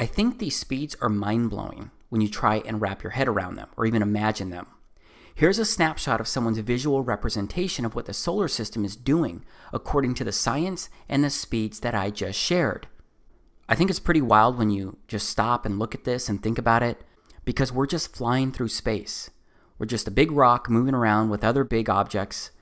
I think these speeds are mind-blowing when you try and wrap your head around them or even imagine them. Here's a snapshot of someone's visual representation of what the solar system is doing according to the science and the speeds that I just shared. I think it's pretty wild when you just stop and look at this and think about it, because we're just flying through space. We're just a big rock moving around with other big objects.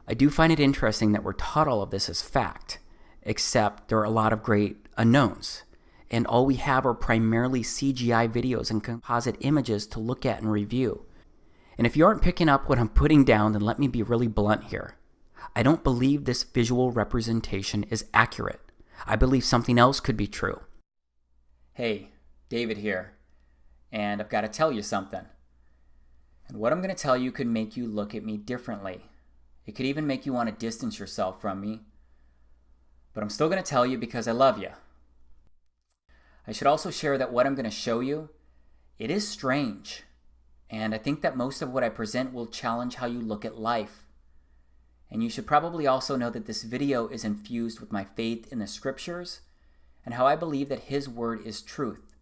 I do find it interesting that we're taught all of this as fact, except there are a lot of great unknowns, and all we have are primarily CGI videos and composite images to look at and review. And if you aren't picking up what I'm putting down, then let me be really blunt here. I don't believe this visual representation is accurate. I believe something else could be true. Hey, David here, and I've got to tell you something. And what I'm going to tell you could make you look at me differently. It could even make you want to distance yourself from me. But I'm still going to tell you because I love you. I should also share that what I'm going to show you, it is strange. And I think that most of what I present will challenge how you look at life. And you should probably also know that this video is infused with my faith in the scriptures and how I believe that His word is truth.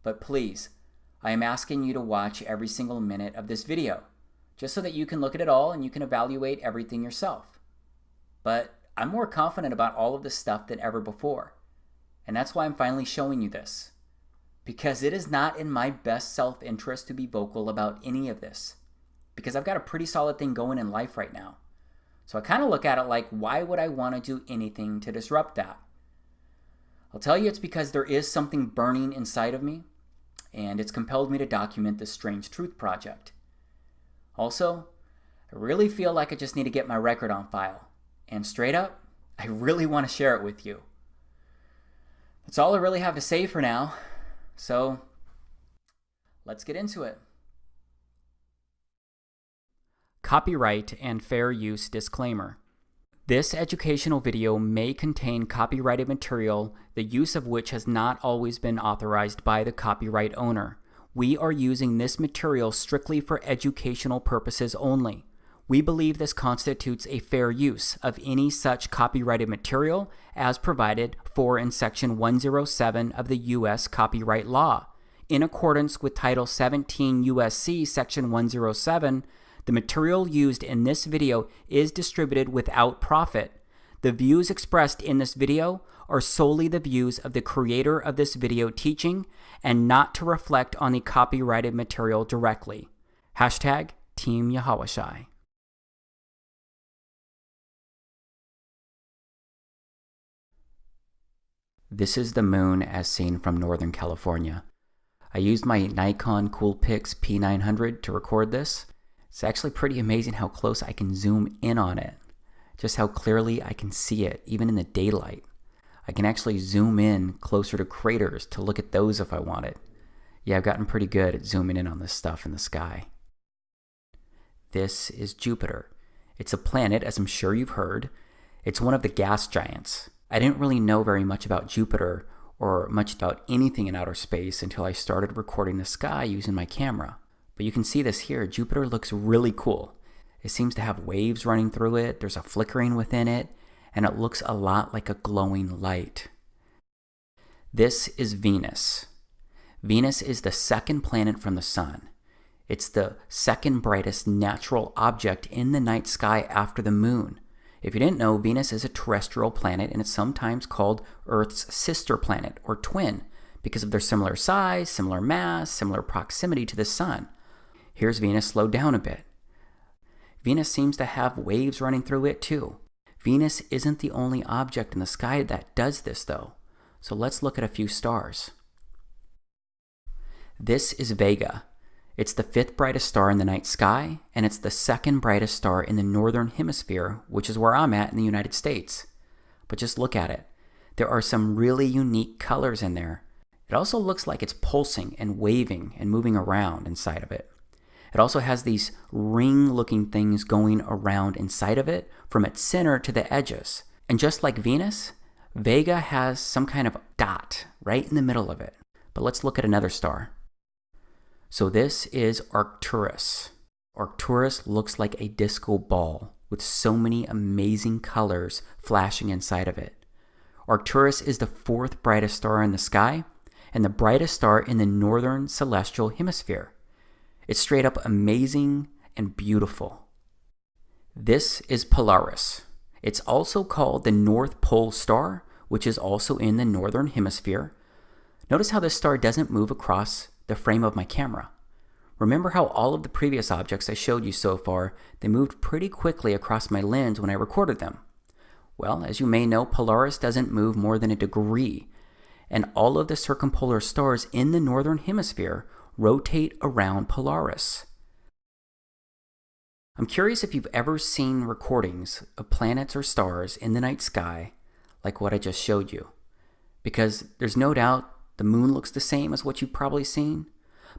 But please, I am asking you to watch every single minute of this video, just so that you can look at it all and you can evaluate everything yourself. But I'm more confident about all of this stuff than ever before. And that's why I'm finally showing you this. Because it is not in my best self-interest to be vocal about any of this. Because I've got a pretty solid thing going in life right now. So I kind of look at it like, why would I want to do anything to disrupt that? I'll tell you it's because there is something burning inside of me, and it's compelled me to document this strange truth project. Also, I really feel like I just need to get my record on file. And straight up, I really want to share it with you. That's all I really have to say for now. So, let's get into it. Copyright and fair use disclaimer. This educational video may contain copyrighted material, the use of which has not always been authorized by the copyright owner. We are using this material strictly for educational purposes only. We believe this constitutes a fair use of any such copyrighted material as provided for in Section 107 of the U.S. Copyright Law. In accordance with Title 17 U.S.C. Section 107, the material used in this video is distributed without profit. The views expressed in this video are solely the views of the creator of this video teaching and not to reflect on the copyrighted material directly. Hashtag Team Yahawashai. This is the moon as seen from Northern California. I used my Nikon Coolpix P900 to record this. It's actually pretty amazing how close I can zoom in on it. Just how clearly I can see it, even in the daylight. I can actually zoom in closer to craters to look at those if I wanted. Yeah, I've gotten pretty good at zooming in on this stuff in the sky. This is Jupiter. It's a planet, as I'm sure you've heard. It's one of the gas giants. I didn't really know very much about Jupiter or much about anything in outer space until I started recording the sky using my camera. But you can see this here. Jupiter looks really cool. It seems to have waves running through it. There's a flickering within it, and it looks a lot like a glowing light. This is Venus. Venus is the second planet from the Sun. It's the second brightest natural object in the night sky after the moon. If you didn't know, Venus is a terrestrial planet, and it's sometimes called Earth's sister planet, or twin, because of their similar size, similar mass, similar proximity to the Sun. Here's Venus slowed down a bit. Venus seems to have waves running through it too. Venus isn't the only object in the sky that does this though. So let's look at a few stars. This is Vega. It's the fifth brightest star in the night sky, and it's the second brightest star in the northern hemisphere, which is where I'm at in the United States. But just look at it. There are some really unique colors in there. It also looks like it's pulsing and waving and moving around inside of it. It also has these ring-looking things going around inside of it from its center to the edges. And just like Venus, Vega has some kind of dot right in the middle of it. But let's look at another star. So this is Arcturus. Arcturus looks like a disco ball with so many amazing colors flashing inside of it. Arcturus is the fourth brightest star in the sky, and the brightest star in the northern celestial hemisphere. It's straight up amazing and beautiful. This is Polaris. It's also called the North Pole Star, which is also in the northern hemisphere. Notice how this star doesn't move across the frame of my camera. Remember how all of the previous objects I showed you so far, they moved pretty quickly across my lens when I recorded them. Well, as you may know, Polaris doesn't move more than a degree, and all of the circumpolar stars in the northern hemisphere rotate around Polaris. I'm curious if you've ever seen recordings of planets or stars in the night sky like what I just showed you, because there's no doubt the moon looks the same as what you've probably seen.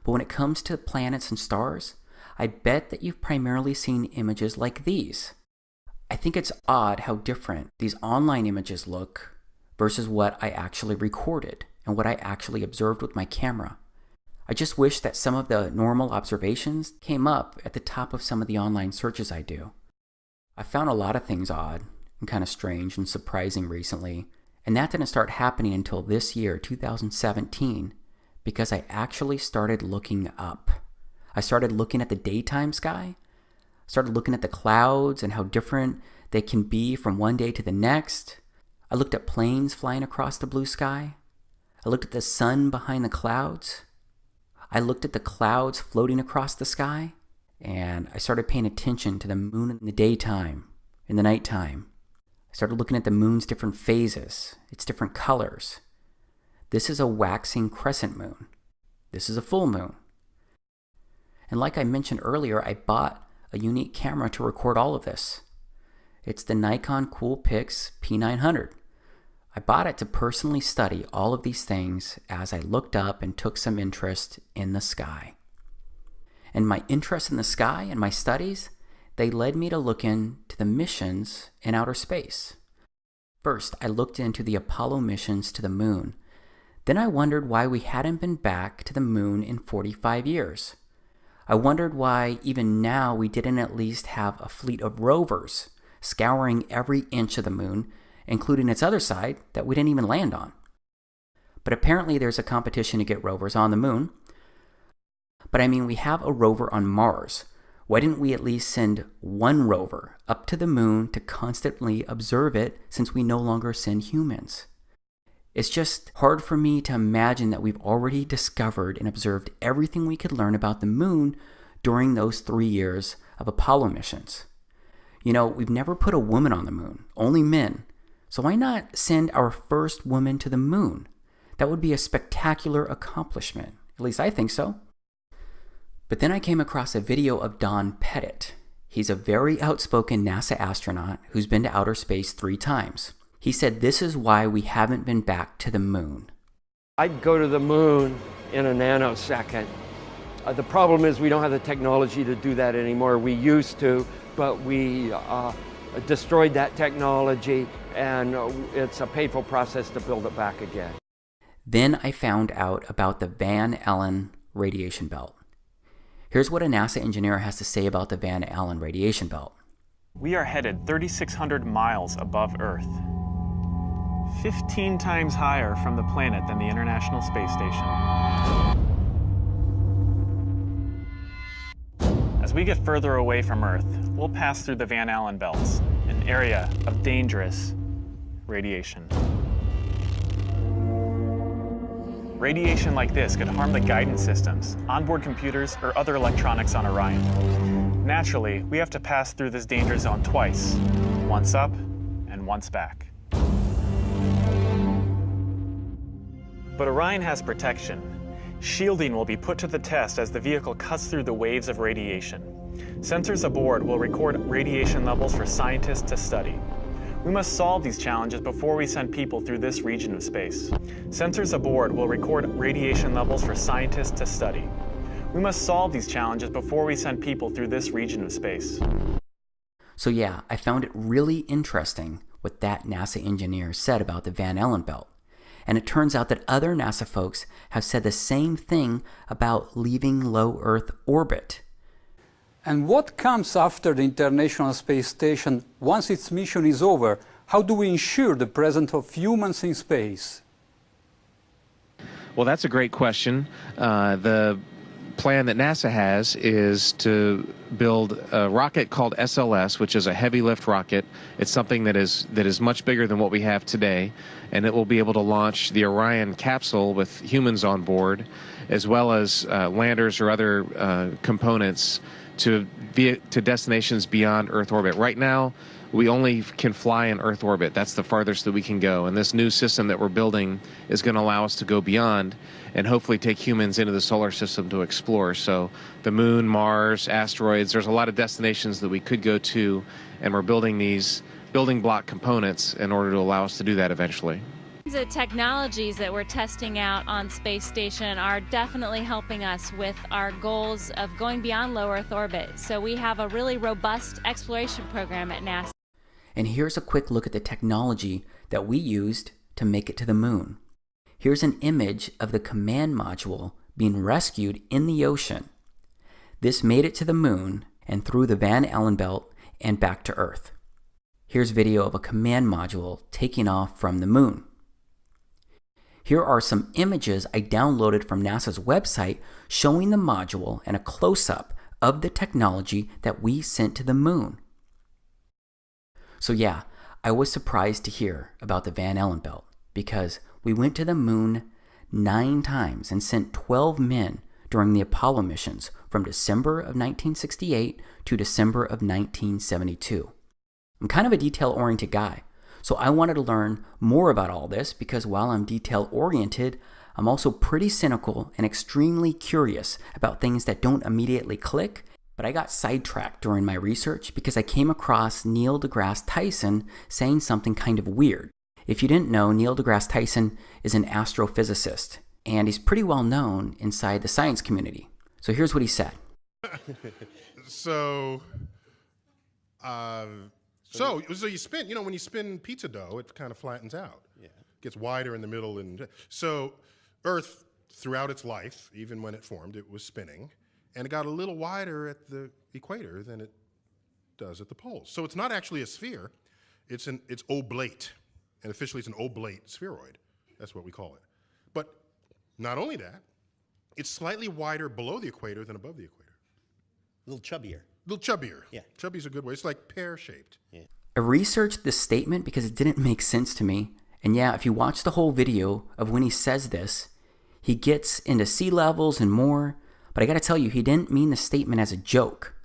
But when it comes to planets and stars, I bet that you've primarily seen images like these. I think it's odd how different these online images look versus what I actually recorded and what I actually observed with my camera. I just wish that some of the normal observations came up at the top of some of the online searches I do. I found a lot of things odd and kind of strange and surprising recently, and that didn't start happening until this year, 2017. Because I actually started looking up. I started looking at the daytime sky, started looking at the clouds and how different they can be from one day to the next. I looked at planes flying across the blue sky. I looked at the sun behind the clouds. I looked at the clouds floating across the sky, and I started paying attention to the moon in the daytime, in the nighttime. I started looking at the moon's different phases, its different colors. This is a waxing crescent moon. This is a full moon. And like I mentioned earlier, I bought a unique camera to record all of this. It's the Nikon Coolpix P900. I bought it to personally study all of these things as I looked up and took some interest in the sky. And my interest in the sky and my studies, they led me to look into the missions in outer space. First, I looked into the Apollo missions to the moon. Then I wondered why we hadn't been back to the moon in 45 years. I wondered why even now we didn't at least have a fleet of rovers scouring every inch of the moon, including its other side that we didn't even land on. But apparently there's a competition to get rovers on the moon. But I mean, we have a rover on Mars. Why didn't we at least send one rover up to the moon to constantly observe it, since we no longer send humans? It's just hard for me to imagine that we've already discovered and observed everything we could learn about the moon during those 3 years of Apollo missions. You know, we've never put a woman on the moon, only men. So why not send our first woman to the moon? That would be a spectacular accomplishment. At least I think so. But then I came across a video of Don Pettit. He's a very outspoken NASA astronaut who's been to outer space 3 times. He said this is why we haven't been back to the moon. I'd go to the moon in a nanosecond. The problem is we don't have the technology to do that anymore. We used to, but we destroyed that technology, and it's a painful process to build it back again. Then I found out about the Van Allen radiation belt. Here's what a NASA engineer has to say about the Van Allen radiation belt. We are headed 3,600 miles above Earth, 15 times higher from the planet than the International Space Station. As we get further away from Earth, we'll pass through the Van Allen belts, an area of dangerous radiation. Radiation like this could harm the guidance systems, onboard computers, or other electronics on Orion. Naturally, we have to pass through this danger zone twice, once up and once back. But Orion has protection. Shielding will be put to the test as the vehicle cuts through the waves of radiation. Sensors aboard will record radiation levels for scientists to study. We must solve these challenges before we send people through this region of space. Sensors aboard will record radiation levels for scientists to study. We must solve these challenges before we send people through this region of space. So yeah, I found it really interesting what that NASA engineer said about the Van Allen belt. And it turns out that other NASA folks have said the same thing about leaving low Earth orbit. And what comes after the International Space Station once its mission is over? How do we ensure the presence of humans in space? Well, that's a great question. The plan that NASA has is to build a rocket called SLS, which is a heavy lift rocket. It's something that is much bigger than what we have today, and it will be able to launch the Orion capsule with humans on board, as well as landers or other components to destinations beyond Earth orbit. Right now, we only can fly in Earth orbit. That's the farthest that we can go. And this new system that we're building is going to allow us to go beyond and hopefully take humans into the solar system to explore. So the moon, Mars, asteroids, there's a lot of destinations that we could go to, and we're building these building block components in order to allow us to do that eventually. The technologies that we're testing out on Space Station are definitely helping us with our goals of going beyond low Earth orbit. So we have a really robust exploration program at NASA. And here's a quick look at the technology that we used to make it to the moon. Here's an image of the command module being rescued in the ocean. This made it to the moon and through the Van Allen belt and back to Earth. Here's video of a command module taking off from the moon. Here are some images I downloaded from NASA's website showing the module and a close-up of the technology that we sent to the moon. So yeah, I was surprised to hear about the Van Allen belt because we went to the moon 9 times and sent 12 men during the Apollo missions from December of 1968 to December of 1972. I'm kind of a detail-oriented guy, so I wanted to learn more about all this because while I'm detail-oriented, I'm also pretty cynical and extremely curious about things that don't immediately click. But I got sidetracked during my research because I came across Neil deGrasse Tyson saying something kind of weird. If you didn't know, Neil deGrasse Tyson is an astrophysicist, and he's pretty well known inside the science community. So here's what he said. So you spin, when you spin pizza dough, it kind of flattens out. Yeah. Gets wider in the middle. And so Earth, throughout its life, even when it formed, it was spinning. And it got a little wider at the equator than it does at the poles. So it's not actually a sphere, it's oblate. And officially it's an oblate spheroid. That's what we call it. But not only that, it's slightly wider below the equator than above the equator. A little chubbier. A little chubbier. Yeah. Chubby's a good way. It's like pear-shaped. Yeah. I researched this statement because it didn't make sense to me. And yeah, if you watch the whole video of when he says this, he gets into sea levels and more. But I gotta tell you, he didn't mean the statement as a joke.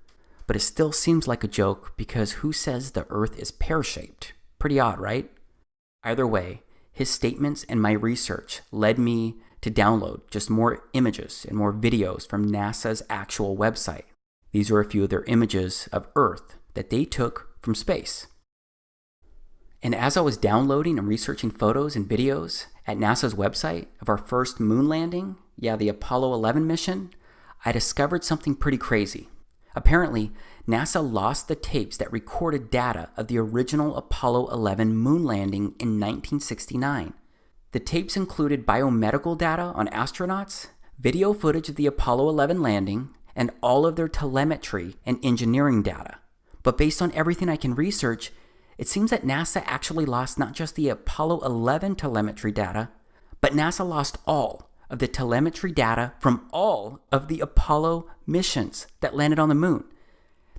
But it still seems like a joke because who says the Earth is pear-shaped? Pretty odd, right? Either way, his statements and my research led me to download just more images and more videos from NASA's actual website. These are a few of their images of Earth that they took from space. And as I was downloading and researching photos and videos at NASA's website of our first moon landing, the Apollo 11 mission, I discovered something pretty crazy. Apparently, NASA lost the tapes that recorded data of the original Apollo 11 moon landing in 1969. The tapes included biomedical data on astronauts, video footage of the Apollo 11 landing, and all of their telemetry and engineering data. But based on everything I can research, it seems that NASA actually lost not just the Apollo 11 telemetry data, but NASA lost all of the telemetry data from all of the Apollo missions that landed on the moon.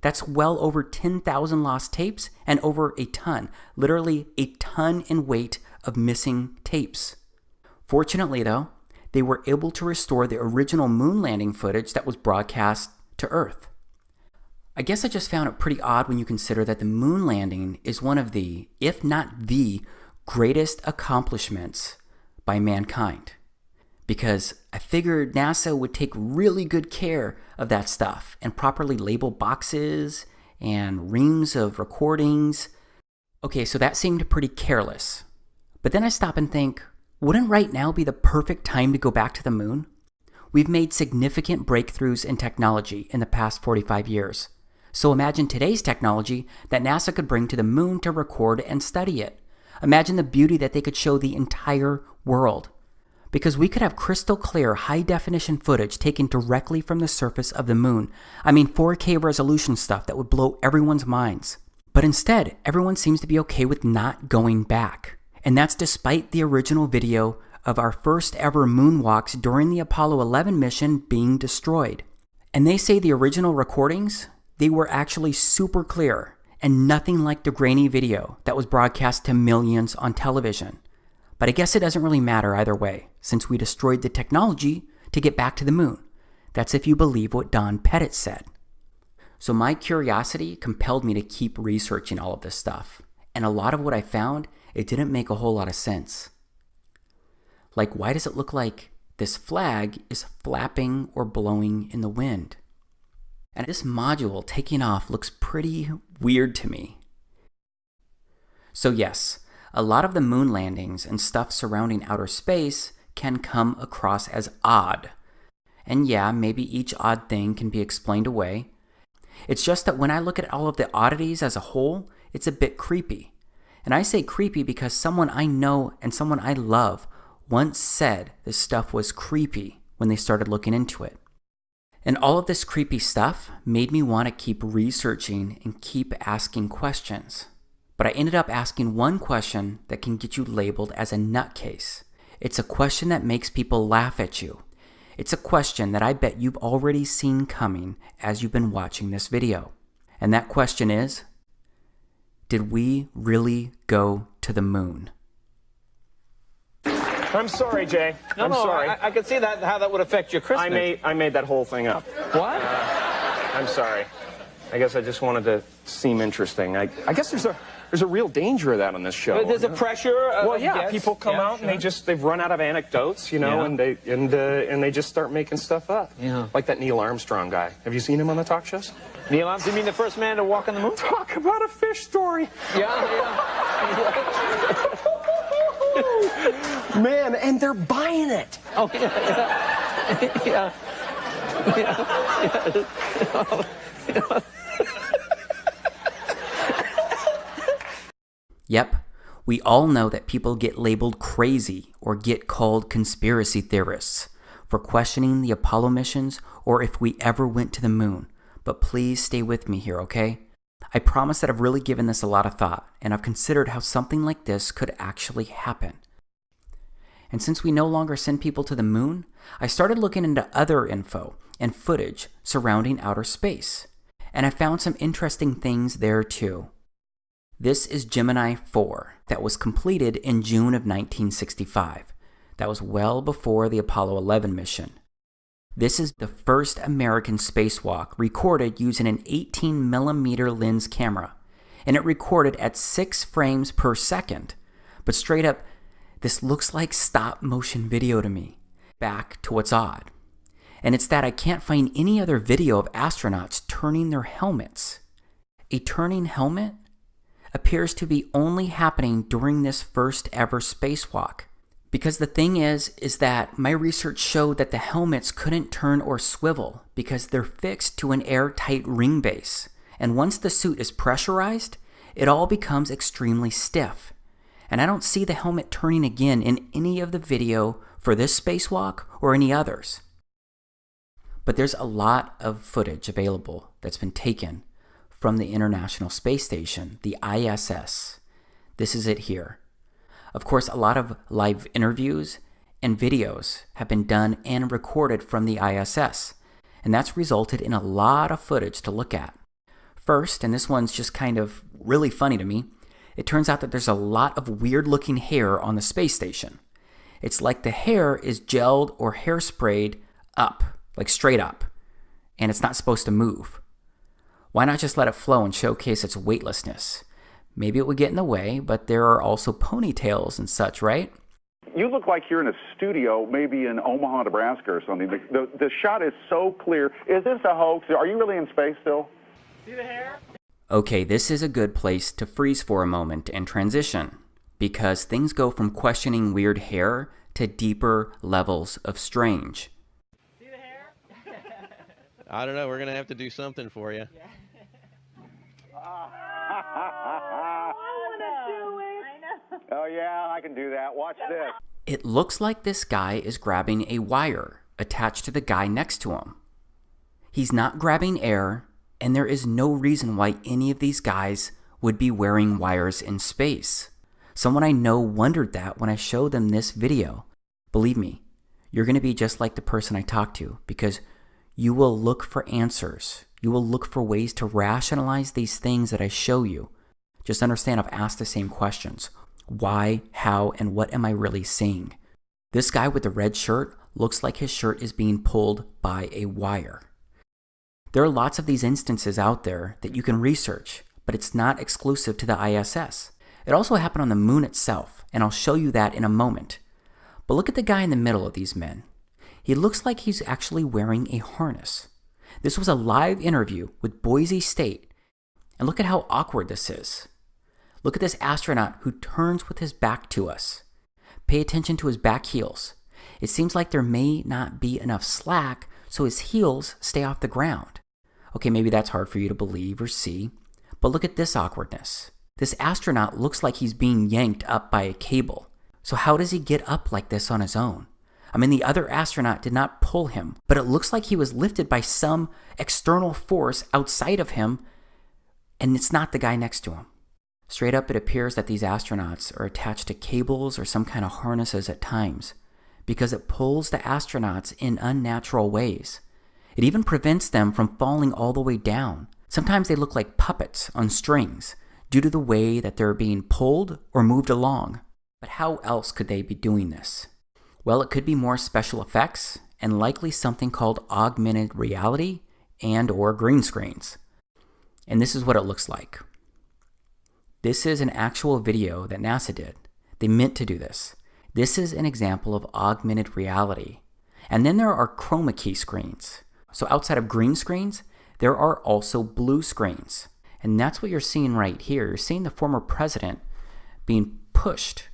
That's well over 10,000 lost tapes and over a ton, literally a ton in weight of missing tapes. Fortunately though, they were able to restore the original moon landing footage that was broadcast to Earth. I guess I just found it pretty odd when you consider that the moon landing is one of the, if not the, greatest accomplishments by mankind. Because I figured NASA would take really good care of that stuff and properly label boxes and reams of recordings. Okay, so that seemed pretty careless. But then I stop and think, wouldn't right now be the perfect time to go back to the moon? We've made significant breakthroughs in technology in the past 45 years. So imagine today's technology that NASA could bring to the moon to record and study it. Imagine the beauty that they could show the entire world. Because we could have crystal clear, high-definition footage taken directly from the surface of the moon. I mean 4K resolution stuff that would blow everyone's minds. But instead, everyone seems to be okay with not going back. And that's despite the original video of our first ever moonwalks during the Apollo 11 mission being destroyed. And they say the original recordings, they were actually super clear and nothing like the grainy video that was broadcast to millions on television. But I guess it doesn't really matter either way, since we destroyed the technology to get back to the moon. That's if you believe what Don Pettit said. So my curiosity compelled me to keep researching all of this stuff. And a lot of what I found, it didn't make a whole lot of sense. Like, why does it look like this flag is flapping or blowing in the wind? And this module taking off looks pretty weird to me. So yes, a lot of the moon landings and stuff surrounding outer space can come across as odd. And yeah, maybe each odd thing can be explained away. It's just that when I look at all of the oddities as a whole, it's a bit creepy. And I say creepy because someone I know and someone I love once said this stuff was creepy when they started looking into it. And all of this creepy stuff made me want to keep researching and keep asking questions. But I ended up asking one question that can get you labeled as a nutcase. It's a question that makes people laugh at you. It's a question that I bet you've already seen coming as you've been watching this video. And that question is, did we really go to the moon? I'm sorry, Jay. I'm sorry. I can see that how that would affect your Christmas. I made that whole thing up. What? I'm sorry. I guess I just wanted to seem interesting. I guess there's a real danger of that on this show. But there's a pressure. Well, yeah, yes, people come out and they've run out of anecdotes, you know, and they just start making stuff up. Yeah. Like that Neil Armstrong guy. Have you seen him on the talk shows? Neil Armstrong, you mean the first man to walk on the moon? Talk about a fish story. Yeah. Man, and they're buying it. Oh, yeah. Yep, we all know that people get labeled crazy or get called conspiracy theorists for questioning the Apollo missions or if we ever went to the moon. But please stay with me here, okay? I promise that I've really given this a lot of thought, and I've considered how something like this could actually happen. And since we no longer send people to the moon, I started looking into other info and footage surrounding outer space. And I found some interesting things there too. This is Gemini 4 that was completed in June of 1965. That was well before the Apollo 11 mission. This is the first American spacewalk recorded using an 18mm lens camera, and it recorded at 6 frames per second. But straight up, this looks like stop motion video to me. Back to what's odd. And it's that I can't find any other video of astronauts turning their helmets. A turning helmet appears to be only happening during this first ever spacewalk. Because the thing is that my research showed that the helmets couldn't turn or swivel because they're fixed to an airtight ring base. And once the suit is pressurized, it all becomes extremely stiff. And I don't see the helmet turning again in any of the video for this spacewalk or any others. But there's a lot of footage available that's been taken from the International Space Station, the ISS. This is it here. Of course, a lot of live interviews and videos have been done and recorded from the ISS, and that's resulted in a lot of footage to look at. First, and this one's just kind of really funny to me, it turns out that there's a lot of weird-looking hair on the space station. It's like the hair is gelled or hairsprayed up, like straight up, and it's not supposed to move. Why not just let it flow and showcase its weightlessness? Maybe it would get in the way, but there are also ponytails and such, right? You look like you're in a studio, maybe in Omaha, Nebraska or something. The shot is so clear. Is this a hoax? Are you really in space still? See the hair? Okay, this is a good place to freeze for a moment and transition, because things go from questioning weird hair to deeper levels of strange. See the hair? I don't know. We're going to have to do something for you. Yeah. Oh, yeah, I can do that. Watch this. It looks like this guy is grabbing a wire attached to the guy next to him. He's not grabbing air, and there is no reason why any of these guys would be wearing wires in space. Someone I know wondered that when I showed them this video. Believe me, you're going to be just like the person I talked to, because you will look for answers. You will look for ways to rationalize these things that I show you. Just understand I've asked the same questions. Why, how, and what am I really seeing? This guy with the red shirt looks like his shirt is being pulled by a wire. There are lots of these instances out there that you can research, but it's not exclusive to the ISS. It also happened on the moon itself, and I'll show you that in a moment. But look at the guy in the middle of these men. He looks like he's actually wearing a harness. This was a live interview with Boise State, and look at how awkward this is. Look at this astronaut who turns with his back to us. Pay attention to his back heels. It seems like there may not be enough slack, so his heels stay off the ground. Okay, maybe that's hard for you to believe or see, but look at this awkwardness. This astronaut looks like he's being yanked up by a cable. So how does he get up like this on his own? I mean, the other astronaut did not pull him, but it looks like he was lifted by some external force outside of him, and it's not the guy next to him. Straight up, it appears that these astronauts are attached to cables or some kind of harnesses at times, because it pulls the astronauts in unnatural ways. It even prevents them from falling all the way down. Sometimes they look like puppets on strings due to the way that they're being pulled or moved along. But how else could they be doing this? Well, it could be more special effects and likely something called augmented reality and or green screens. And this is what it looks like. This is an actual video that NASA did. They meant to do this. This is an example of augmented reality. And then there are chroma key screens. So outside of green screens, there are also blue screens. And that's what you're seeing right here. You're seeing the former president being pushed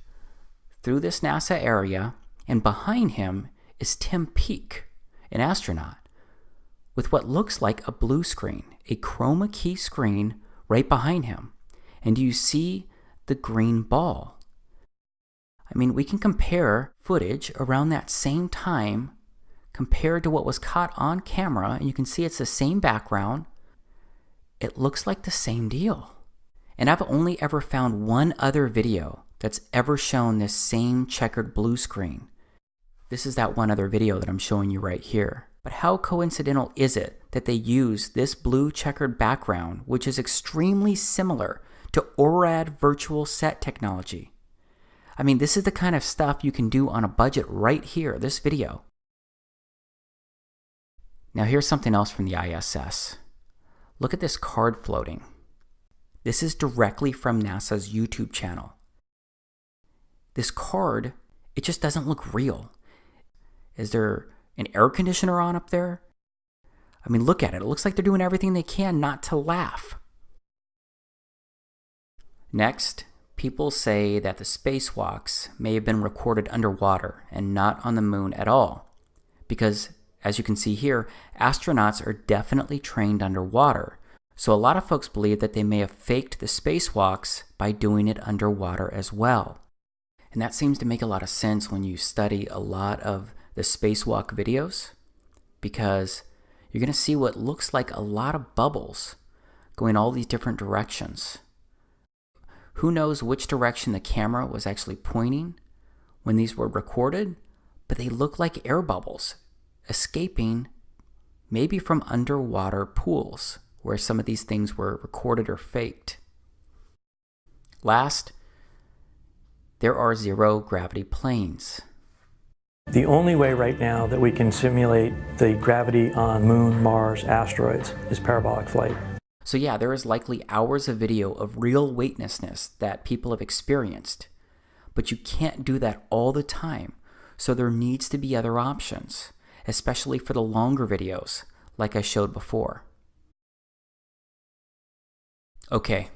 through this NASA area, and behind him is Tim Peake, an astronaut, with what looks like a blue screen, a chroma key screen right behind him. And do you see the green ball? I mean, we can compare footage around that same time compared to what was caught on camera, and you can see it's the same background. It looks like the same deal. And I've only ever found one other video that's ever shown this same checkered blue screen. This is that one other video that I'm showing you right here. But how coincidental is it that they use this blue checkered background, which is extremely similar to ORAD virtual set technology? I mean, this is the kind of stuff you can do on a budget right here, this video. Now here's something else from the ISS. Look at this card floating. This is directly from NASA's YouTube channel. This card, it just doesn't look real. Is there an air conditioner on up there? I mean, look at it. It looks like they're doing everything they can not to laugh. Next, people say that the spacewalks may have been recorded underwater and not on the moon at all, because as you can see here, astronauts are definitely trained underwater. So a lot of folks believe that they may have faked the spacewalks by doing it underwater as well. And that seems to make a lot of sense when you study a lot of the spacewalk videos, because you're going to see what looks like a lot of bubbles going all these different directions. Who knows which direction the camera was actually pointing when these were recorded, but they look like air bubbles escaping maybe from underwater pools where some of these things were recorded or faked. Last, there are zero gravity planes. The only way right now that we can simulate the gravity on Moon, Mars, asteroids is parabolic flight. So yeah, there is likely hours of video of real weightlessness that people have experienced, but you can't do that all the time, so there needs to be other options, especially for the longer videos like I showed before. Okay,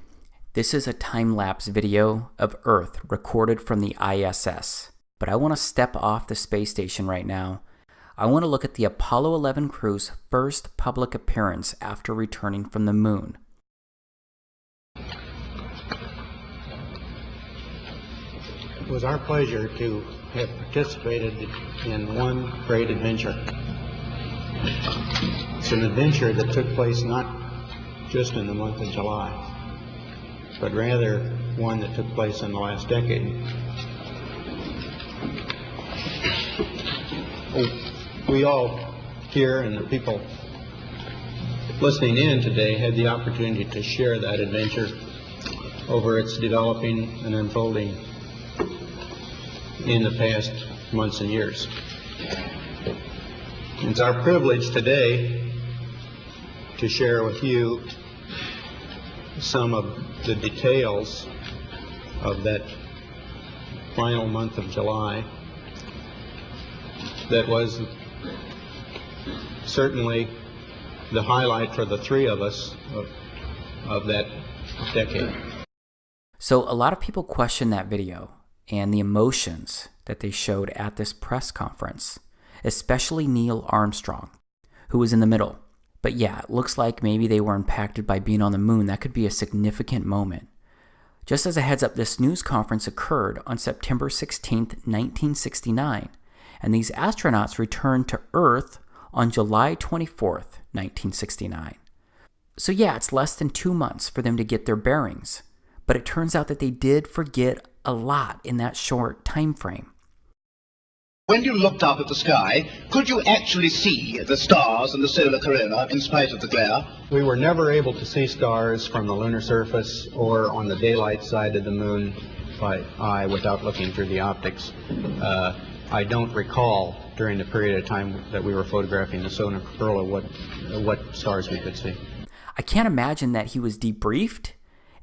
this is a time-lapse video of Earth recorded from the ISS, but I want to step off the space station right now. I want to look at the Apollo 11 crew's first public appearance after returning from the moon. It was our pleasure to have participated in one great adventure. It's an adventure that took place not just in the month of July, but rather one that took place in the last decade. we all here and the people listening in today had the opportunity to share that adventure over its developing and unfolding in the past months and years. It's our privilege today to share with you some of the details of that final month of July that was certainly the highlight for the three of us of that decade. So a lot of people question that video and the emotions that they showed at this press conference, especially Neil Armstrong, who was in the middle. But yeah, it looks like maybe they were impacted by being on the moon. That could be a significant moment. Just as a heads up, this news conference occurred on September 16th, 1969, and these astronauts returned to Earth on July 24th, 1969. So yeah, it's less than 2 months for them to get their bearings, but it turns out that they did forget a lot in that short time frame. When you looked up at the sky, could you actually see the stars and the solar corona in spite of the glare? We were never able to see stars from the lunar surface or on the daylight side of the moon by eye without looking through the optics. I don't recall during the period of time that we were photographing the solar corona what stars we could see. I can't imagine that he was debriefed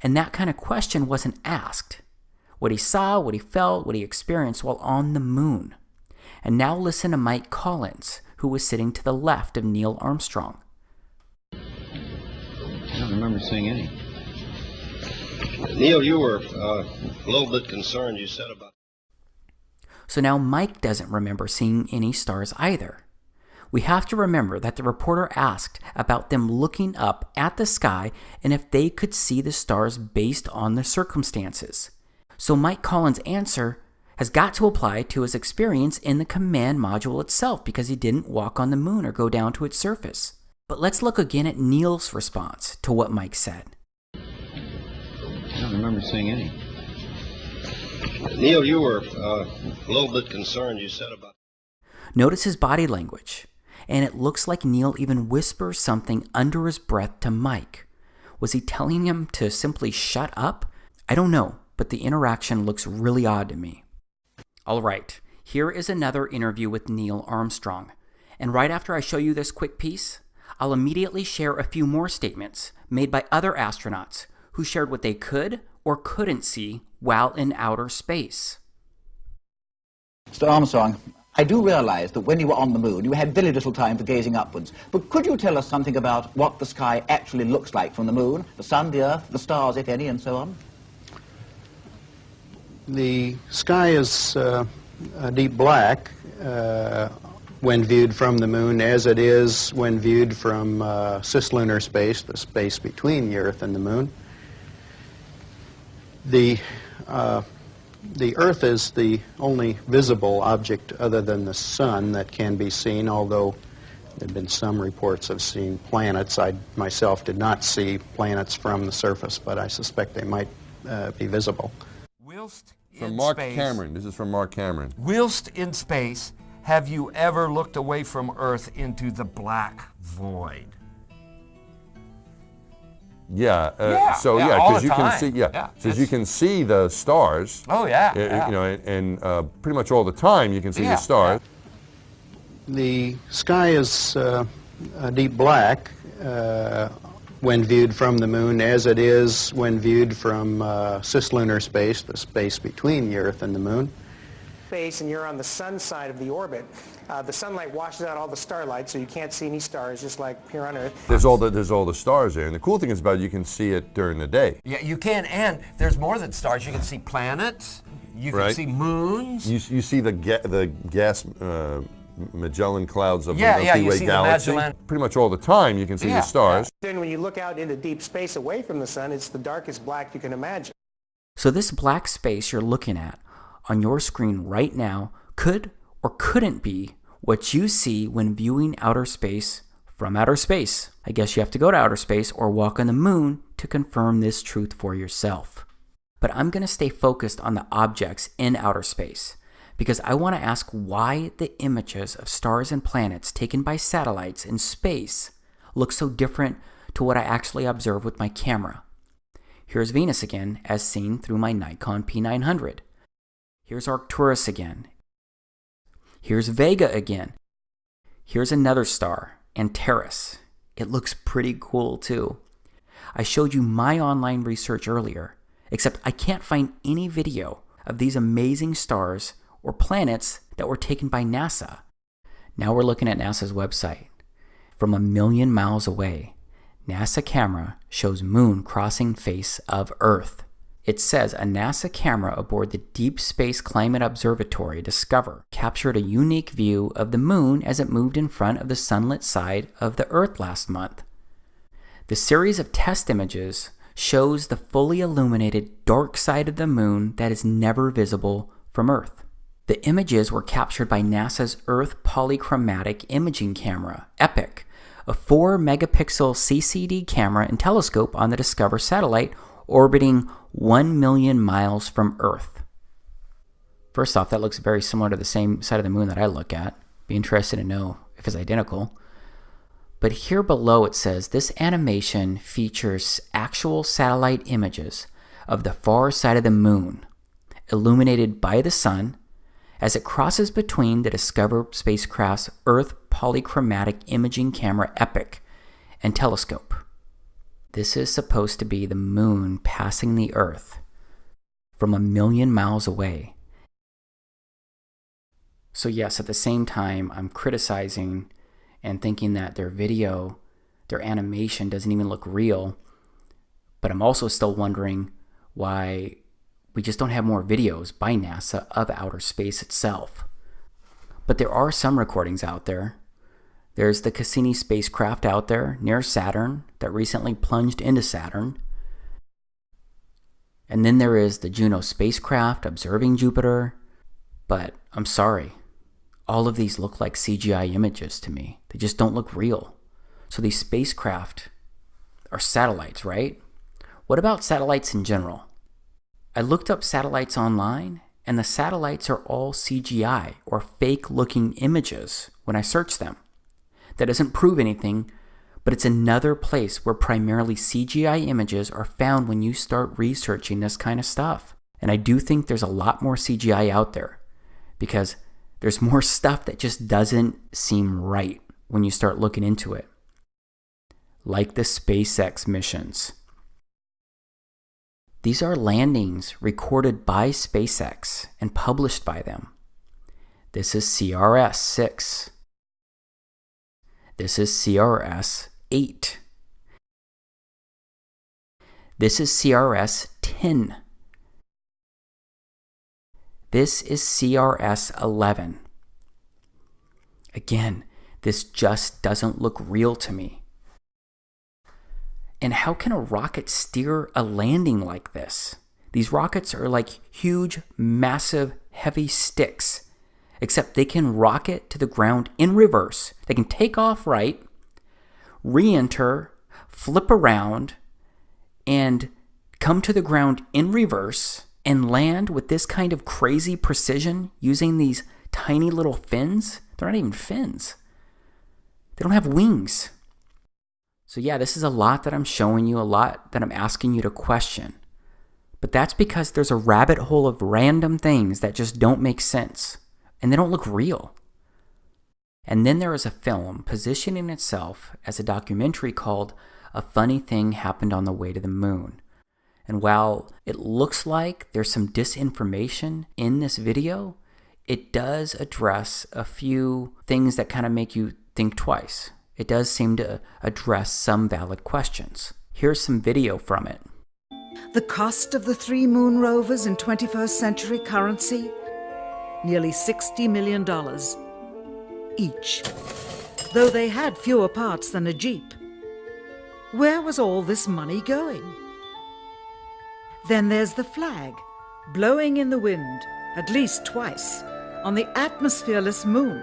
and that kind of question wasn't asked. What he saw, what he felt, what he experienced while on the moon. And now listen to Mike Collins, who was sitting to the left of Neil Armstrong. I don't remember seeing any. Neil, you were a little bit concerned, you said about... So now Mike doesn't remember seeing any stars either. We have to remember that the reporter asked about them looking up at the sky and if they could see the stars based on the circumstances. So Mike Collins' answer has got to apply to his experience in the command module itself because he didn't walk on the moon or go down to its surface. But let's look again at Neil's response to what Mike said. I don't remember seeing any. Neil, you were a little bit concerned, you said about... Notice his body language, and it looks like Neil even whispers something under his breath to Mike. Was he telling him to simply shut up? I don't know, but the interaction looks really odd to me. All right, here is another interview with Neil Armstrong. And right after I show you this quick piece, I'll immediately share a few more statements made by other astronauts who shared what they could or couldn't see while in outer space. Mr. Armstrong, I do realize that when you were on the moon, you had very little time for gazing upwards. But could you tell us something about what the sky actually looks like from the moon, the sun, the earth, the stars, if any, and so on? The sky is a deep black when viewed from the moon, as it is when viewed from cislunar space, the space between the Earth and the moon. The Earth is the only visible object other than the sun that can be seen, although there have been some reports of seeing planets. I myself did not see planets from the surface, but I suspect they might be visible. From Mark Cameron. This is from Mark Cameron. Whilst in space, have you ever looked away from Earth into the black void? Yeah. All because the you time. can see. So you can see the stars. Oh yeah. You know, and pretty much all the time you can see the stars. The sky is a deep black when viewed from the moon, as it is when viewed from cislunar space, the space between the Earth and the moon. Space, and you're on the sun side of the orbit. The sunlight washes out all the starlight, so you can't see any stars, just like here on Earth. There's all the stars there, and the cool thing is about it, you can see it during the day. Yeah, you can, and there's more than stars. You can see planets. You can see moons. You see the gas Magellan clouds of the you Milky Way see galaxy. the Magellan. Pretty much all the time you can see the stars. Then when you look out into deep space away from the sun, it's the darkest black you can imagine. So this black space you're looking at on your screen right now could or couldn't be what you see when viewing outer space from outer space. I guess you have to go to outer space or walk on the moon to confirm this truth for yourself. But I'm going to stay focused on the objects in outer space because I want to ask why the images of stars and planets taken by satellites in space look so different to what I actually observe with my camera. Here's Venus again, as seen through my Nikon P900. Here's Arcturus again. Here's Vega again. Here's another star, Antares. It looks pretty cool too. I showed you my online research earlier, except I can't find any video of these amazing stars or planets that were taken by NASA. Now we're looking at NASA's website. From 1 million miles away, NASA camera shows moon crossing face of Earth. It says a NASA camera aboard the Deep Space Climate Observatory Discover captured a unique view of the moon as it moved in front of the sunlit side of the Earth last month. The series of test images shows the fully illuminated dark side of the moon that is never visible from Earth. The images were captured by NASA's Earth Polychromatic Imaging Camera, EPIC, a 4-megapixel CCD camera and telescope on the Discover satellite orbiting 1 million miles from Earth. First off, that looks very similar to the same side of the moon that I look at. Be interested to know if it's identical. But here below it says this animation features actual satellite images of the far side of the moon, illuminated by the sun, as it crosses between the Discover spacecraft's Earth Polychromatic Imaging Camera EPIC and telescope. This is supposed to be the moon passing the Earth from 1 million miles away. So yes, at the same time, I'm criticizing and thinking that their video, their animation doesn't even look real, but I'm also still wondering why we just don't have more videos by NASA of outer space itself. But there are some recordings out there. There's the Cassini spacecraft out there near Saturn that recently plunged into Saturn. And then there is the Juno spacecraft observing Jupiter. But I'm sorry, all of these look like CGI images to me. They just don't look real. So these spacecraft are satellites, right? What about satellites in general? I looked up satellites online, and the satellites are all CGI or fake-looking images when I search them. That doesn't prove anything, but it's another place where primarily CGI images are found when you start researching this kind of stuff. And I do think there's a lot more CGI out there because there's more stuff that just doesn't seem right when you start looking into it. Like the SpaceX missions. These are landings recorded by SpaceX and published by them. This is CRS-6. This is CRS-8. This is CRS-10. This is CRS-11. Again, this just doesn't look real to me. And how can a rocket steer a landing like this? These rockets are like huge, massive, heavy sticks, except they can rocket to the ground in reverse. They can take off right, re-enter, flip around, and come to the ground in reverse and land with this kind of crazy precision using these tiny little fins. They're not even fins. They don't have wings. So yeah, this is a lot that I'm showing you, a lot that I'm asking you to question. But that's because there's a rabbit hole of random things that just don't make sense, and they don't look real. And then there is a film positioning itself as a documentary called A Funny Thing Happened on the Way to the Moon. And while it looks like there's some disinformation in this video, it does address a few things that kind of make you think twice. It does seem to address some valid questions. Here's some video from it. The cost of the 3 moon rovers in 21st century currency? Nearly $60 million each, though they had fewer parts than a Jeep. Where was all this money going? Then there's the flag, blowing in the wind, at least twice, on the atmosphereless moon.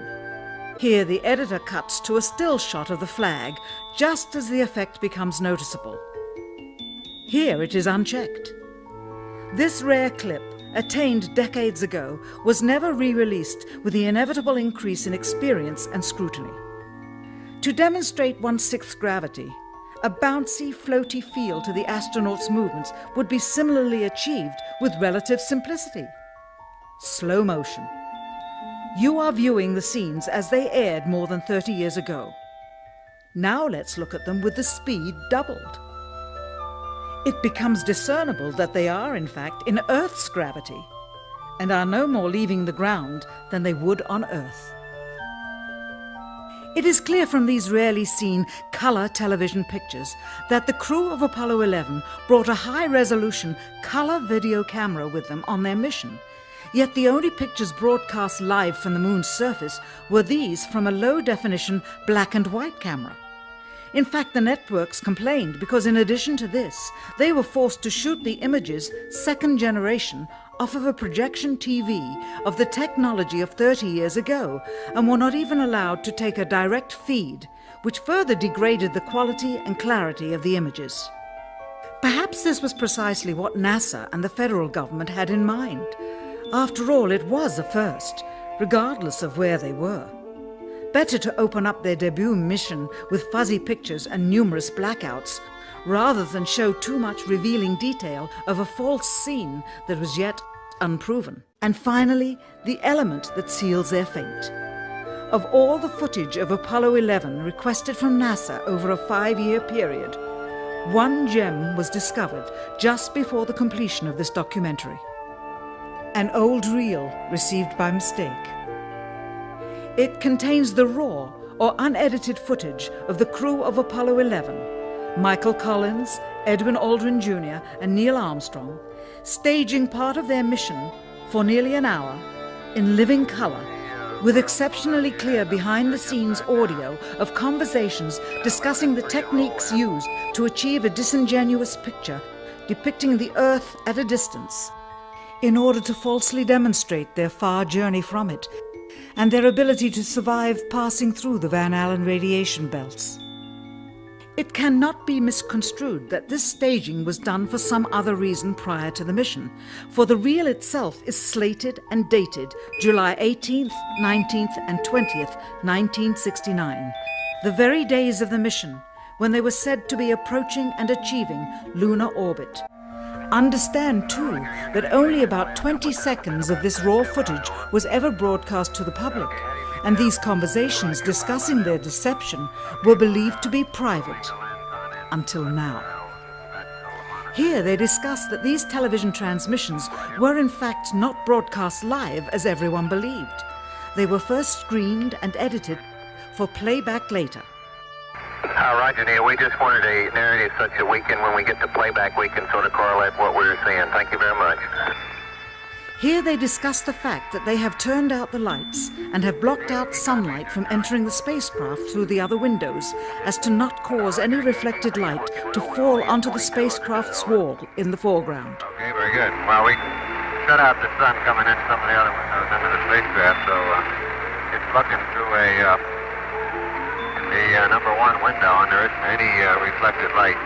Here the editor cuts to a still shot of the flag, just as the effect becomes noticeable. Here it is unchecked. This rare clip attained decades ago, was never re-released with the inevitable increase in experience and scrutiny. To demonstrate 1/6 gravity, a bouncy, floaty feel to the astronauts' movements would be similarly achieved with relative simplicity. Slow motion. You are viewing the scenes as they aired more than 30 years ago. Now let's look at them with the speed doubled. It becomes discernible that they are, in fact, in Earth's gravity, and are no more leaving the ground than they would on Earth. It is clear from these rarely seen colour television pictures that the crew of Apollo 11 brought a high-resolution colour video camera with them on their mission, yet the only pictures broadcast live from the moon's surface were these from a low-definition black and white camera. In fact, the networks complained because in addition to this, they were forced to shoot the images, second generation, off of a projection TV of the technology of 30 years ago, and were not even allowed to take a direct feed, which further degraded the quality and clarity of the images. Perhaps this was precisely what NASA and the federal government had in mind. After all, it was a first, regardless of where they were. Better to open up their debut mission with fuzzy pictures and numerous blackouts, rather than show too much revealing detail of a false scene that was yet unproven. And finally, the element that seals their fate. Of all the footage of Apollo 11 requested from NASA over a 5-year period, one gem was discovered just before the completion of this documentary. An old reel received by mistake. It contains the raw or unedited footage of the crew of Apollo 11, Michael Collins, Edwin Aldrin Jr. and Neil Armstrong, staging part of their mission for nearly an hour in living color, with exceptionally clear behind-the-scenes audio of conversations discussing the techniques used to achieve a disingenuous picture depicting the Earth at a distance, in order to falsely demonstrate their far journey from it and their ability to survive passing through the Van Allen radiation belts. It cannot be misconstrued that this staging was done for some other reason prior to the mission, for the reel itself is slated and dated July 18th, 19th and 20th, 1969, the very days of the mission when they were said to be approaching and achieving lunar orbit. Understand, too, that only about 20 seconds of this raw footage was ever broadcast to the public, and these conversations discussing their deception were believed to be private, until now. Here they discuss that these television transmissions were in fact not broadcast live as everyone believed. They were first screened and edited for playback later. Roger, Neil. We just wanted a narrative such that we can, when we get to playback, we can sort of correlate what we were seeing. Thank you very much. Here they discuss the fact that they have turned out the lights and have blocked out sunlight from entering the spacecraft through the other windows, as to not cause any reflected light to fall onto the spacecraft's wall in the foreground. Okay, very good. Well, we shut out the sun coming in some of the other windows into the spacecraft, so it's looking through the number one window, and there isn't any reflected light.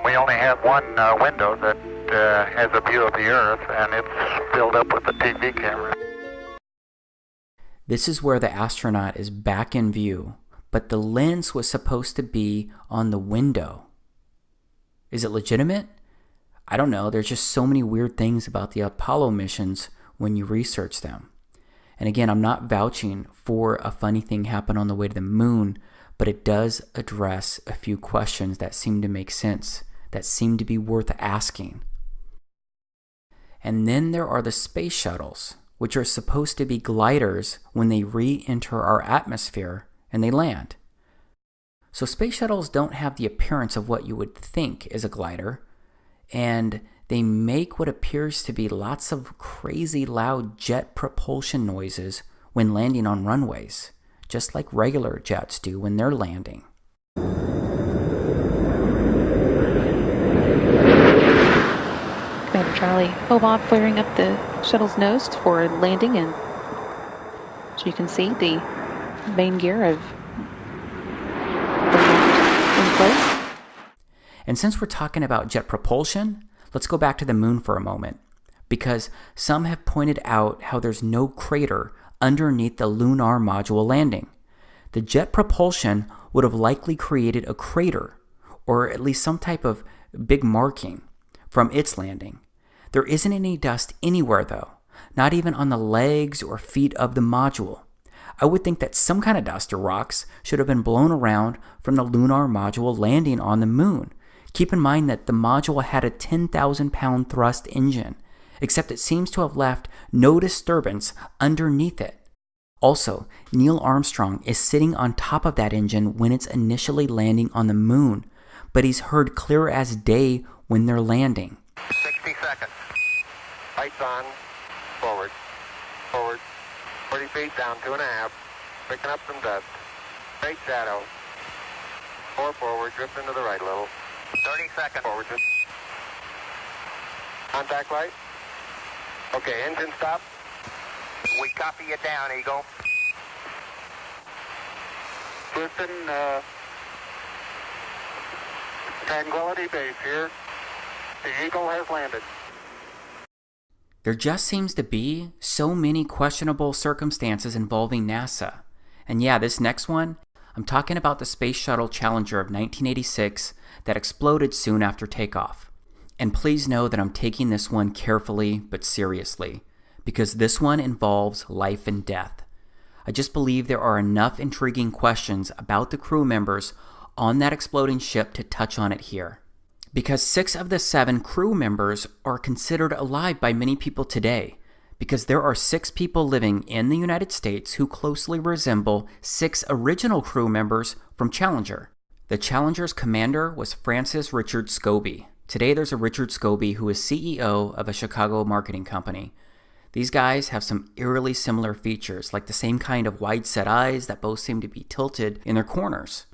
We only have one window that has a view of the Earth, and it's filled up with the TV camera. This is where the astronaut is back in view, but the lens was supposed to be on the window. Is it legitimate? I don't know. There's just so many weird things about the Apollo missions when you research them. And again, I'm not vouching for a funny thing happen on the way to the moon, but it does address a few questions that seem to make sense, that seem to be worth asking. And then there are the space shuttles, which are supposed to be gliders when they re-enter our atmosphere and they land. So space shuttles don't have the appearance of what you would think is a glider, and they make what appears to be lots of crazy loud jet propulsion noises when landing on runways, just like regular jets do when they're landing. Commander Charlie, Bob flaring up the shuttle's nose for landing, and so you can see the main gear of the launch in place. And since we're talking about jet propulsion, let's go back to the moon for a moment. because some have pointed out how there's no crater underneath the lunar module landing. The jet propulsion would have likely created a crater, or at least some type of big marking from its landing. There isn't any dust anywhere though, not even on the legs or feet of the module. I would think that some kind of dust or rocks should have been blown around from the lunar module landing on the moon. Keep in mind that the module had a 10,000-pound thrust engine, except it seems to have left no disturbance underneath it. Also, Neil Armstrong is sitting on top of that engine when it's initially landing on the moon, but he's heard clear as day when they're landing. 60 seconds. Lights on. Forward. Forward. 40 feet down, 2.5. Picking up some dust. Straight shadow. 4 forward, drift into the right a little. 30 seconds. Forward. Contact light. Okay, engine stop. We copy you down, Eagle. Houston, Tranquility Base here. The Eagle has landed. There just seems to be so many questionable circumstances involving NASA. And yeah, this next one, I'm talking about the Space Shuttle Challenger of 1986 that exploded soon after takeoff. And please know that I'm taking this one carefully but seriously, because this one involves life and death. I just believe there are enough intriguing questions about the crew members on that exploding ship to touch on it here. Because 6 of the 7 crew members are considered alive by many people today, because there are 6 people living in the United States who closely resemble 6 original crew members from Challenger. The Challenger's commander was Francis Richard Scobie. Today there's a Richard Scobie who is CEO of a Chicago marketing company. These guys have some eerily similar features, like the same kind of wide-set eyes that both seem to be tilted in their corners.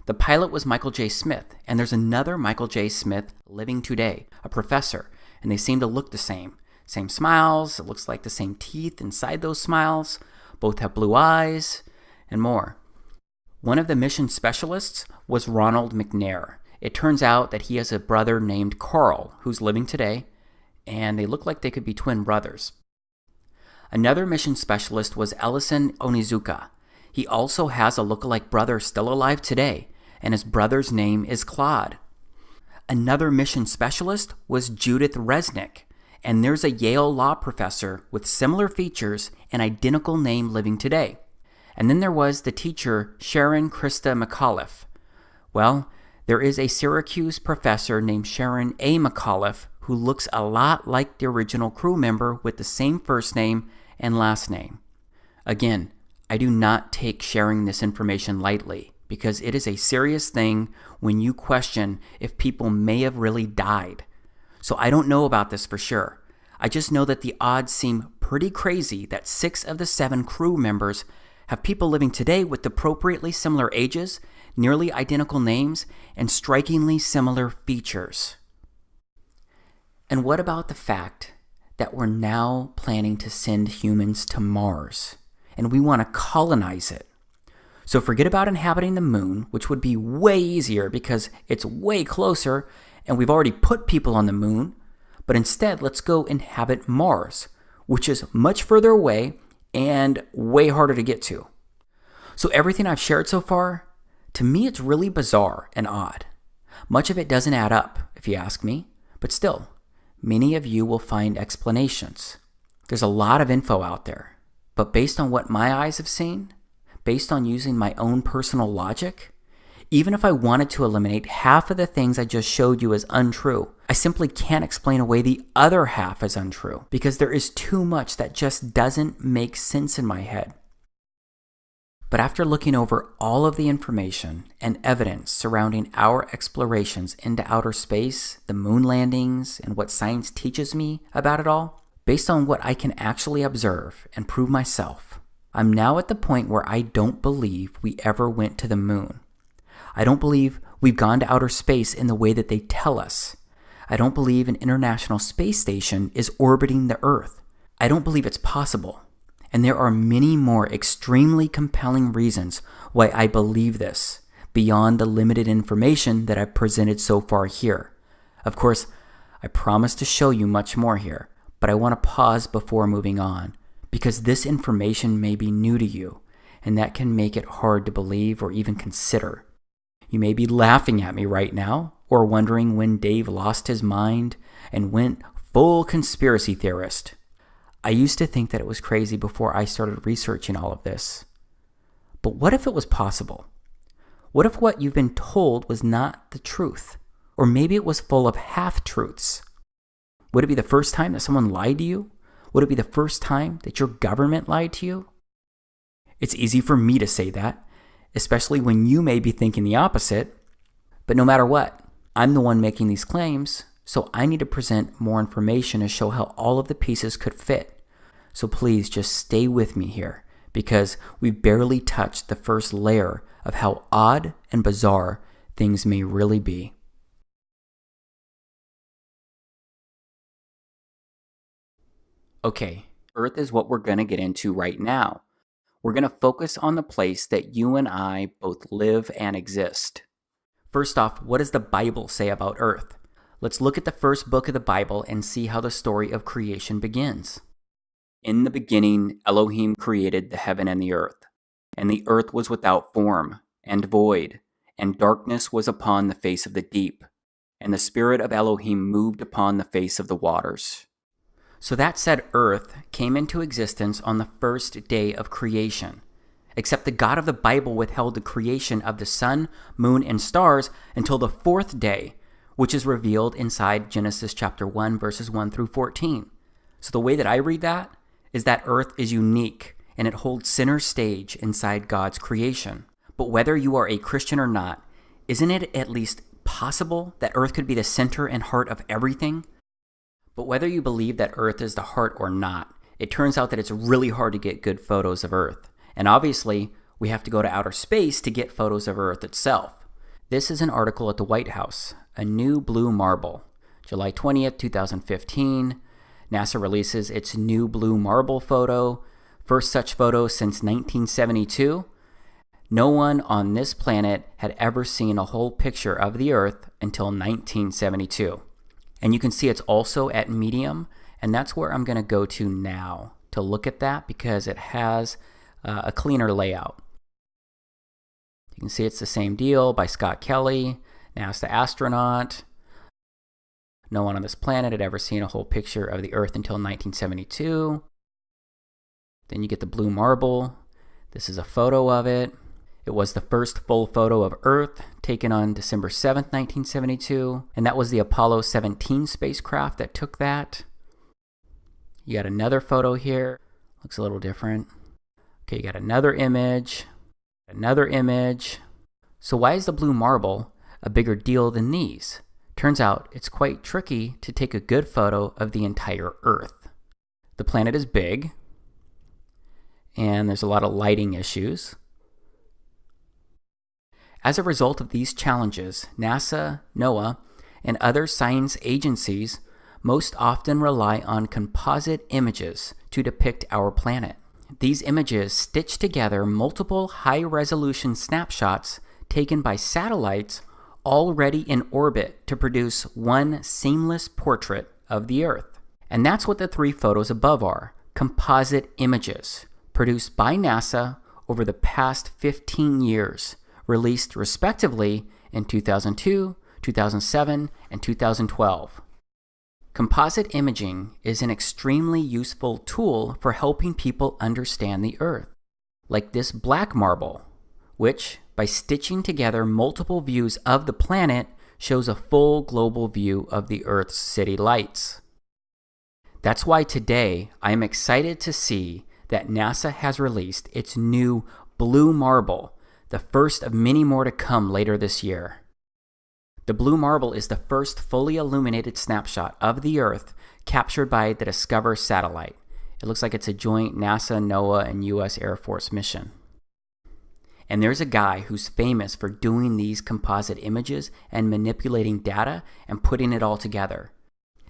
The pilot was Michael J. Smith, and there's another Michael J. Smith living today, a professor, and they seem to look the same. Same smiles, it looks like the same teeth inside those smiles, both have blue eyes, and more. One of the mission specialists was Ronald McNair. It turns out that he has a brother named Carl, who's living today, and they look like they could be twin brothers. Another mission specialist was Ellison Onizuka. He also has a lookalike brother still alive today, and his brother's name is Claude. Another mission specialist was Judith Resnick, and there's a Yale law professor with similar features and identical name living today. And then there was the teacher Sharon Krista McAuliffe. Well, there is a Syracuse professor named Sharon A. McAuliffe who looks a lot like the original crew member with the same first name and last name. Again, I do not take sharing this information lightly, because it is a serious thing when you question if people may have really died. So I don't know about this for sure. I just know that the odds seem pretty crazy that 6 of the 7 crew members have people living today with appropriately similar ages, nearly identical names, and strikingly similar features. And what about the fact that we're now planning to send humans to Mars, and we want to colonize it? So forget about inhabiting the moon, which would be way easier because it's way closer and we've already put people on the moon, but instead let's go inhabit Mars, which is much further away and way harder to get to. So everything I've shared so far, to me it's really bizarre and odd. Much of it doesn't add up, if you ask me, but still, many of you will find explanations. There's a lot of info out there, but based on what my eyes have seen, based on using my own personal logic, even if I wanted to eliminate half of the things I just showed you as untrue, I simply can't explain away the other half as untrue because there is too much that just doesn't make sense in my head. But after looking over all of the information and evidence surrounding our explorations into outer space, the moon landings, and what science teaches me about it all, based on what I can actually observe and prove myself, I'm now at the point where I don't believe we ever went to the moon. I don't believe we've gone to outer space in the way that they tell us. I don't believe an International Space Station is orbiting the Earth. I don't believe it's possible. And there are many more extremely compelling reasons why I believe this, beyond the limited information that I've presented so far here. Of course, I promise to show you much more here, but I want to pause before moving on, because this information may be new to you, and that can make it hard to believe or even consider. You may be laughing at me right now, or wondering when Dave lost his mind and went full conspiracy theorist. I used to think that it was crazy before I started researching all of this. But what if it was possible? What if what you've been told was not the truth? Or maybe it was full of half-truths? Would it be the first time that someone lied to you? Would it be the first time that your government lied to you? It's easy for me to say that, especially when you may be thinking the opposite. But no matter what, I'm the one making these claims, so I need to present more information to show how all of the pieces could fit. So please just stay with me here, because we've barely touched the first layer of how odd and bizarre things may really be. Okay, Earth is what we're going to get into right now. We're going to focus on the place that you and I both live and exist. First off, what does the Bible say about Earth? Let's look at the first book of the Bible and see how the story of creation begins. In the beginning, Elohim created the heaven and the earth was without form and void, and darkness was upon the face of the deep, and the Spirit of Elohim moved upon the face of the waters. So that said, Earth came into existence on the first day of creation, except the God of the Bible withheld the creation of the sun, moon, and stars until the fourth day, which is revealed inside Genesis chapter 1, verses 1 through 14. So the way that I read that is that Earth is unique, and it holds center stage inside God's creation. But whether you are a Christian or not, isn't it at least possible that Earth could be the center and heart of everything? But whether you believe that Earth is the heart or not, it turns out that it's really hard to get good photos of Earth. And obviously, we have to go to outer space to get photos of Earth itself. This is an article at the White House, A New Blue Marble. July 20th, 2015, NASA releases its new blue marble photo, first such photo since 1972. No one on this planet had ever seen a whole picture of the Earth until 1972. And you can see it's also at medium, and that's where I'm going to go to now to look at that because it has a cleaner layout. You can see it's the same deal by Scott Kelly, NASA astronaut. No one on this planet had ever seen a whole picture of the Earth until 1972. Then you get the blue marble. This is a photo of it. It was the first full photo of Earth taken on December 7th, 1972, and that was the Apollo 17 spacecraft that took that. You got another photo here. Looks a little different. Okay, you got another image. So why is the blue marble a bigger deal than these? Turns out it's quite tricky to take a good photo of the entire Earth. The planet is big, and there's a lot of lighting issues. As a result of these challenges, NASA, NOAA, and other science agencies most often rely on composite images to depict our planet. These images stitch together multiple high-resolution snapshots taken by satellites already in orbit to produce one seamless portrait of the Earth. And that's what the three photos above are, composite images, produced by NASA over the past 15 years, released respectively in 2002, 2007, and 2012. Composite imaging is an extremely useful tool for helping people understand the Earth, like this black marble, which, by stitching together multiple views of the planet, shows a full global view of the Earth's city lights. That's why today I am excited to see that NASA has released its new blue marble, the first of many more to come later this year. The blue marble is the first fully illuminated snapshot of the Earth captured by the Discover satellite. It looks like it's a joint NASA, NOAA, and U.S. Air Force mission. And there's a guy who's famous for doing these composite images and manipulating data and putting it all together.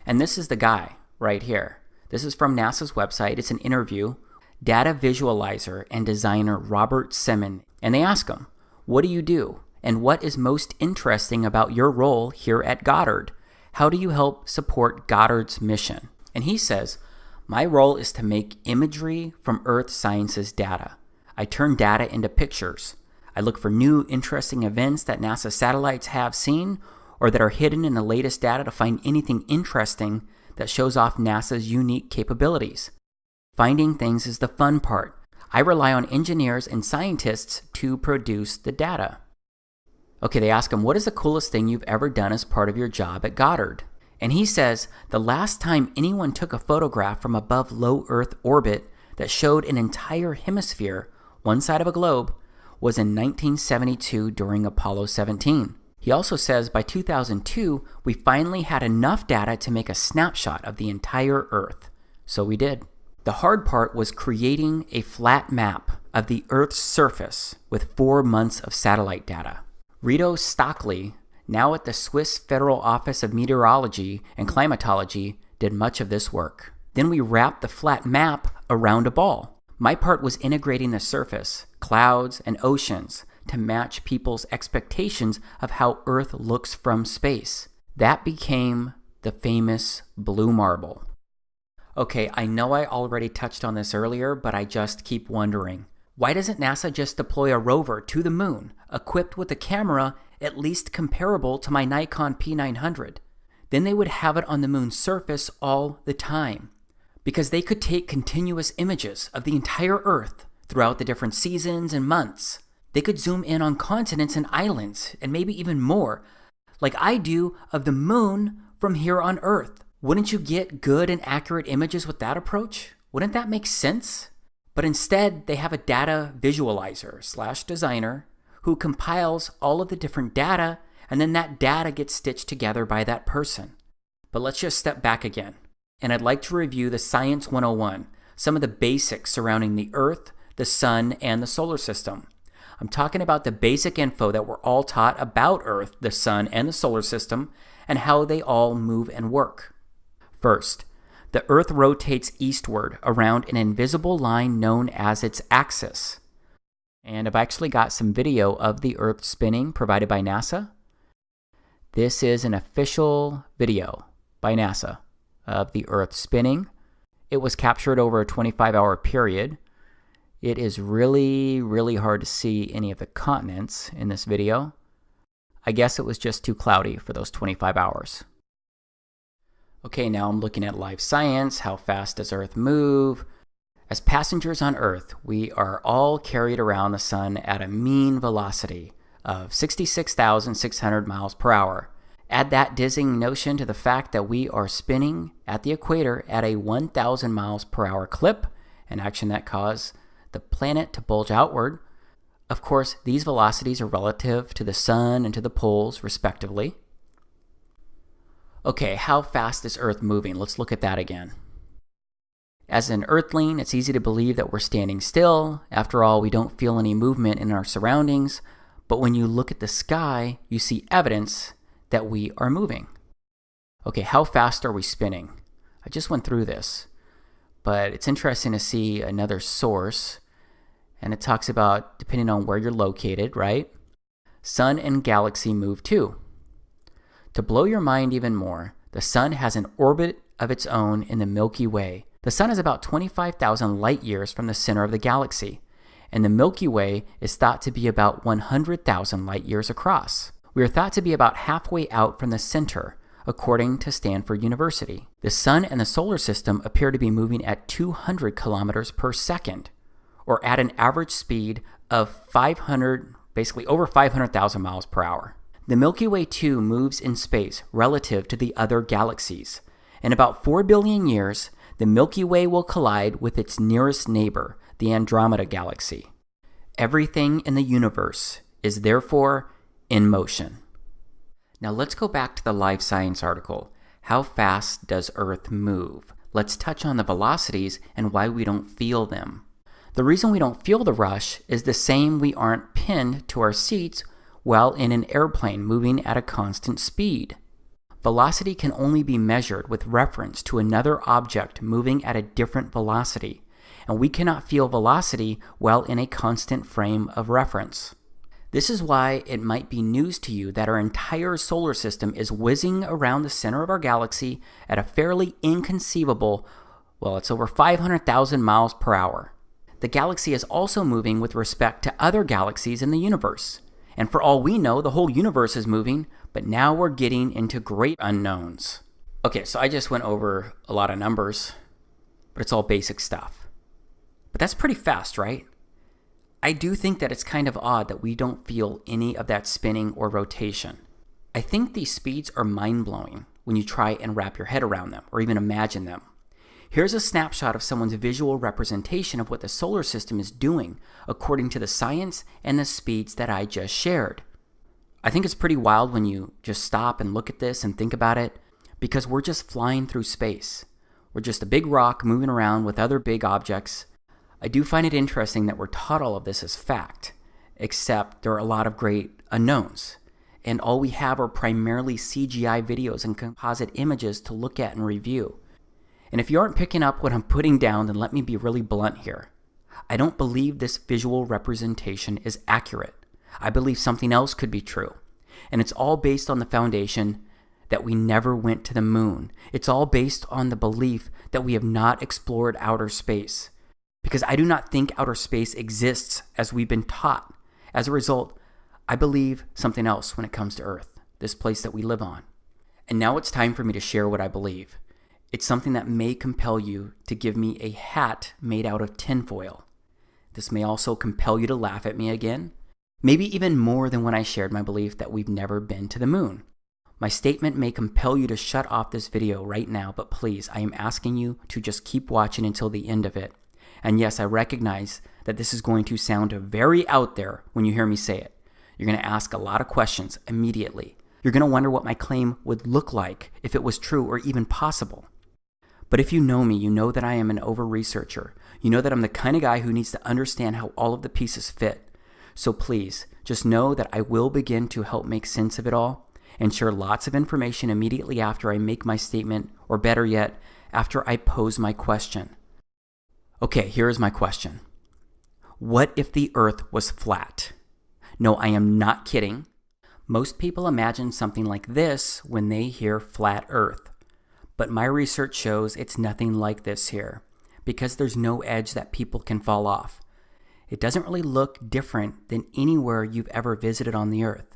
And this is the guy right here. This is from NASA's website. It's an interview. Data visualizer and designer Robert Simon. And they ask him, what do you do? And what is most interesting about your role here at Goddard? How do you help support Goddard's mission? And he says, my role is to make imagery from Earth sciences data. I turn data into pictures. I look for new, interesting events that NASA satellites have seen or that are hidden in the latest data to find anything interesting that shows off NASA's unique capabilities. Finding things is the fun part. I rely on engineers and scientists to produce the data. Okay, they ask him, what is the coolest thing you've ever done as part of your job at Goddard? And he says, the last time anyone took a photograph from above low Earth orbit that showed an entire hemisphere, one side of a globe, was in 1972 during Apollo 17. He also says by 2002, we finally had enough data to make a snapshot of the entire Earth. So we did. The hard part was creating a flat map of the Earth's surface with 4 months of satellite data. Rito Stockley, now at the Swiss Federal Office of Meteorology and Climatology, did much of this work. Then we wrapped the flat map around a ball. My part was integrating the surface, clouds, and oceans to match people's expectations of how Earth looks from space. That became the famous blue marble. Okay, I know I already touched on this earlier, but I just keep wondering. Why doesn't NASA just deploy a rover to the moon, equipped with a camera at least comparable to my Nikon P900? Then they would have it on the moon's surface all the time. Because they could take continuous images of the entire Earth throughout the different seasons and months. They could zoom in on continents and islands, and maybe even more, like I do of the moon from here on Earth. Wouldn't you get good and accurate images with that approach? Wouldn't that make sense? But instead, they have a data visualizer / designer who compiles all of the different data, and then that data gets stitched together by that person. But let's just step back again. And I'd like to review the Science 101, some of the basics surrounding the Earth, the Sun, and the solar system. I'm talking about the basic info that we're all taught about Earth, the Sun, and the solar system, and how they all move and work. First, the Earth rotates eastward around an invisible line known as its axis. And I've actually got some video of the Earth spinning provided by NASA. This is an official video by NASA of the Earth spinning. It was captured over a 25-hour period. It is really, really hard to see any of the continents in this video. I guess it was just too cloudy for those 25 hours. Okay, now I'm looking at live science. How fast does Earth move? As passengers on Earth, we are all carried around the sun at a mean velocity of 66,600 miles per hour. Add that dizzying notion to the fact that we are spinning at the equator at a 1,000 miles per hour clip, an action that caused the planet to bulge outward. Of course, these velocities are relative to the sun and to the poles, respectively. Okay, how fast is Earth moving? Let's look at that again. As an Earthling, it's easy to believe that we're standing still. After all, we don't feel any movement in our surroundings. But when you look at the sky, you see evidence that we are moving. Okay, how fast are we spinning? I just went through this, but it's interesting to see another source, and it talks about, depending on where you're located, right? Sun and galaxy move too. To blow your mind even more, the sun has an orbit of its own in the Milky Way. The sun is about 25,000 light years from the center of the galaxy, and the Milky Way is thought to be about 100,000 light years across. We are thought to be about halfway out from the center, according to Stanford University. The sun and the solar system appear to be moving at 200 kilometers per second, or at an average speed of over 500,000 miles per hour. The Milky Way too moves in space relative to the other galaxies. In about 4 billion years, the Milky Way will collide with its nearest neighbor, the Andromeda Galaxy. Everything in the universe is therefore in motion. Now let's go back to the Live Science article. How fast does Earth move? Let's touch on the velocities and why we don't feel them. The reason we don't feel the rush is the same we aren't pinned to our seats while in an airplane moving at a constant speed. Velocity can only be measured with reference to another object moving at a different velocity, and we cannot feel velocity while in a constant frame of reference. This is why it might be news to you that our entire solar system is whizzing around the center of our galaxy at a fairly inconceivable, well, it's over 500,000 miles per hour. The galaxy is also moving with respect to other galaxies in the universe. And for all we know, the whole universe is moving, but now we're getting into great unknowns. Okay, so I just went over a lot of numbers, but it's all basic stuff. But that's pretty fast, right? I do think that it's kind of odd that we don't feel any of that spinning or rotation. I think these speeds are mind-blowing when you try and wrap your head around them or even imagine them. Here's a snapshot of someone's visual representation of what the solar system is doing according to the science and the speeds that I just shared. I think it's pretty wild when you just stop and look at this and think about it, because we're just flying through space. We're just a big rock moving around with other big objects. I do find it interesting that we're taught all of this as fact, except there are a lot of great unknowns, and all we have are primarily CGI videos and composite images to look at and review. And if you aren't picking up what I'm putting down, then let me be really blunt here. I don't believe this visual representation is accurate. I believe something else could be true, and it's all based on the foundation that we never went to the moon. It's all based on the belief that we have not explored outer space. Because I do not think outer space exists as we've been taught. As a result, I believe something else when it comes to Earth, this place that we live on. And now it's time for me to share what I believe. It's something that may compel you to give me a hat made out of tinfoil. This may also compel you to laugh at me again, maybe even more than when I shared my belief that we've never been to the moon. My statement may compel you to shut off this video right now, but please, I am asking you to just keep watching until the end of it. And yes, I recognize that this is going to sound very out there when you hear me say it. You're going to ask a lot of questions immediately. You're going to wonder what my claim would look like if it was true or even possible. But if you know me, you know that I am an over-researcher. You know that I'm the kind of guy who needs to understand how all of the pieces fit. So please, just know that I will begin to help make sense of it all and share lots of information immediately after I make my statement, or better yet, after I pose my question. Okay, here is my question. What if the Earth was flat? No, I am not kidding. Most people imagine something like this when they hear flat Earth. But my research shows it's nothing like this here, because there's no edge that people can fall off. It doesn't really look different than anywhere you've ever visited on the Earth.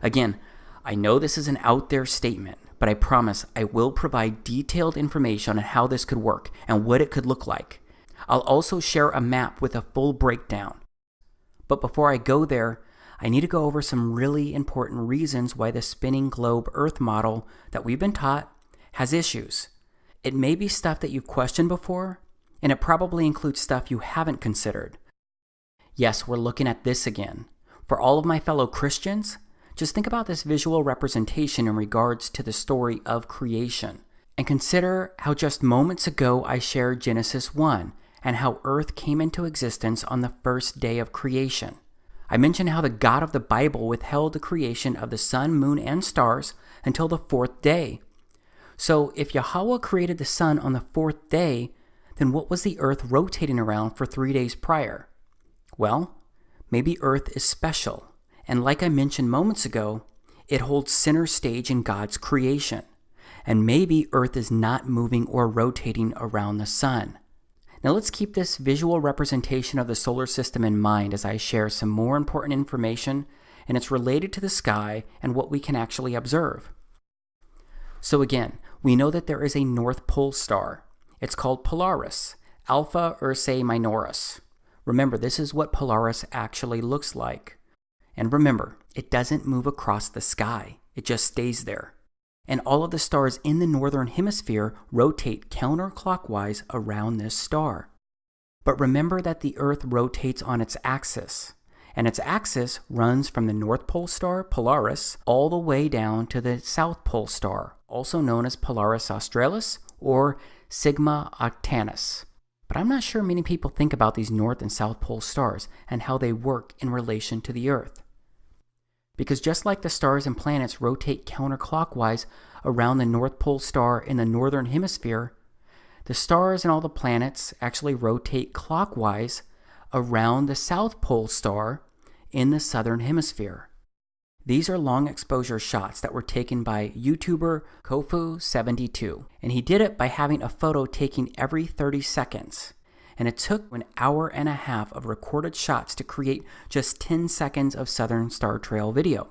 Again, I know this is an out there statement, but I promise I will provide detailed information on how this could work and what it could look like. I'll also share a map with a full breakdown. But before I go there, I need to go over some really important reasons why the spinning globe Earth model that we've been taught has issues. It may be stuff that you've questioned before, and it probably includes stuff you haven't considered. Yes, we're looking at this again. For all of my fellow Christians, just think about this visual representation in regards to the story of creation, and consider how just moments ago I shared Genesis 1, and how Earth came into existence on the first day of creation. I mentioned how the God of the Bible withheld the creation of the sun, moon, and stars until the fourth day. So if Yahweh created the sun on the fourth day, then what was the Earth rotating around for 3 days prior? Well, maybe Earth is special, and like I mentioned moments ago, it holds center stage in God's creation. And maybe Earth is not moving or rotating around the sun. Now let's keep this visual representation of the solar system in mind as I share some more important information, and it's related to the sky and what we can actually observe. So again, we know that there is a North Pole star. It's called Polaris, Alpha Ursae Minoris. Remember, this is what Polaris actually looks like. And remember, it doesn't move across the sky. It just stays there. And all of the stars in the northern hemisphere rotate counterclockwise around this star. But remember that the Earth rotates on its axis, and its axis runs from the North Pole star, Polaris, all the way down to the South Pole star, also known as Polaris Australis or Sigma Octantis. But I'm not sure many people think about these North and South Pole stars and how they work in relation to the Earth. Because just like the stars and planets rotate counterclockwise around the North Pole star in the northern hemisphere, the stars and all the planets actually rotate clockwise around the South Pole star in the southern hemisphere. These are long exposure shots that were taken by YouTuber Kofu72, and he did it by having a photo taken every 30 seconds. And it took an hour and a half of recorded shots to create just 10 seconds of southern star trail video.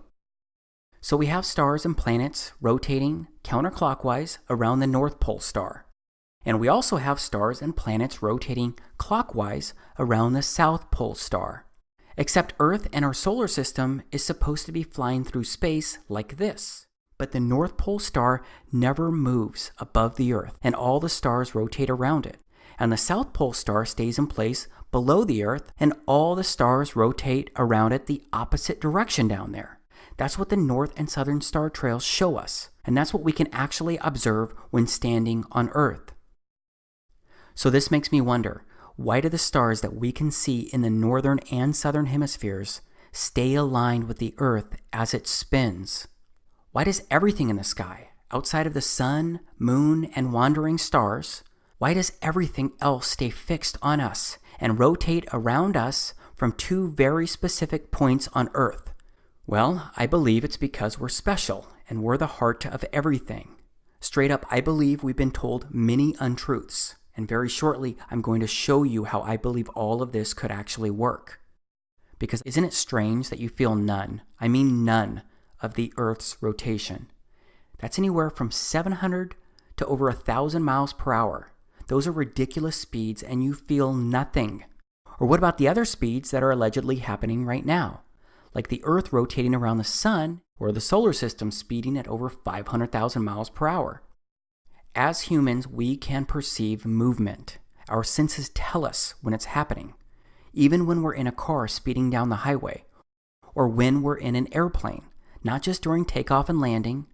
So we have stars and planets rotating counterclockwise around the North Pole star. And we also have stars and planets rotating clockwise around the South Pole star. Except Earth and our solar system is supposed to be flying through space like this. But the North Pole star never moves above the Earth, and all the stars rotate around it. And the South Pole star stays in place below the Earth, and all the stars rotate around it the opposite direction down there. That's what the North and Southern star trails show us, and that's what we can actually observe when standing on Earth. So this makes me wonder, why do the stars that we can see in the northern and southern hemispheres stay aligned with the Earth as it spins? Why does everything in the sky, outside of the sun, moon, and wandering stars, why does everything else stay fixed on us and rotate around us from two very specific points on Earth? Well, I believe it's because we're special and we're the heart of everything. Straight up, I believe we've been told many untruths. And very shortly, I'm going to show you how I believe all of this could actually work. Because isn't it strange that you feel none, I mean none, of the Earth's rotation? That's anywhere from 700 to over 1,000 miles per hour. Those are ridiculous speeds and you feel nothing. Or what about the other speeds that are allegedly happening right now? Like the Earth rotating around the sun or the solar system speeding at over 500,000 miles per hour. As humans, we can perceive movement. Our senses tell us when it's happening, even when we're in a car speeding down the highway, or when we're in an airplane, not just during takeoff and landing.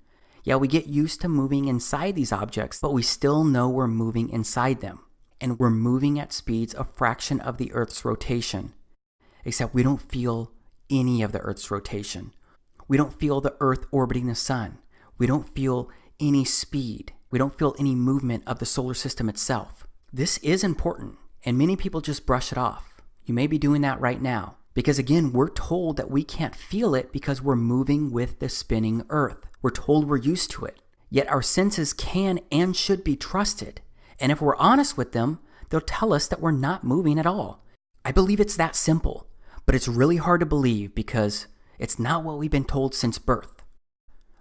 Yeah, we get used to moving inside these objects, but we still know we're moving inside them, and we're moving at speeds a fraction of the Earth's rotation, except we don't feel any of the Earth's rotation. We don't feel the Earth orbiting the sun. We don't feel any speed. We don't feel any movement of the solar system itself. This is important, and many people just brush it off. You may be doing that right now, because again, we're told that we can't feel it because we're moving with the spinning Earth. We're told we're used to it, yet our senses can and should be trusted. And if we're honest with them, they'll tell us that we're not moving at all. I believe it's that simple, but it's really hard to believe because it's not what we've been told since birth.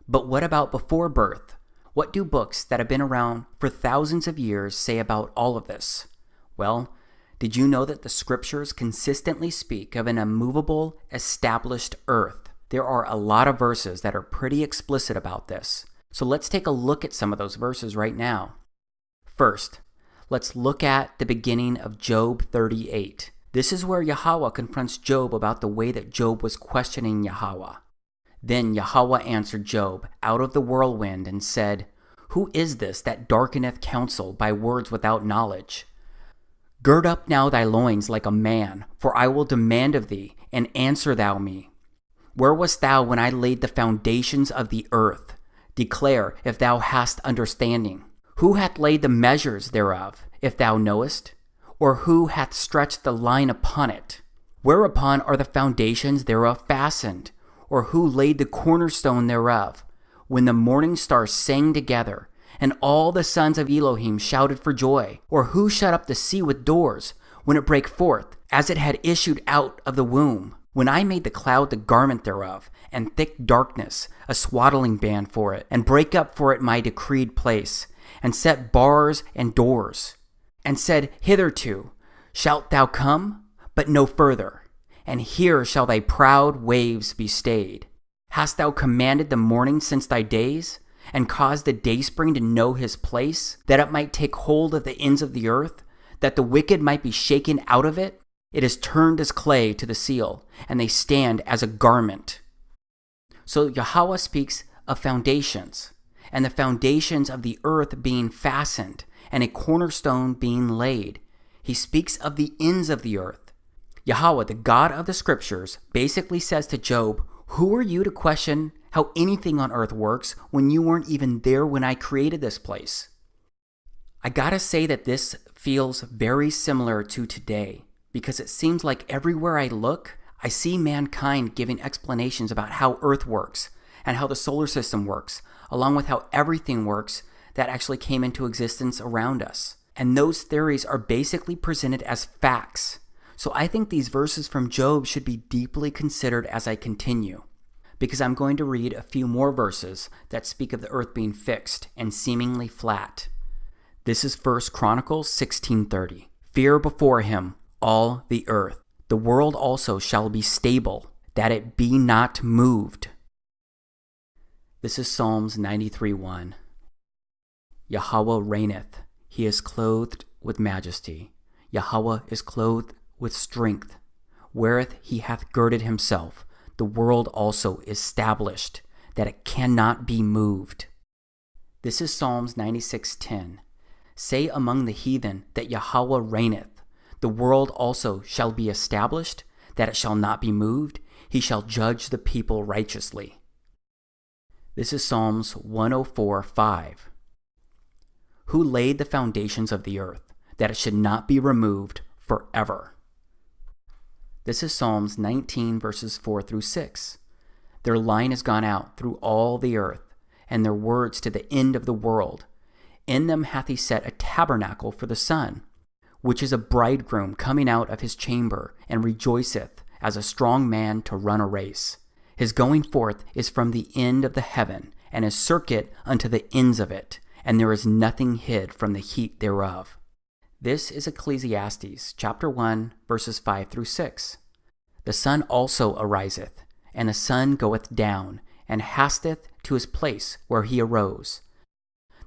But what about before birth? What do books that have been around for thousands of years say about all of this? Well, did you know that the scriptures consistently speak of an immovable, established earth? There are a lot of verses that are pretty explicit about this. So let's take a look at some of those verses right now. First, let's look at the beginning of Job 38. This is where Yahweh confronts Job about the way that Job was questioning Yahweh. Then Yahweh answered Job out of the whirlwind and said, "Who is this that darkeneth counsel by words without knowledge? Gird up now thy loins like a man, for I will demand of thee, and answer thou me. Where wast thou when I laid the foundations of the earth? Declare, if thou hast understanding. Who hath laid the measures thereof, if thou knowest? Or who hath stretched the line upon it? Whereupon are the foundations thereof fastened? Or who laid the cornerstone thereof? When the morning stars sang together, and all the sons of Elohim shouted for joy? Or who shut up the sea with doors, when it brake forth, as it had issued out of the womb? When I made the cloud the garment thereof, and thick darkness a swaddling band for it, and brake up for it my decreed place, and set bars and doors, and said, Hitherto shalt thou come, but no further. And here shall thy proud waves be stayed. Hast thou commanded the morning since thy days, and caused the dayspring to know his place, that it might take hold of the ends of the earth, that the wicked might be shaken out of it? It is turned as clay to the seal, and they stand as a garment." So Yahweh speaks of foundations, and the foundations of the earth being fastened, and a cornerstone being laid. He speaks of the ends of the earth. Yahweh, the God of the scriptures, basically says to Job, who are you to question how anything on earth works when you weren't even there when I created this place? I gotta say that this feels very similar to today, because it seems like everywhere I look, I see mankind giving explanations about how Earth works and how the solar system works, along with how everything works that actually came into existence around us. And those theories are basically presented as facts. So I think these verses from Job should be deeply considered as I continue, because I'm going to read a few more verses that speak of the earth being fixed and seemingly flat. This is 1 Chronicles 16:30. Fear before him all the earth. The world also shall be stable, that it be not moved. This is Psalms 93:1. Yahweh reigneth. He is clothed with majesty. Yahweh is clothed with strength. Wherewith he hath girded himself. The world also is established, that it cannot be moved. This is Psalms 96:10. Say among the heathen that Yahweh reigneth. The world also shall be established, that it shall not be moved. He shall judge the people righteously. This is Psalms 104:5. Who laid the foundations of the earth, that it should not be removed forever. This is Psalms 19 verses 4 through 6. Their line has gone out through all the earth, and their words to the end of the world. In them hath he set a tabernacle for the sun, which is a bridegroom coming out of his chamber, and rejoiceth as a strong man to run a race. His going forth is from the end of the heaven, and his circuit unto the ends of it, and there is nothing hid from the heat thereof. This is Ecclesiastes chapter 1, verses 5 through 6. The sun also ariseth, and the sun goeth down, and hasteth to his place where he arose.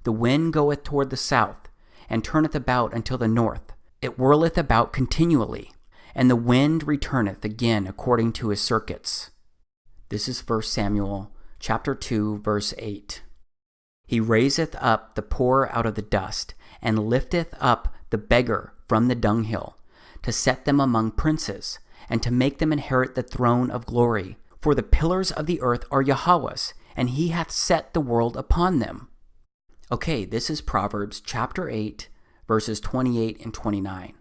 The wind goeth toward the south, and turneth about until the north. It whirleth about continually, and the wind returneth again according to his circuits. This is 1 Samuel chapter 2, verse 8. He raiseth up the poor out of the dust, and lifteth up the beggar from the dunghill, to set them among princes, and to make them inherit the throne of glory. For the pillars of the earth are Yahweh's, and he hath set the world upon them. Okay, this is Proverbs chapter 8, verses 28 and 29.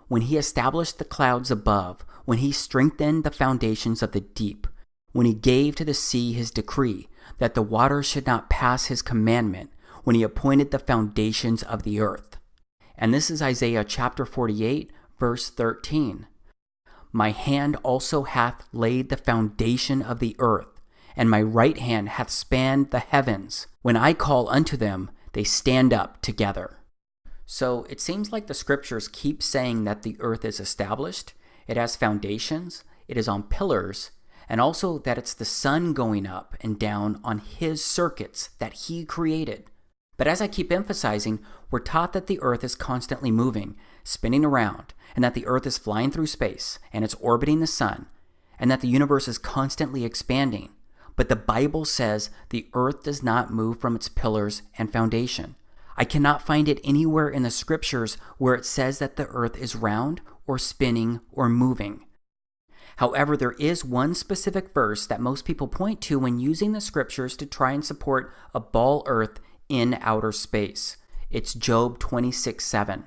When he established the clouds above, when he strengthened the foundations of the deep, when he gave to the sea his decree, that the waters should not pass his commandment, when he appointed the foundations of the earth. And this is Isaiah chapter 48, verse 13. My hand also hath laid the foundation of the earth, and my right hand hath spanned the heavens. When I call unto them, they stand up together. So it seems like the scriptures keep saying that the earth is established, it has foundations, it is on pillars, and also that it's the sun going up and down on his circuits that he created. But as I keep emphasizing, we're taught that the earth is constantly moving, spinning around, and that the earth is flying through space, and it's orbiting the sun, and that the universe is constantly expanding. But the Bible says the earth does not move from its pillars and foundation. I cannot find it anywhere in the scriptures where it says that the earth is round or spinning or moving. However, there is one specific verse that most people point to when using the scriptures to try and support a ball earth in outer space. It's Job 26:7.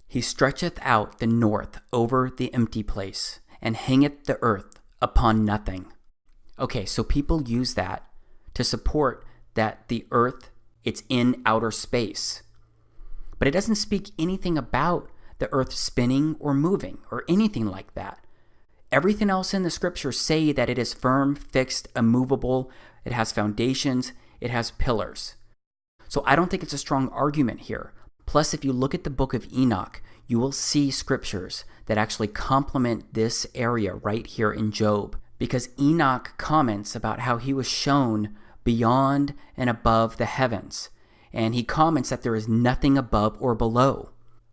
He stretcheth out the north over the empty place, and hangeth the earth upon nothing. Okay, so people use that to support that the earth, it's in outer space. But it doesn't speak anything about the earth spinning or moving or anything like that. Everything else in the scriptures say that it is firm, fixed, immovable, it has foundations, it has pillars. So I don't think it's a strong argument here. Plus, if you look at the book of Enoch, you will see scriptures that actually complement this area right here in Job, because Enoch comments about how he was shown beyond and above the heavens, and he comments that there is nothing above or below.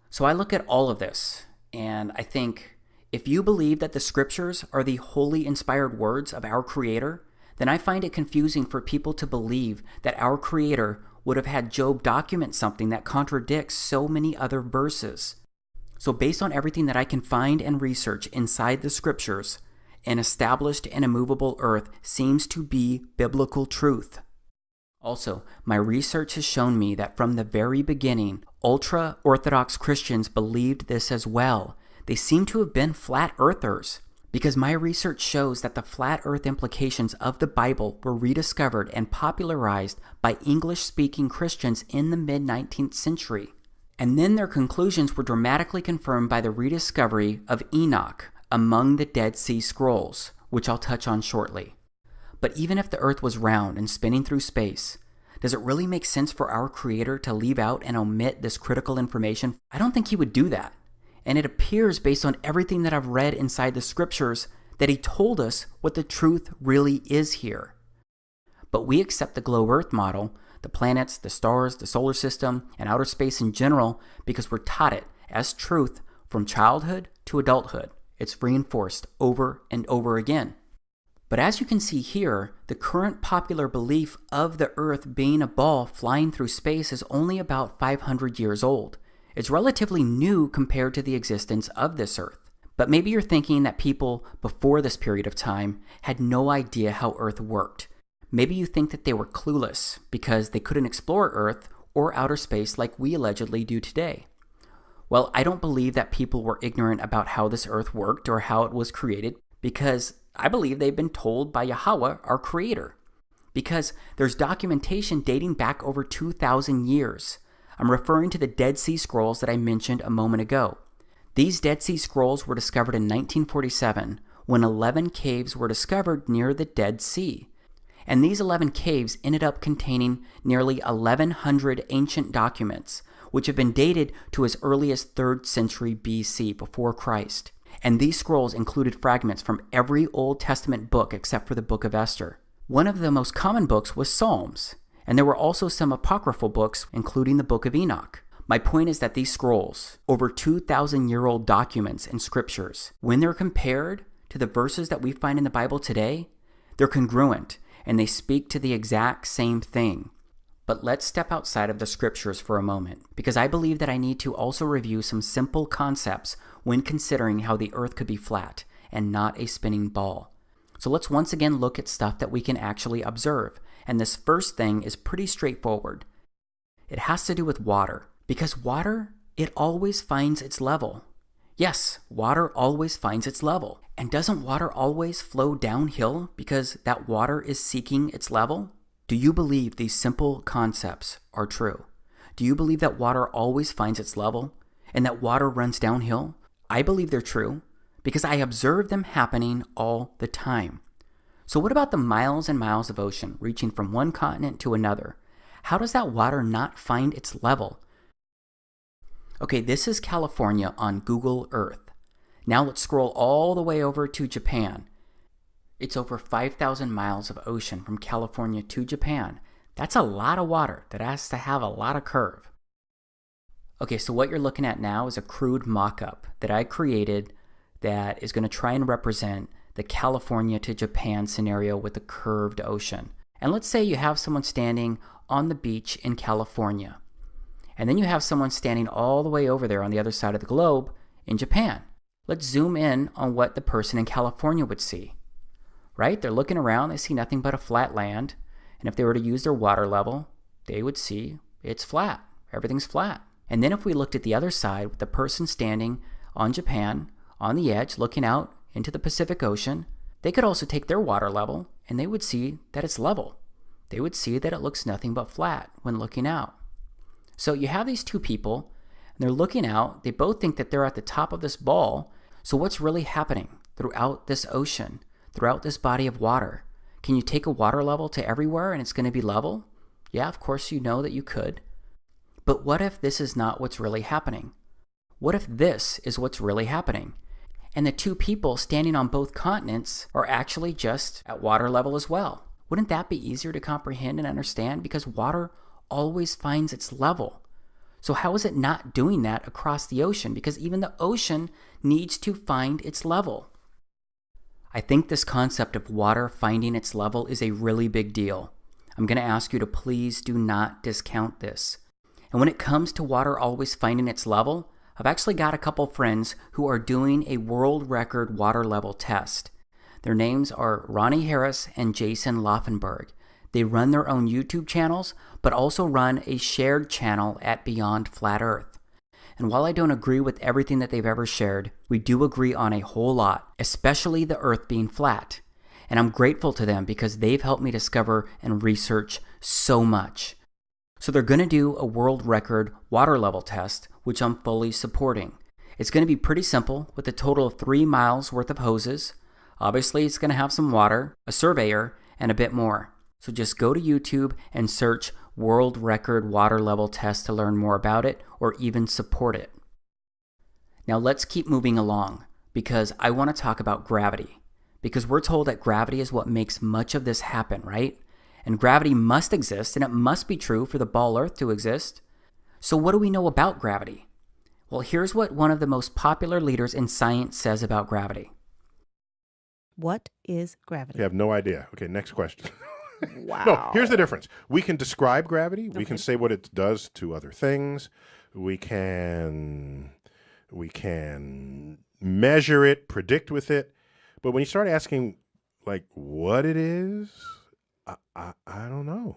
So I look at all of this, and I think, if you believe that the scriptures are the holy inspired words of our Creator, then I find it confusing for people to believe that our Creator would have had Job document something that contradicts so many other verses. So based on everything that I can find and research inside the scriptures, an established and immovable earth seems to be biblical truth. Also, my research has shown me that from the very beginning, ultra-Orthodox Christians believed this as well. They seem to have been flat earthers. Because my research shows that the flat earth implications of the Bible were rediscovered and popularized by English-speaking Christians in the mid-19th century. And then their conclusions were dramatically confirmed by the rediscovery of Enoch among the Dead Sea Scrolls, which I'll touch on shortly. But even if the earth was round and spinning through space, does it really make sense for our Creator to leave out and omit this critical information? I don't think He would do that. And it appears, based on everything that I've read inside the scriptures, that He told us what the truth really is here. But we accept the globe Earth model, the planets, the stars, the solar system, and outer space in general, because we're taught it as truth from childhood to adulthood. It's reinforced over and over again. But as you can see here, the current popular belief of the Earth being a ball flying through space is only about 500 years old. It's relatively new compared to the existence of this Earth. But maybe you're thinking that people before this period of time had no idea how Earth worked. Maybe you think that they were clueless because they couldn't explore Earth or outer space like we allegedly do today. Well, I don't believe that people were ignorant about how this Earth worked or how it was created, because I believe they've been told by Yahweh, our Creator. Because there's documentation dating back over 2,000 years. I'm referring to the Dead Sea Scrolls that I mentioned a moment ago. These Dead Sea Scrolls were discovered in 1947 when 11 caves were discovered near the Dead Sea. And these 11 caves ended up containing nearly 1,100 ancient documents, which have been dated to as early as 3rd century BC, before Christ. And these scrolls included fragments from every Old Testament book except for the book of Esther. One of the most common books was Psalms, and there were also some apocryphal books, including the book of Enoch. My point is that these scrolls, over 2,000-year-old documents and scriptures, when they're compared to the verses that we find in the Bible today, they're congruent, and they speak to the exact same thing. But let's step outside of the scriptures for a moment, because I believe that I need to also review some simple concepts when considering how the earth could be flat and not a spinning ball. So let's once again look at stuff that we can actually observe. And this first thing is pretty straightforward. It has to do with water, because water, it always finds its level. Yes, water always finds its level. And doesn't water always flow downhill because that water is seeking its level? Do you believe these simple concepts are true? Do you believe that water always finds its level and that water runs downhill? I believe they're true because I observe them happening all the time. So what about the miles and miles of ocean reaching from one continent to another? How does that water not find its level? Okay, this is California on Google Earth. Now let's scroll all the way over to Japan. It's over 5,000 miles of ocean from California to Japan. That's a lot of water that has to have a lot of curve. Okay, so what you're looking at now is a crude mock-up that I created that is going to try and represent the California to Japan scenario with the curved ocean. And let's say you have someone standing on the beach in California. And then you have someone standing all the way over there on the other side of the globe in Japan. Let's zoom in on what the person in California would see. Right? They're looking around, they see nothing but a flat land. And if they were to use their water level, they would see it's flat. Everything's flat. And then if we looked at the other side with the person standing on Japan, on the edge, looking out into the Pacific Ocean, they could also take their water level and they would see that it's level. They would see that it looks nothing but flat when looking out. So you have these two people, and they're looking out. They both think that they're at the top of this ball. So what's really happening throughout this ocean, throughout this body of water? Can you take a water level to everywhere and it's going to be level? Yeah, of course you know that you could. But what if this is not what's really happening? What if this is what's really happening? And the two people standing on both continents are actually just at water level as well. Wouldn't that be easier to comprehend and understand? Because water always finds its level. So how is it not doing that across the ocean? Because even the ocean needs to find its level. I think this concept of water finding its level is a really big deal. I'm going to ask you to please do not discount this. And when it comes to water always finding its level, I've actually got a couple friends who are doing a world record water level test. Their names are Ronnie Harris and Jason Laufenberg. They run their own YouTube channels, but also run a shared channel at Beyond Flat Earth. And while I don't agree with everything that they've ever shared, we do agree on a whole lot, especially the Earth being flat. And I'm grateful to them because they've helped me discover and research so much. So they're going to do a world record water level test, which I'm fully supporting. It's going to be pretty simple with a total of 3 miles worth of hoses. Obviously, it's going to have some water, a surveyor, and a bit more. So just go to YouTube and search world record water level test to learn more about it or even support it. Now let's keep moving along because I want to talk about gravity. Because we're told that gravity is what makes much of this happen, right? And gravity must exist, and it must be true for the ball Earth to exist. So what do we know about gravity? Well, here's what one of the most popular leaders in science says about gravity. What is gravity? I have no idea. Okay, next question. Wow. No, here's the difference. We can describe gravity. We can say what it does to other things. We can measure it, predict with it. But when you start asking, like, what it is, I don't know.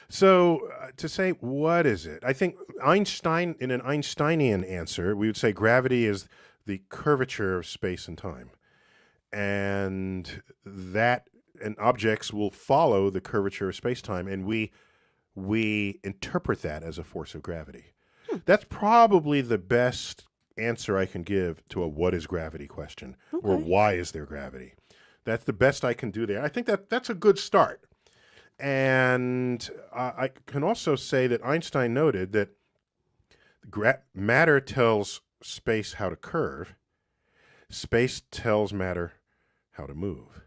So to say, what is it? I think Einstein, in an Einsteinian answer, we would say gravity is the curvature of space and time. And objects will follow the curvature of space-time, and we interpret that as a force of gravity. That's probably the best answer I can give to a what is gravity question, or why is there gravity. That's the best I can do there. I think that's a good start. And I can also say that Einstein noted that matter tells space how to curve. Space tells matter how to move.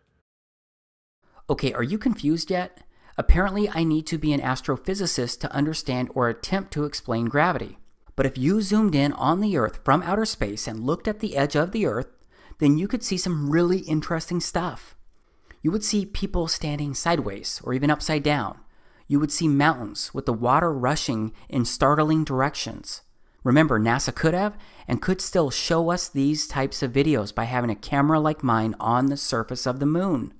Okay, are you confused yet? Apparently, I need to be an astrophysicist to understand or attempt to explain gravity. But if you zoomed in on the Earth from outer space and looked at the edge of the Earth, then you could see some really interesting stuff. You would see people standing sideways or even upside down. You would see mountains with the water rushing in startling directions. Remember, NASA could have and could still show us these types of videos by having a camera like mine on the surface of the moon.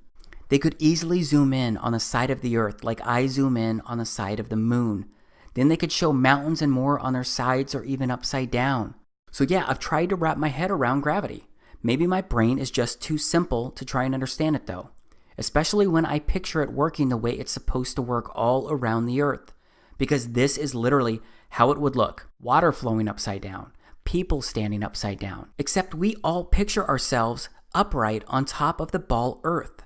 They could easily zoom in on the side of the Earth like I zoom in on the side of the moon. Then they could show mountains and more on their sides or even upside down. So yeah, I've tried to wrap my head around gravity. Maybe my brain is just too simple to try and understand it though. Especially when I picture it working the way it's supposed to work all around the Earth. Because this is literally how it would look. Water flowing upside down. People standing upside down. Except we all picture ourselves upright on top of the ball Earth.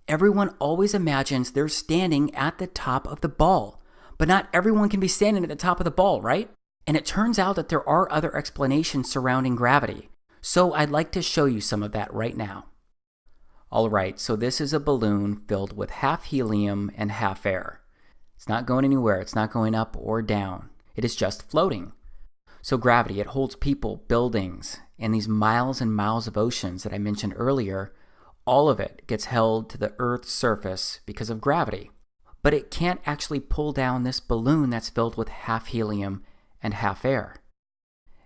Everyone always imagines they're standing at the top of the ball. But not everyone can be standing at the top of the ball, right? And it turns out that there are other explanations surrounding gravity. So I'd like to show you some of that right now. Alright, so this is a balloon filled with half helium and half air. It's not going anywhere, it's not going up or down. It is just floating. So gravity, it holds people, buildings, and these miles and miles of oceans that I mentioned earlier. All of it gets held to the Earth's surface because of gravity. But it can't actually pull down this balloon that's filled with half helium and half air.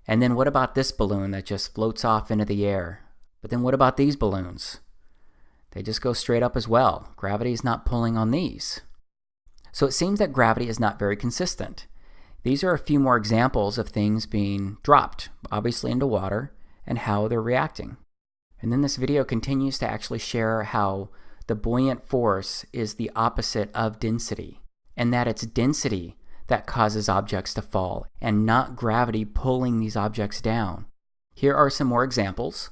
And then what about this balloon that just floats off into the air? But then what about these balloons? They just go straight up as well. Gravity is not pulling on these. So it seems that gravity is not very consistent. These are a few more examples of things being dropped, obviously into water, and how they're reacting. And then this video continues to actually share how the buoyant force is the opposite of density, and that it's density that causes objects to fall, and not gravity pulling these objects down. Here are some more examples.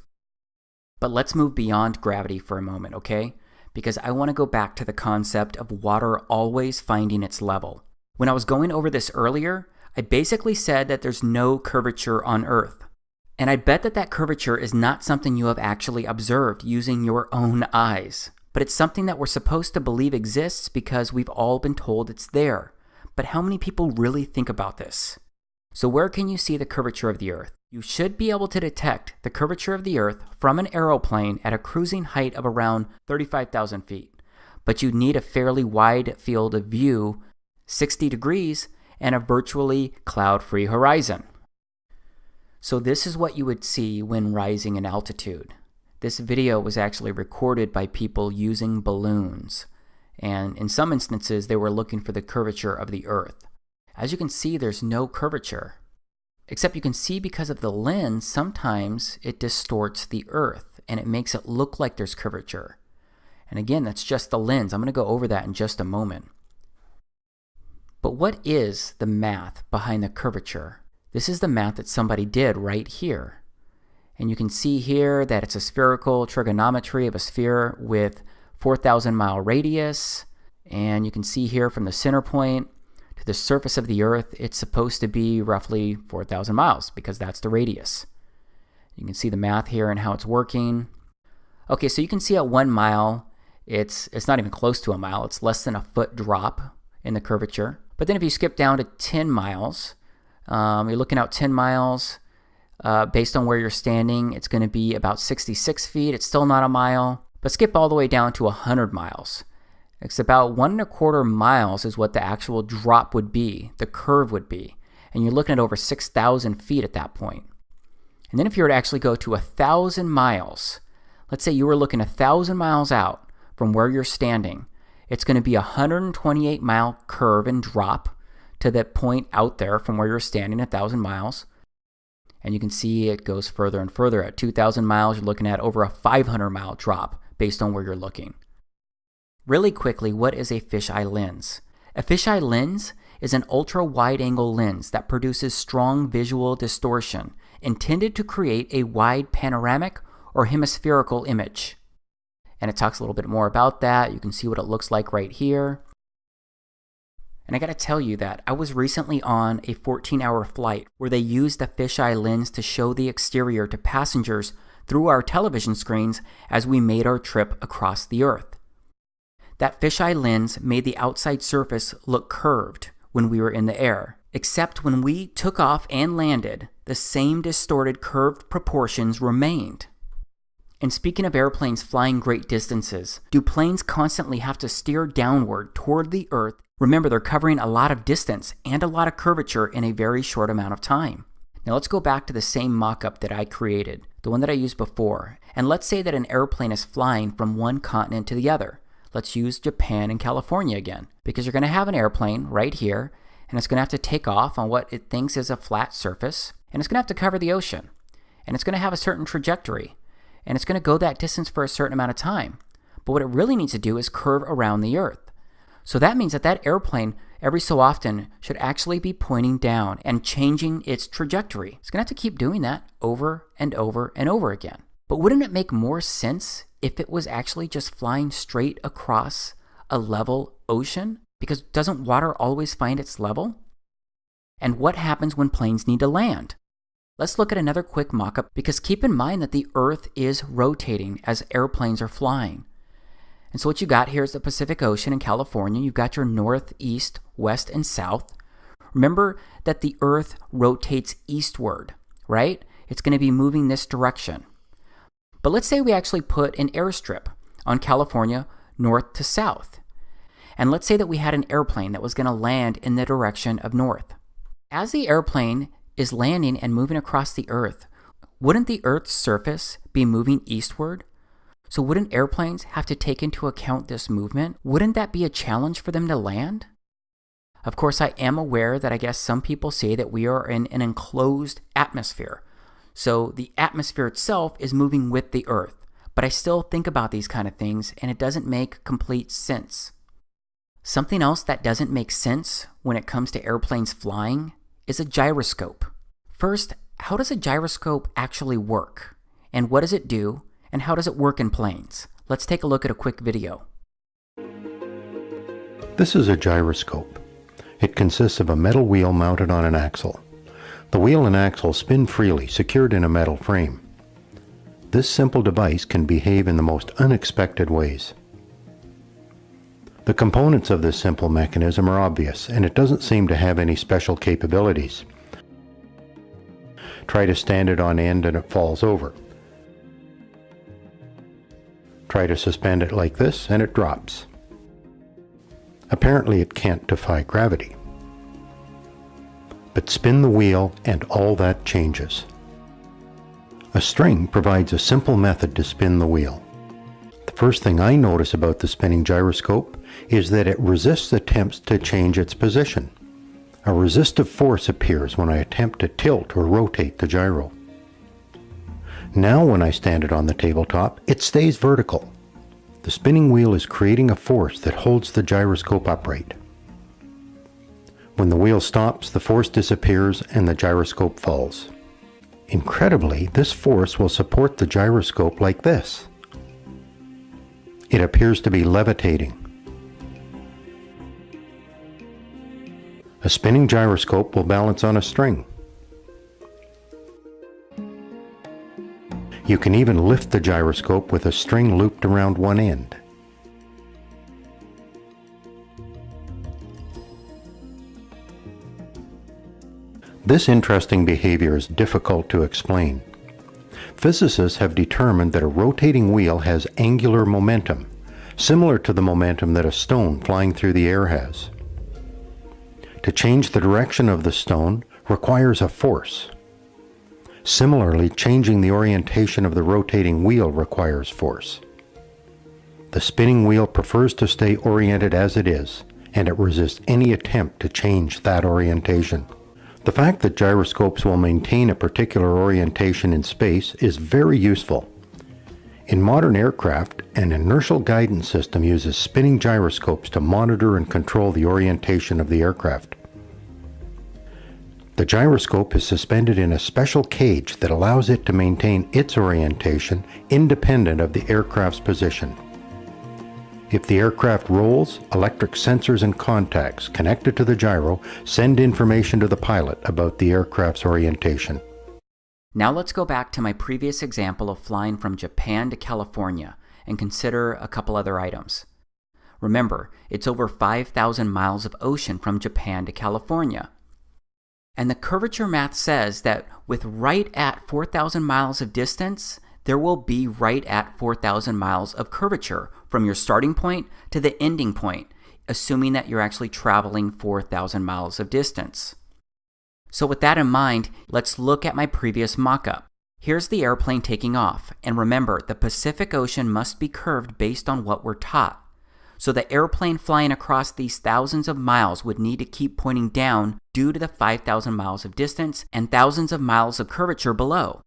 But let's move beyond gravity for a moment, okay? Because I want to go back to the concept of water always finding its level. When I was going over this earlier, I basically said that there's no curvature on Earth. And I bet that that curvature is not something you have actually observed using your own eyes. But it's something that we're supposed to believe exists because we've all been told it's there. But how many people really think about this? So where can you see the curvature of the Earth? You should be able to detect the curvature of the Earth from an aeroplane at a cruising height of around 35,000 feet. But you'd need a fairly wide field of view, 60 degrees, and a virtually cloud-free horizon. So this is what you would see when rising in altitude. This video was actually recorded by people using balloons. And in some instances, they were looking for the curvature of the Earth. As you can see, there's no curvature. Except you can see because of the lens, sometimes it distorts the Earth and it makes it look like there's curvature. And again, that's just the lens. I'm going to go over that in just a moment. But what is the math behind the curvature? This is the math that somebody did right here. And you can see here that it's a spherical trigonometry of a sphere with 4,000 mile radius. And you can see here from the center point to the surface of the Earth, it's supposed to be roughly 4,000 miles because that's the radius. You can see the math here and how it's working. Okay, so you can see at 1 mile, it's not even close to a mile. It's less than a foot drop in the curvature. But then if you skip down to 10 miles, you're looking out 10 miles, based on where you're standing, it's going to be about 66 feet. It's still not a mile. But skip all the way down to 100 miles. It's about 1.25 miles is what the actual drop would be, the curve would be. And you're looking at over 6,000 feet at that point. And then if you were to actually go to 1,000 miles, let's say you were looking 1,000 miles out from where you're standing, it's going to be a 128-mile curve and drop to that point out there from where you're standing 1,000 miles. And you can see it goes further and further. At 2,000 miles, you're looking at over a 500-mile drop based on where you're looking. Really quickly, what is a fisheye lens? A fisheye lens is an ultra-wide-angle lens that produces strong visual distortion intended to create a wide panoramic or hemispherical image. And it talks a little bit more about that. You can see what it looks like right here. And I gotta tell you that I was recently on a 14-hour flight where they used a fisheye lens to show the exterior to passengers through our television screens as we made our trip across the Earth. That fisheye lens made the outside surface look curved when we were in the air, except when we took off and landed, the same distorted curved proportions remained. And speaking of airplanes flying great distances, do planes constantly have to steer downward toward the Earth? Remember, they're covering a lot of distance and a lot of curvature in a very short amount of time. Now let's go back to the same mock-up that I created, the one that I used before, and let's say that an airplane is flying from one continent to the other. Let's use Japan and California again, because you're going to have an airplane right here, and it's going to have to take off on what it thinks is a flat surface, and it's going to have to cover the ocean, and it's going to have a certain trajectory, and it's going to go that distance for a certain amount of time. But what it really needs to do is curve around the Earth. So that means that that airplane, every so often, should actually be pointing down and changing its trajectory. It's going to have to keep doing that over and over and over again. But wouldn't it make more sense if it was actually just flying straight across a level ocean? Because doesn't water always find its level? And what happens when planes need to land? Let's look at another quick mock-up, because keep in mind that the Earth is rotating as airplanes are flying. And so what you got here is the Pacific Ocean in California. You've got your north, east, west, and south. Remember that the Earth rotates eastward, right? It's going to be moving this direction. But let's say we actually put an airstrip on California north to south. And let's say that we had an airplane that was going to land in the direction of north. As the airplane is landing and moving across the Earth, wouldn't the Earth's surface be moving eastward? So wouldn't airplanes have to take into account this movement? Wouldn't that be a challenge for them to land? Of course, I am aware that I guess some people say that we are in an enclosed atmosphere. So the atmosphere itself is moving with the Earth. But I still think about these kind of things, and it doesn't make complete sense. Something else that doesn't make sense when it comes to airplanes flying is a gyroscope. First, how does a gyroscope actually work? And what does it do? And how does it work in planes? Let's take a look at a quick video. This is a gyroscope. It consists of a metal wheel mounted on an axle. The wheel and axle spin freely, secured in a metal frame. This simple device can behave in the most unexpected ways. The components of this simple mechanism are obvious, and it doesn't seem to have any special capabilities. Try to stand it on end and it falls over. Try to suspend it like this and it drops. Apparently it can't defy gravity. But spin the wheel and all that changes. A string provides a simple method to spin the wheel. The first thing I notice about the spinning gyroscope is that it resists attempts to change its position. A resistive force appears when I attempt to tilt or rotate the gyro. Now when I stand it on the tabletop, it stays vertical. The spinning wheel is creating a force that holds the gyroscope upright. When the wheel stops, the force disappears and the gyroscope falls. Incredibly, this force will support the gyroscope like this. It appears to be levitating. A spinning gyroscope will balance on a string. You can even lift the gyroscope with a string looped around one end. This interesting behavior is difficult to explain. Physicists have determined that a rotating wheel has angular momentum, similar to the momentum that a stone flying through the air has. To change the direction of the stone requires a force. Similarly, changing the orientation of the rotating wheel requires force. The spinning wheel prefers to stay oriented as it is, and it resists any attempt to change that orientation. The fact that gyroscopes will maintain a particular orientation in space is very useful. In modern aircraft, an inertial guidance system uses spinning gyroscopes to monitor and control the orientation of the aircraft. The gyroscope is suspended in a special cage that allows it to maintain its orientation independent of the aircraft's position. If the aircraft rolls, electric sensors and contacts connected to the gyro send information to the pilot about the aircraft's orientation. Now let's go back to my previous example of flying from Japan to California and consider a couple other items. Remember, it's over 5,000 miles of ocean from Japan to California. And the curvature math says that with right at 4,000 miles of distance, there will be right at 4,000 miles of curvature from your starting point to the ending point, assuming that you're actually traveling 4,000 miles of distance. So with that in mind, let's look at my previous mock-up. Here's the airplane taking off, and remember, the Pacific Ocean must be curved based on what we're taught. So the airplane flying across these thousands of miles would need to keep pointing down due to the 5,000 miles of distance and thousands of miles of curvature below.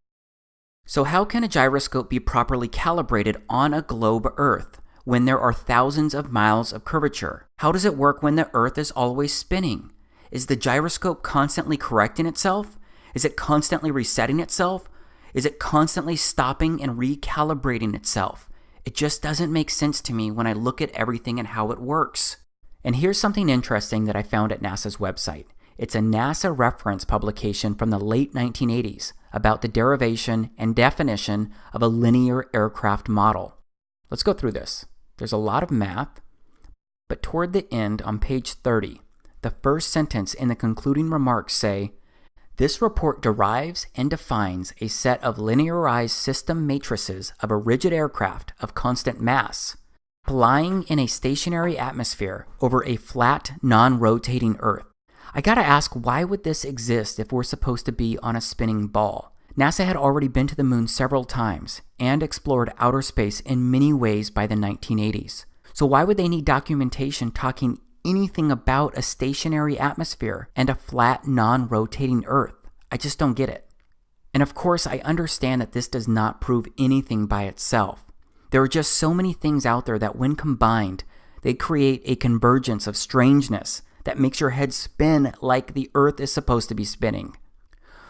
So how can a gyroscope be properly calibrated on a globe Earth when there are thousands of miles of curvature? How does it work when the Earth is always spinning? Is the gyroscope constantly correcting itself? Is it constantly resetting itself? Is it constantly stopping and recalibrating itself? It just doesn't make sense to me when I look at everything and how it works. And here's something interesting that I found at NASA's website. It's a NASA reference publication from the late 1980s about the derivation and definition of a linear aircraft model. Let's go through this. There's a lot of math, but toward the end on page 30, the first sentence in the concluding remarks say, "This report derives and defines a set of linearized system matrices of a rigid aircraft of constant mass, flying in a stationary atmosphere over a flat, non-rotating Earth." I gotta ask, why would this exist if we're supposed to be on a spinning ball? NASA had already been to the moon several times and explored outer space in many ways by the 1980s. So why would they need documentation talking anything about a stationary atmosphere and a flat, non-rotating Earth? I just don't get it. And of course, I understand that this does not prove anything by itself. There are just so many things out there that when combined, they create a convergence of strangeness that makes your head spin like the Earth is supposed to be spinning.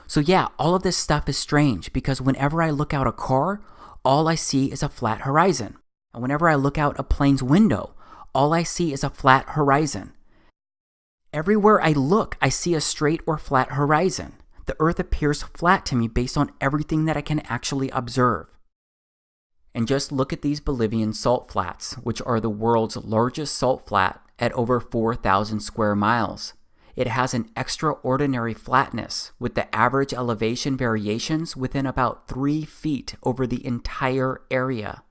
So yeah, all of this stuff is strange because whenever I look out a car, all I see is a flat horizon. And whenever I look out a plane's window, all I see is a flat horizon. Everywhere I look, I see a straight or flat horizon. The Earth appears flat to me based on everything that I can actually observe. And just look at these Bolivian salt flats, which are the world's largest salt flat at over 4,000 square miles. It has an extraordinary flatness, with the average elevation variations within about 3 feet over the entire area.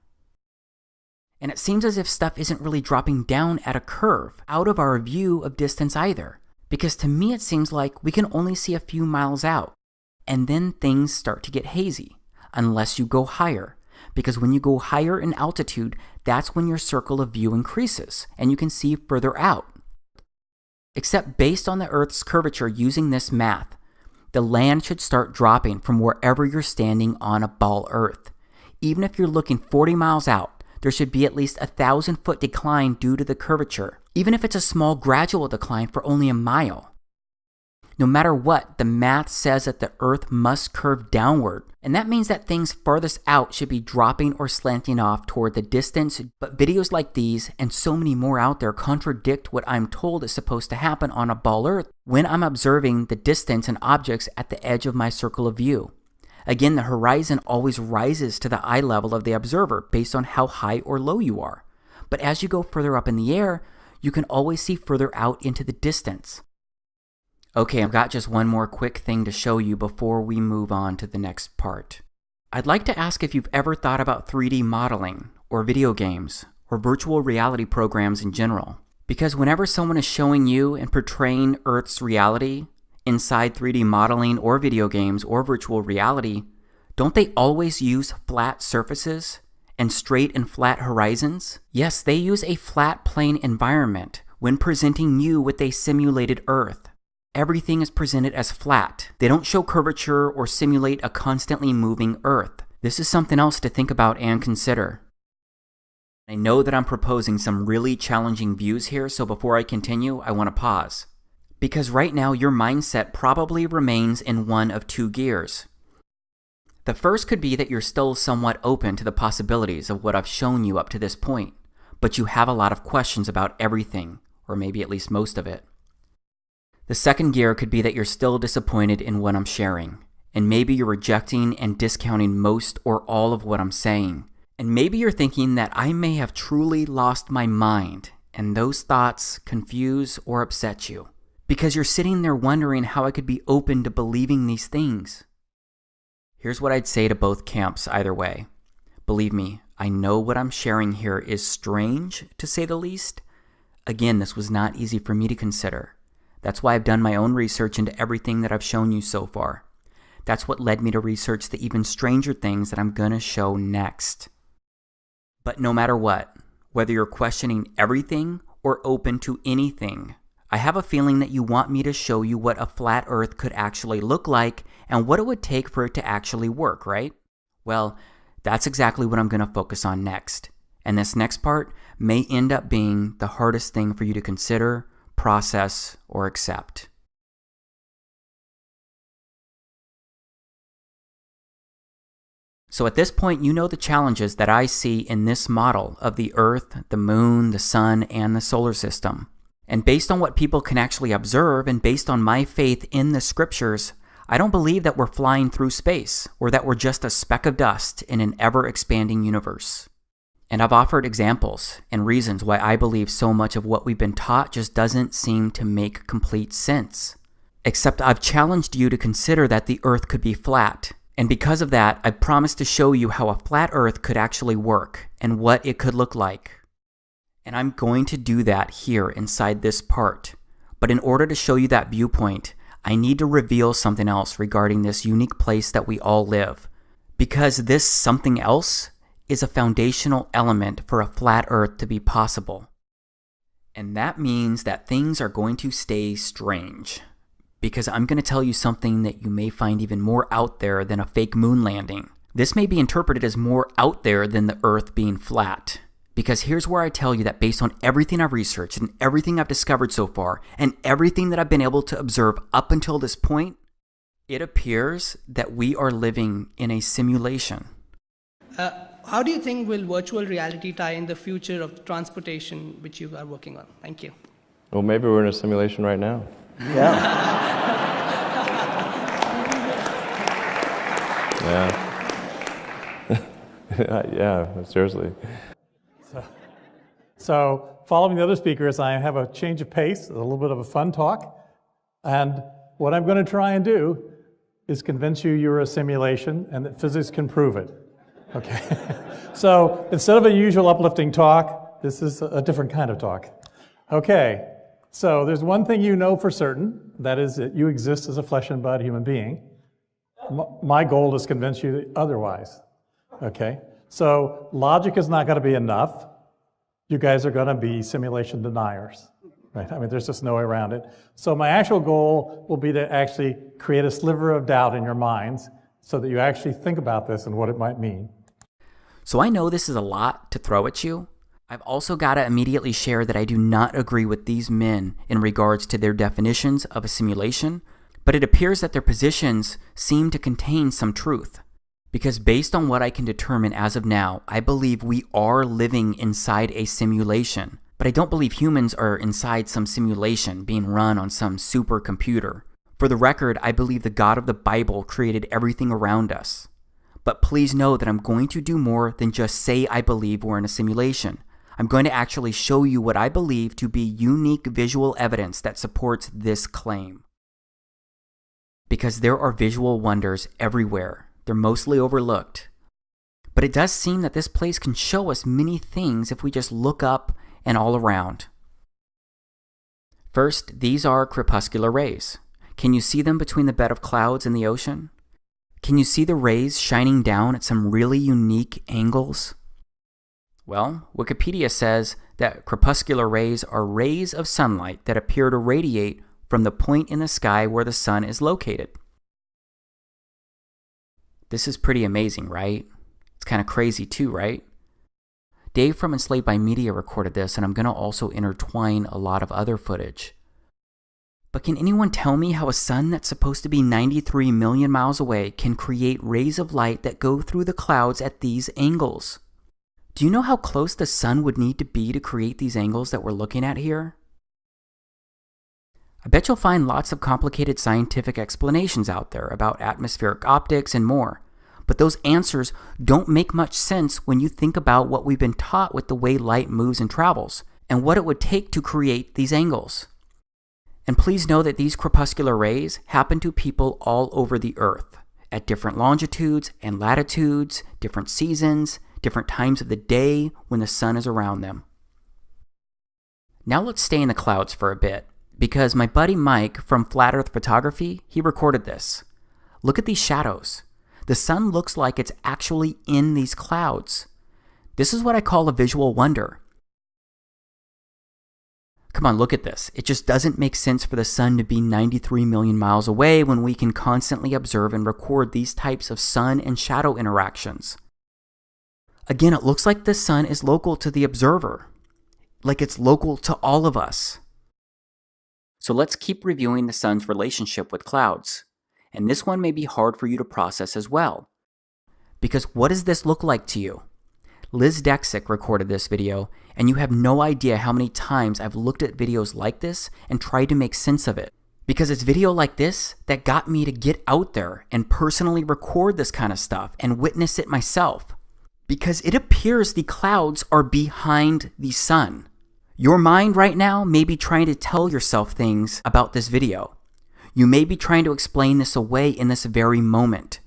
And it seems as if stuff isn't really dropping down at a curve out of our view of distance either, because to me it seems like we can only see a few miles out, and then things start to get hazy, unless you go higher. Because when you go higher in altitude, that's when your circle of view increases, and you can see further out. Except based on the Earth's curvature using this math, the land should start dropping from wherever you're standing on a ball Earth. Even if you're looking 40 miles out, there should be at least 1,000-foot decline due to the curvature, even if it's a small gradual decline for only a mile. No matter what, the math says that the Earth must curve downward, and that means that things farthest out should be dropping or slanting off toward the distance, but videos like these, and so many more out there, contradict what I'm told is supposed to happen on a ball Earth when I'm observing the distance and objects at the edge of my circle of view. Again, the horizon always rises to the eye level of the observer based on how high or low you are. But as you go further up in the air, you can always see further out into the distance. Okay, I've got just one more quick thing to show you before we move on to the next part. I'd like to ask if you've ever thought about 3D modeling, or video games, or virtual reality programs in general. Because whenever someone is showing you and portraying Earth's reality inside 3D modeling or video games or virtual reality, don't they always use flat surfaces and straight and flat horizons? Yes, they use a flat plane environment when presenting you with a simulated Earth. Everything is presented as flat. They don't show curvature or simulate a constantly moving Earth. This is something else to think about and consider. I know that I'm proposing some really challenging views here, so before I continue, I want to pause. Because right now your mindset probably remains in one of two gears. The first could be that you're still somewhat open to the possibilities of what I've shown you up to this point, but you have a lot of questions about everything, or maybe at least most of it. The second gear could be that you're still disappointed in what I'm sharing, and maybe you're rejecting and discounting most or all of what I'm saying. And maybe you're thinking that I may have truly lost my mind, and those thoughts confuse or upset you, because you're sitting there wondering how I could be open to believing these things. Here's what I'd say to both camps either way. Believe me, I know what I'm sharing here is strange, to say the least. Again, this was not easy for me to consider. That's why I've done my own research into everything that I've shown you so far. That's what led me to research the even stranger things that I'm gonna show next. But no matter what, whether you're questioning everything or open to anything, I have a feeling that you want me to show you what a flat Earth could actually look like and what it would take for it to actually work, right? Well, that's exactly what I'm gonna focus on next. And this next part may end up being the hardest thing for you to consider, process, or accept. So at this point, you know the challenges that I see in this model of the Earth, the Moon, the Sun, and the solar system. And based on what people can actually observe, and based on my faith in the scriptures, I don't believe that we're flying through space, or that we're just a speck of dust in an ever-expanding universe. And I've offered examples and reasons why I believe so much of what we've been taught just doesn't seem to make complete sense. Except I've challenged you to consider that the Earth could be flat. And because of that, I've promised to show you how a flat Earth could actually work and what it could look like. And I'm going to do that here inside this part. But in order to show you that viewpoint, I need to reveal something else regarding this unique place that we all live. Because this something else is a foundational element for a flat Earth to be possible. And that means that things are going to stay strange. Because I'm going to tell you something that you may find even more out there than a fake moon landing. This may be interpreted as more out there than the Earth being flat. Because here's where I tell you that based on everything I've researched and everything I've discovered so far, and everything that I've been able to observe up until this point, it appears that we are living in a simulation. How do you think will virtual reality tie in the future of transportation, which you are working on? Thank you. Well, maybe we're in a simulation right now. Yeah. Yeah. Yeah, seriously. So following the other speakers, I have a change of pace, a little bit of a fun talk. And what I'm going to try and do is convince you you're a simulation and that physics can prove it. Okay. So instead of a usual uplifting talk, this is a different kind of talk. Okay. So there's one thing you know for certain, that is that you exist as a flesh and blood human being. My goal is to convince you otherwise. Okay. So logic is not going to be enough. You guys are going to be simulation deniers. right? I mean, there's just no way around it. So my actual goal will be to actually create a sliver of doubt in your minds so that you actually think about this and what it might mean. So I know this is a lot to throw at you. I've also got to immediately share that I do not agree with these men in regards to their definitions of a simulation, but it appears that their positions seem to contain some truth. Because based on what I can determine as of now, I believe we are living inside a simulation. But I don't believe humans are inside some simulation being run on some supercomputer. For the record, I believe the God of the Bible created everything around us. But please know that I'm going to do more than just say I believe we're in a simulation. I'm going to actually show you what I believe to be unique visual evidence that supports this claim. Because there are visual wonders everywhere. They're mostly overlooked. But it does seem that this place can show us many things if we just look up and all around. First, these are crepuscular rays. Can you see them between the bed of clouds and the ocean? Can you see the rays shining down at some really unique angles? Well, Wikipedia says that crepuscular rays are rays of sunlight that appear to radiate from the point in the sky where the sun is located. This is pretty amazing, right? It's kind of crazy too, right? Dave from Enslaved by Media recorded this, and I'm going to also intertwine a lot of other footage. But can anyone tell me how a sun that's supposed to be 93 million miles away can create rays of light that go through the clouds at these angles? Do you know how close the sun would need to be to create these angles that we're looking at here? I bet you'll find lots of complicated scientific explanations out there about atmospheric optics and more, but those answers don't make much sense when you think about what we've been taught with the way light moves and travels, and what it would take to create these angles. And please know that these crepuscular rays happen to people all over the Earth, at different longitudes and latitudes, different seasons, different times of the day when the sun is around them. Now let's stay in the clouds for a bit, because my buddy Mike from Flat Earth Photography, he recorded this. Look at these shadows. The sun looks like it's actually in these clouds. This is what I call a visual wonder. Come on, look at this. It just doesn't make sense for the sun to be 93 million miles away when we can constantly observe and record these types of sun and shadow interactions. Again, it looks like the sun is local to the observer, like it's local to all of us. So let's keep reviewing the sun's relationship with clouds. And this one may be hard for you to process as well. Because what does this look like to you? Liz Dexick recorded this video, and you have no idea how many times I've looked at videos like this and tried to make sense of it. Because it's video like this that got me to get out there and personally record this kind of stuff and witness it myself. Because it appears the clouds are behind the sun. Your mind right now may be trying to tell yourself things about this video. You may be trying to explain this away in this very moment.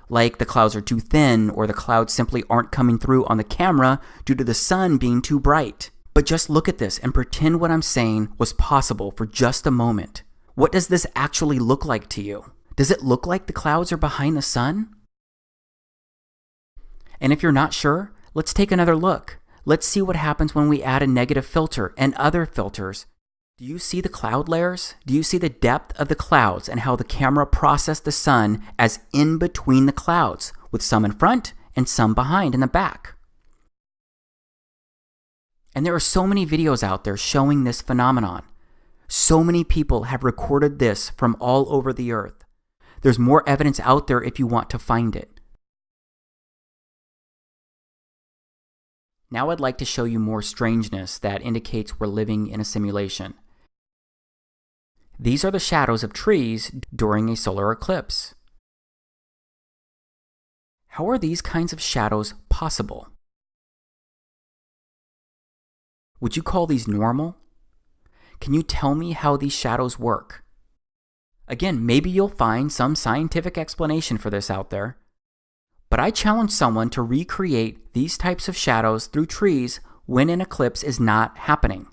Like the clouds are too thin, or the clouds simply aren't coming through on the camera due to the sun being too bright. But just look at this and pretend what I'm saying was possible for just a moment. What does this actually look like to you? Does it look like the clouds are behind the sun? And if you're not sure, let's take another look. Let's see what happens when we add a negative filter and other filters. Do you see the cloud layers? Do you see the depth of the clouds and how the camera processed the sun as in between the clouds, with some in front and some behind in the back? And there are so many videos out there showing this phenomenon. So many people have recorded this from all over the earth. There's more evidence out there if you want to find it. Now I'd like to show you more strangeness that indicates we're living in a simulation. These are the shadows of trees during a solar eclipse. How are these kinds of shadows possible? Would you call these normal? Can you tell me how these shadows work? Again, maybe you'll find some scientific explanation for this out there. But I challenge someone to recreate these types of shadows through trees when an eclipse is not happening.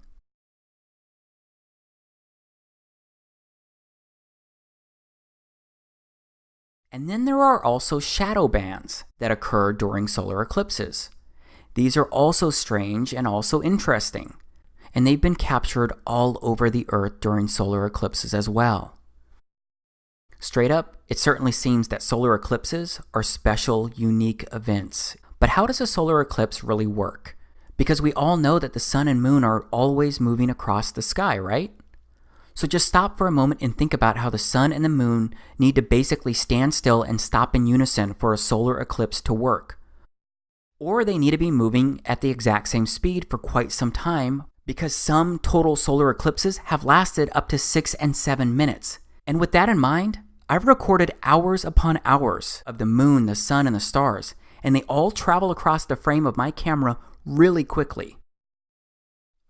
And then there are also shadow bands that occur during solar eclipses. These are also strange and also interesting. and they've been captured all over the Earth during solar eclipses as well. Straight up, it certainly seems that solar eclipses are special, unique events. But how does a solar eclipse really work? Because we all know that the sun and moon are always moving across the sky, right? So just stop for a moment and think about how the sun and the moon need to basically stand still and stop in unison for a solar eclipse to work. Or they need to be moving at the exact same speed for quite some time, because some total solar eclipses have lasted up to 6 and 7 minutes. And with that in mind, I've recorded hours upon hours of the moon, the sun, and the stars, and they all travel across the frame of my camera really quickly.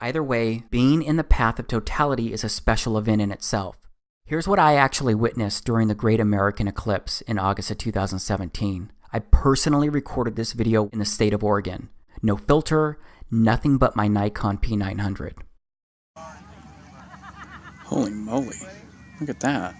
Either way, being in the path of totality is a special event in itself. Here's what I actually witnessed during the Great American Eclipse in August of 2017. I personally recorded this video in the state of Oregon. No filter, nothing but my Nikon P900. Holy moly, look at that.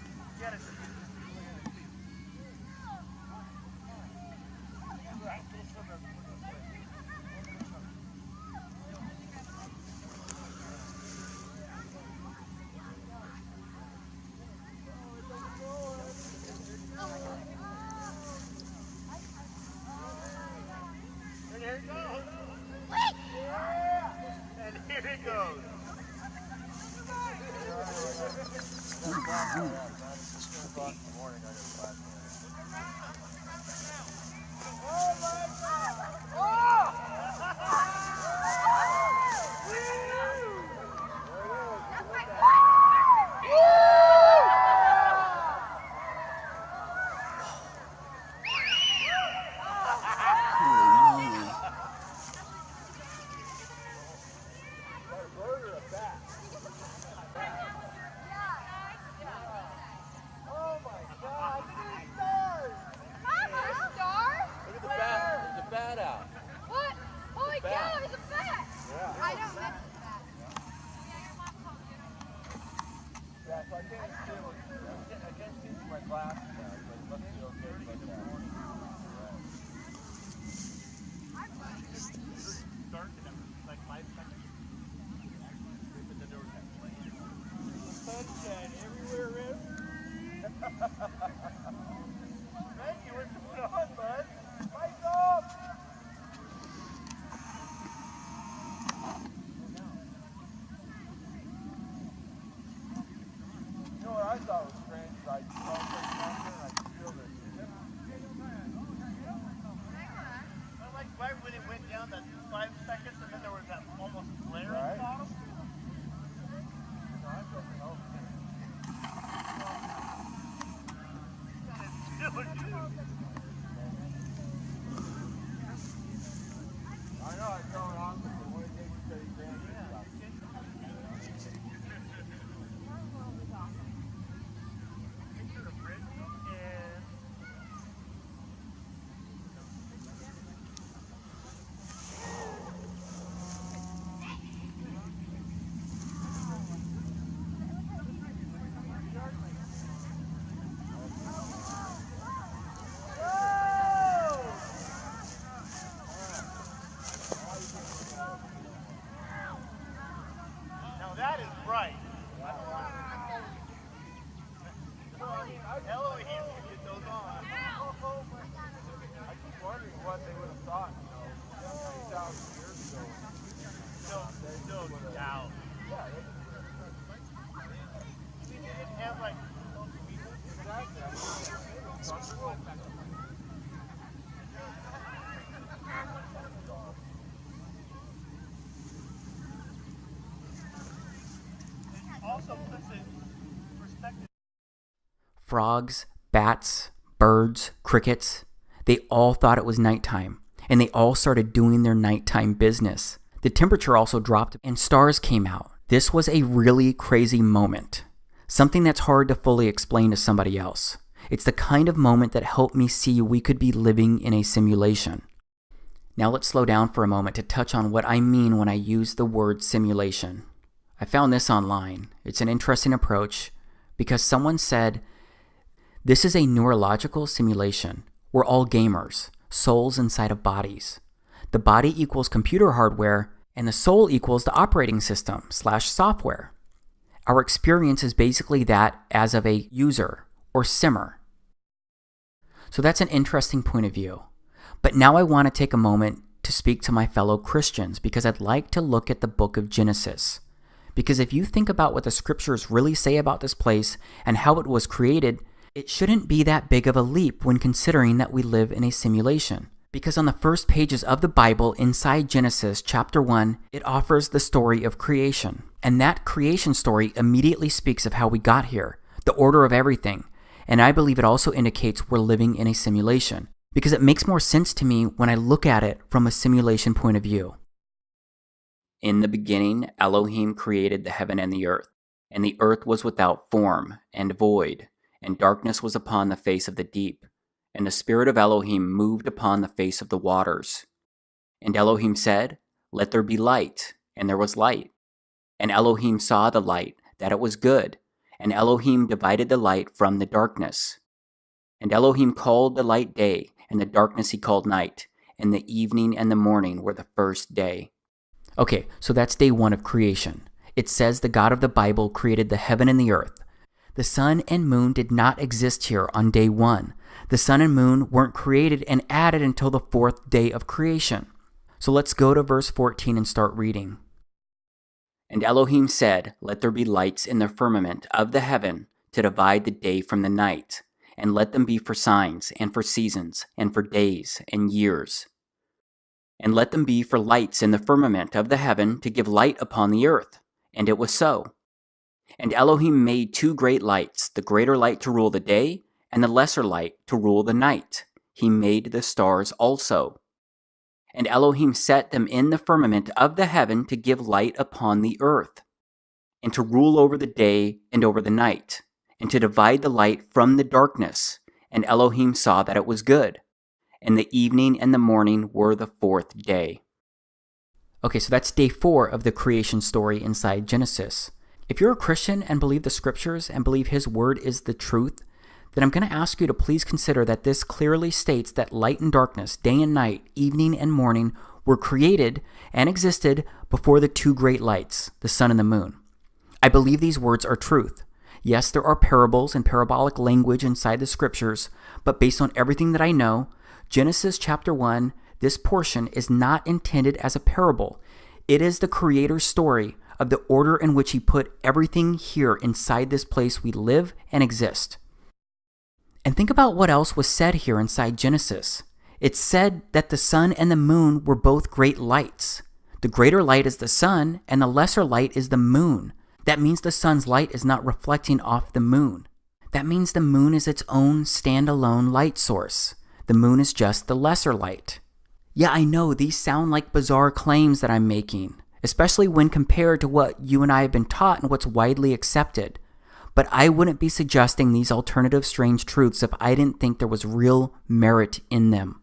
Frogs, bats, birds, crickets, they all thought it was nighttime, and they all started doing their nighttime business. The temperature also dropped and stars came out. This was a really crazy moment, something that's hard to fully explain to somebody else. It's the kind of moment that helped me see we could be living in a simulation. Now let's slow down for a moment to touch on what I mean when I use the word simulation. I found this online. It's an interesting approach because someone said, this is a neurological simulation. We're all gamers, souls inside of bodies. The body equals computer hardware, And the soul equals the operating system / software. Our experience is basically that as of a user or simmer. So that's an interesting point of view. But now I want to take a moment to speak to my fellow Christians because I'd like to look at the book of Genesis. Because if you think about what the scriptures really say about this place and how it was created, it shouldn't be that big of a leap when considering that we live in a simulation. Because on the first pages of the Bible inside Genesis chapter 1, it offers the story of creation. And that creation story immediately speaks of how we got here, the order of everything. And I believe it also indicates we're living in a simulation, because it makes more sense to me when I look at it from a simulation point of view. In the beginning, Elohim created the heaven and the earth was without form and void, and darkness was upon the face of the deep. And the Spirit of Elohim moved upon the face of the waters. And Elohim said, "Let there be light," and there was light. And Elohim saw the light, that it was good, and Elohim divided the light from the darkness. And Elohim called the light day, and the darkness he called night, and the evening and the morning were the first day. Okay, so that's day 1 of creation. It says the God of the Bible created the heaven and the earth. The sun and moon did not exist here on day 1. The sun and moon weren't created and added until the 4th day of creation. So let's go to verse 14 and start reading. And Elohim said, "Let there be lights in the firmament of the heaven to divide the day from the night, and let them be for signs, and for seasons, and for days, and years. And let them be for lights in the firmament of the heaven to give light upon the earth." And it was so. And Elohim made 2 great lights, the greater light to rule the day, and the lesser light to rule the night. He made the stars also. And Elohim set them in the firmament of the heaven to give light upon the earth, and to rule over the day and over the night, and to divide the light from the darkness. And Elohim saw that it was good. And the evening and the morning were the 4th day. Okay, so that's day 4 of the creation story inside Genesis. If you're a Christian and believe the scriptures and believe his word is the truth, then I'm going to ask you to please consider that this clearly states that light and darkness, day and night, evening and morning, were created and existed before the 2 great lights, the sun and the moon. I believe these words are truth. Yes, there are parables and parabolic language inside the scriptures, but based on everything that I know, Genesis chapter 1, this portion is not intended as a parable. It is the Creator's story of the order in which he put everything here inside this place we live and exist. And think about what else was said here inside Genesis. It said that the sun and the moon were both great lights. The greater light is the sun, and the lesser light is the moon. That means the sun's light is not reflecting off the moon. That means the moon is its own standalone light source. The moon is just the lesser light. Yeah, I know these sound like bizarre claims that I'm making, especially when compared to what you and I have been taught and what's widely accepted. But I wouldn't be suggesting these alternative strange truths if I didn't think there was real merit in them.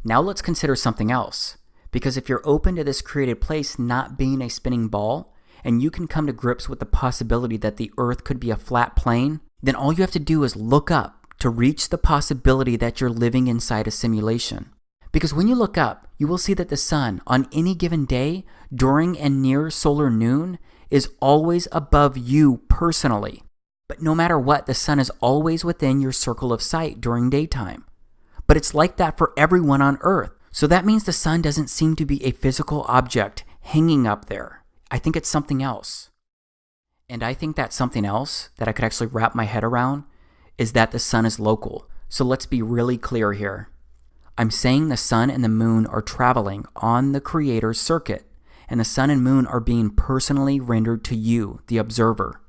Now let's consider something else. Because if you're open to this created place not being a spinning ball, and you can come to grips with the possibility that the earth could be a flat plane, then all you have to do is look up to reach the possibility that you're living inside a simulation. Because when you look up, you will see that the sun on any given day during and near solar noon is always above you personally. But no matter what, the sun is always within your circle of sight during daytime. But it's like that for everyone on Earth. So that means the sun doesn't seem to be a physical object hanging up there. I think it's something else. And I think that something else that I could actually wrap my head around is that the sun is local. So let's be really clear here. I'm saying the sun and the moon are traveling on the Creator's circuit, and the sun and moon are being personally rendered to you, the observer.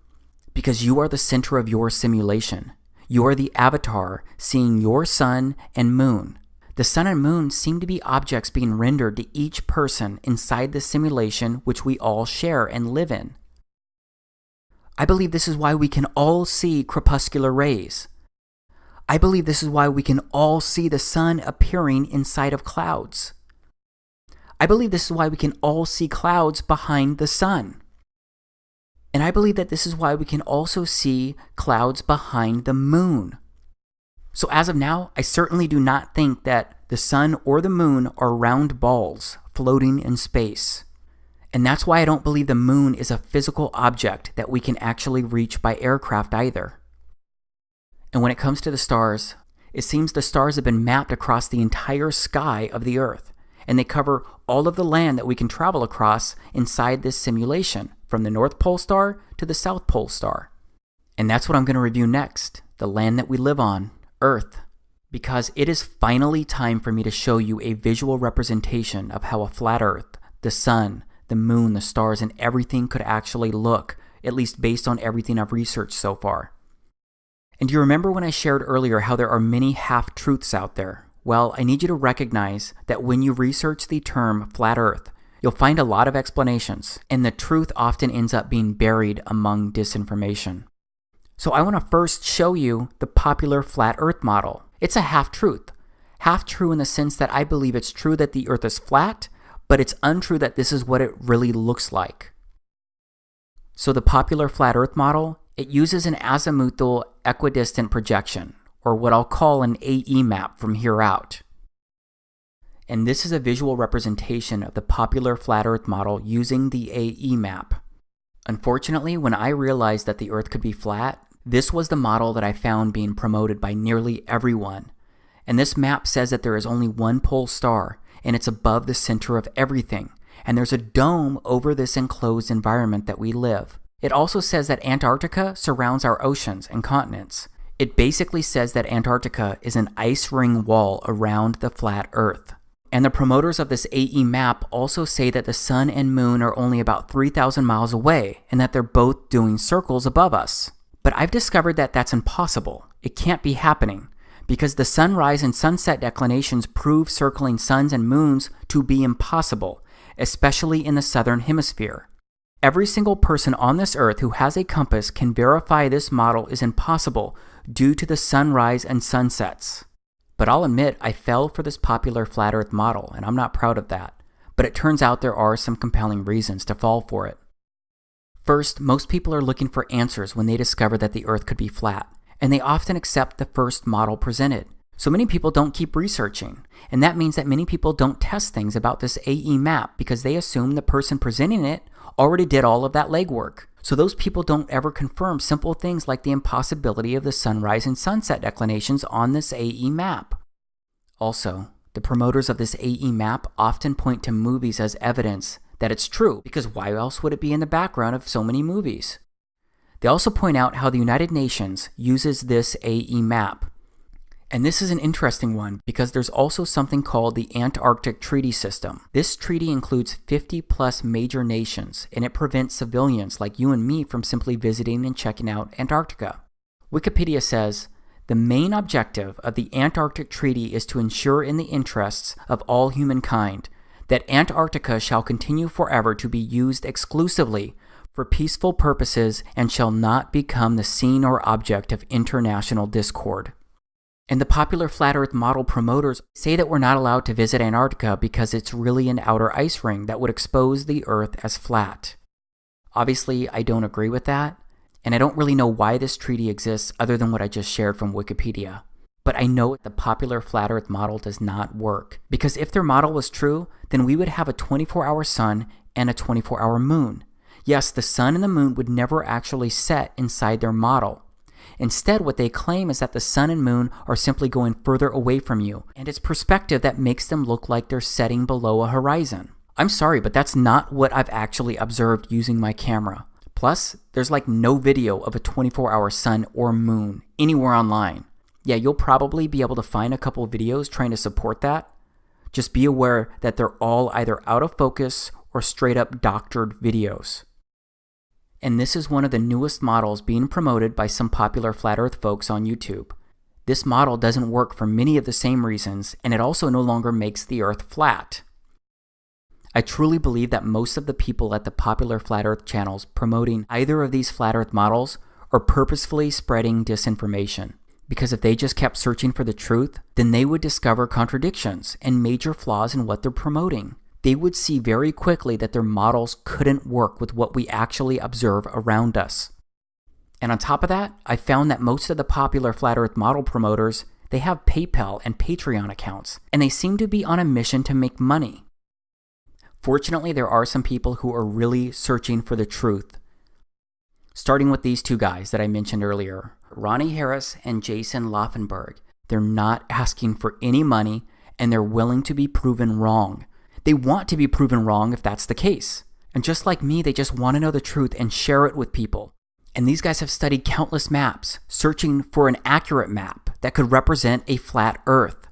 Because you are the center of your simulation. You are the avatar seeing your sun and moon. The sun and moon seem to be objects being rendered to each person inside the simulation which we all share and live in. I believe this is why we can all see crepuscular rays. I believe this is why we can all see the sun appearing inside of clouds. I believe this is why we can all see clouds behind the sun. And I believe that this is why we can also see clouds behind the moon. So as of now, I certainly do not think that the sun or the moon are round balls floating in space. And that's why I don't believe the moon is a physical object that we can actually reach by aircraft either. And when it comes to the stars, it seems the stars have been mapped across the entire sky of the Earth, and they cover all of the land that we can travel across inside this simulation, from the North Pole star to the South Pole star. And that's what I'm going to review next, the land that we live on, Earth, because it is finally time for me to show you a visual representation of how a flat Earth, the sun, the moon, the stars, and everything could actually look, at least based on everything I've researched so far. And do you remember when I shared earlier how there are many half-truths out there? Well, I need you to recognize that when you research the term flat Earth, you'll find a lot of explanations, and the truth often ends up being buried among disinformation. So I want to first show you the popular flat Earth model. It's a half-truth. Half-true in the sense that I believe it's true that the Earth is flat, but it's untrue that this is what it really looks like. So the popular flat Earth model, it uses an azimuthal equidistant projection, or what I'll call an AE map from here out. And this is a visual representation of the popular flat Earth model using the AE map. Unfortunately, when I realized that the Earth could be flat, this was the model that I found being promoted by nearly everyone. And this map says that there is only one pole star, and it's above the center of everything, and there's a dome over this enclosed environment that we live. It also says that Antarctica surrounds our oceans and continents. It basically says that Antarctica is an ice ring wall around the flat Earth. And the promoters of this AE map also say that the sun and moon are only about 3,000 miles away, and that they're both doing circles above us. But I've discovered that that's impossible. It can't be happening, because the sunrise and sunset declinations prove circling suns and moons to be impossible, especially in the southern hemisphere. Every single person on this Earth who has a compass can verify this model is impossible due to the sunrise and sunsets. But I'll admit I fell for this popular flat Earth model, and I'm not proud of that. But it turns out there are some compelling reasons to fall for it. First, most people are looking for answers when they discover that the Earth could be flat, and they often accept the first model presented. So many people don't keep researching, and that means that many people don't test things about this AE map because they assume the person presenting it already did all of that legwork. So those people don't ever confirm simple things like the impossibility of the sunrise and sunset declinations on this AE map. Also, the promoters of this AE map often point to movies as evidence that it's true, because why else would it be in the background of so many movies? They also point out how the United Nations uses this AE map. And this is an interesting one because there's also something called the Antarctic Treaty System. This treaty includes 50 plus major nations, and it prevents civilians like you and me from simply visiting and checking out Antarctica. Wikipedia says, the main objective of the Antarctic Treaty is to ensure in the interests of all humankind that Antarctica shall continue forever to be used exclusively for peaceful purposes and shall not become the scene or object of international discord. And the popular flat Earth model promoters say that we're not allowed to visit Antarctica because it's really an outer ice ring that would expose the Earth as flat. Obviously, I don't agree with that, and I don't really know why this treaty exists other than what I just shared from Wikipedia. But I know the popular flat Earth model does not work, because if their model was true, then we would have a 24-hour sun and a 24-hour moon. Yes, the sun and the moon would never actually set inside their model. Instead, what they claim is that the sun and moon are simply going further away from you, and it's perspective that makes them look like they're setting below a horizon. I'm sorry, but that's not what I've actually observed using my camera. Plus, there's like no video of a 24-hour sun or moon anywhere online. Yeah, you'll probably be able to find a couple videos trying to support that. Just be aware that they're all either out of focus or straight up doctored videos. And this is one of the newest models being promoted by some popular flat Earth folks on YouTube. This model doesn't work for many of the same reasons, and it also no longer makes the Earth flat. I truly believe that most of the people at the popular flat Earth channels promoting either of these flat Earth models are purposefully spreading disinformation. Because if they just kept searching for the truth, then they would discover contradictions and major flaws in what they're promoting. They would see very quickly that their models couldn't work with what we actually observe around us. And on top of that, I found that most of the popular flat Earth model promoters, they have PayPal and Patreon accounts, and they seem to be on a mission to make money. Fortunately, there are some people who are really searching for the truth. Starting with these two guys that I mentioned earlier, Ronnie Harris and Jason Laufenberg. They're not asking for any money, and they're willing to be proven wrong. They want to be proven wrong if that's the case. And just like me, they just want to know the truth and share it with people. And these guys have studied countless maps, searching for an accurate map that could represent a flat Earth.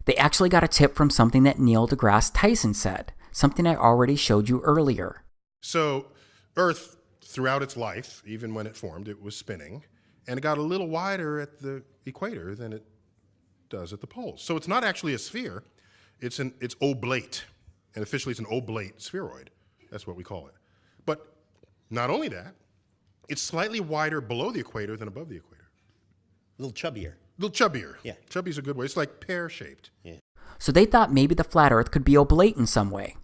They actually got a tip from something that Neil deGrasse Tyson said, something I already showed you earlier. So Earth, throughout its life, even when it formed, it was spinning, and it got a little wider at the equator than it does at the poles. So it's not actually a sphere, it's oblate, and officially it's an oblate spheroid. That's what we call it. But not only that, it's slightly wider below the equator than above the equator. A little chubbier. A little chubbier. Yeah. Chubby's a good way. It's like pear-shaped. Yeah. So they thought maybe the flat Earth could be oblate in some way.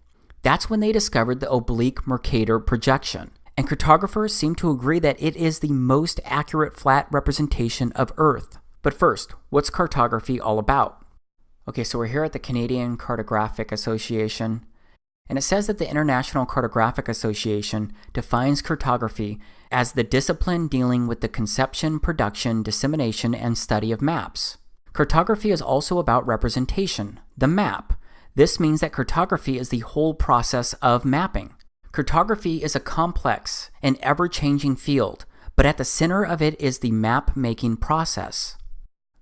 That's when they discovered the oblique Mercator projection. And cartographers seem to agree that it is the most accurate flat representation of Earth. But first, what's cartography all about? Okay, so we're here at the Canadian Cartographic Association, and it says that the International Cartographic Association defines cartography as the discipline dealing with the conception, production, dissemination, and study of maps. Cartography is also about representation, the map. This means that cartography is the whole process of mapping. Cartography is a complex and ever-changing field, but at the center of it is the map-making process.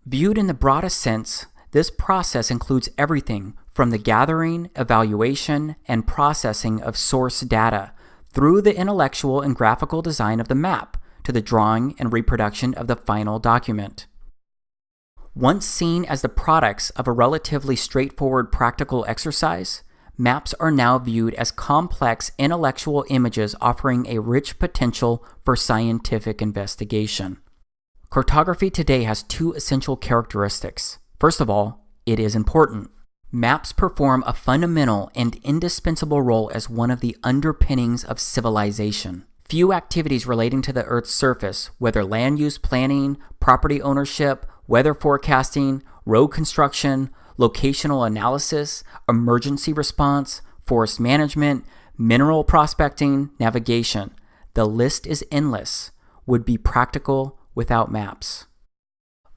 Viewed in the broadest sense, this process includes everything from the gathering, evaluation, and processing of source data, through the intellectual and graphical design of the map, to the drawing and reproduction of the final document. Once seen as the products of a relatively straightforward practical exercise, maps are now viewed as complex intellectual images offering a rich potential for scientific investigation. Cartography today has two essential characteristics. First of all, it is important. Maps perform a fundamental and indispensable role as one of the underpinnings of civilization. Few activities relating to the Earth's surface, whether land use planning, property ownership, weather forecasting, road construction, locational analysis, emergency response, forest management, mineral prospecting, navigation, the list is endless, would be practical without maps.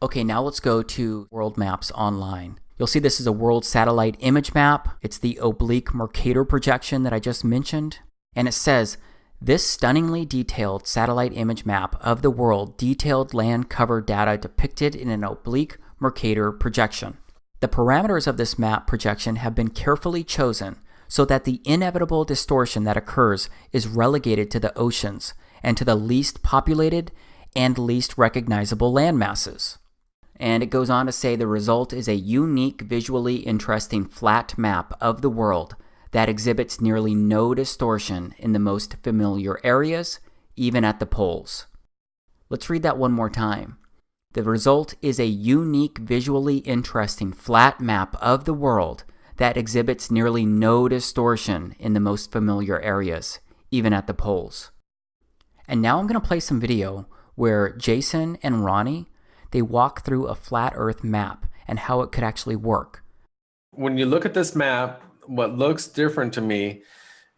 Okay, now let's go to World Maps Online. You'll see this is a world satellite image map. It's the oblique Mercator projection that I just mentioned. And it says, this stunningly detailed satellite image map of the world detailed land cover data depicted in an oblique Mercator projection. The parameters of this map projection have been carefully chosen so that the inevitable distortion that occurs is relegated to the oceans and to the least populated and least recognizable land masses. And it goes on to say the result is a unique, visually interesting flat map of the world that exhibits nearly no distortion in the most familiar areas, even at the poles. Let's read that one more time. The result is a unique, visually interesting flat map of the world that exhibits nearly no distortion in the most familiar areas, even at the poles. And now I'm going to play some video where Jason and Ronnie, they walk through a flat Earth map and how it could actually work. When you look at this map, what looks different to me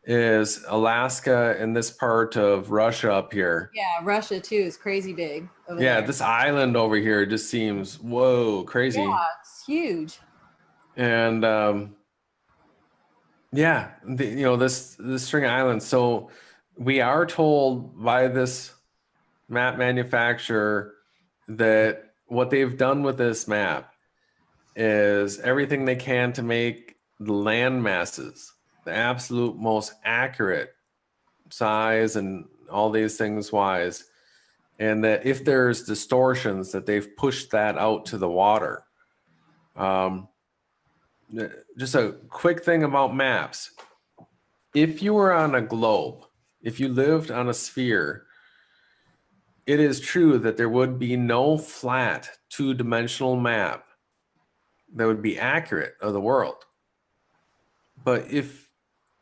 is Alaska and this part of Russia up here. Yeah, Russia too is crazy big over Yeah, there. this island over here just seems, whoa, crazy. Yeah, it's huge. And yeah, this string of islands. So we are told by this map manufacturer that what they've done with this map is everything they can to make the land masses the absolute most accurate size and all these things wise, and that if there's distortions that they've pushed that out to the water. Just a quick thing about maps. If you were on a globe, if you lived on a sphere, it is true that there would be no flat two-dimensional map that would be accurate of the world. But if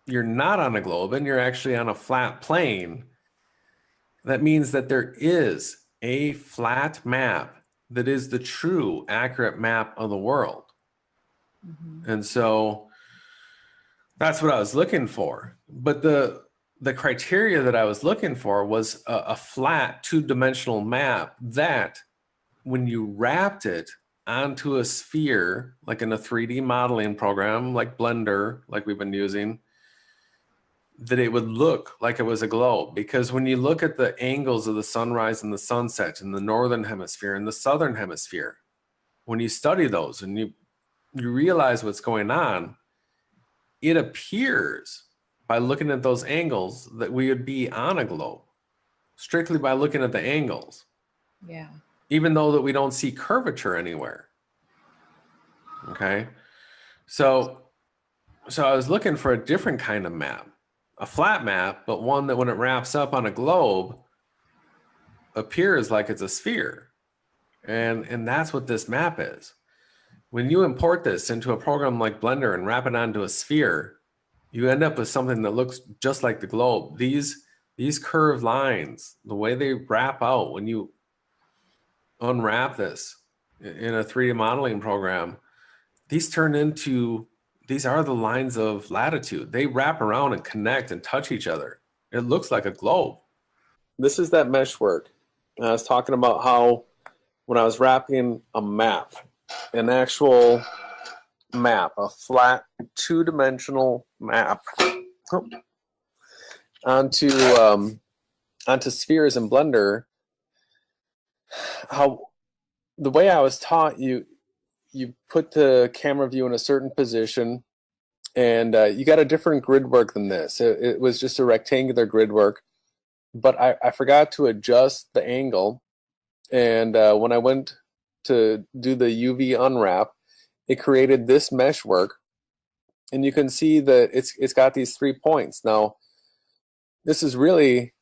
you're not on a globe and you're actually on a flat plane, that means that there is a flat map that is the true accurate map of the world. And so That's what I was looking for. But the criteria that I was looking for was a flat two-dimensional map that when you wrapped it onto a sphere, like in a 3D modeling program, like Blender, like we've been using, that it would look like it was a globe. Because when you look at the angles of the sunrise and the sunset in the northern hemisphere and the southern hemisphere, when you study those and you realize what's going on, it appears by looking at those angles that we would be on a globe, strictly by looking at the angles. Yeah. Even though that we don't see curvature anywhere. Okay. So I was looking for a different kind of map, a flat map, but one that when it wraps up on a globe appears like it's a sphere. And that's what this map is. When you import this into a program like Blender and wrap it onto a sphere, you end up with something that looks just like the globe. These curved lines, the way they wrap out when you unwrap this in a 3D modeling program, these are the lines of latitude. They wrap around and connect and touch each other. It looks like a globe. This is that mesh work. I was talking about how when I was wrapping a map, an actual map, a flat two-dimensional map onto spheres in Blender, how the way I was taught, you put the camera view in a certain position, and you got a different grid work than this. It was just a rectangular grid work, but I forgot to adjust the angle, and when I went to do the UV unwrap, it created this mesh work, and you can see that it's got these 3 points. Now, this is really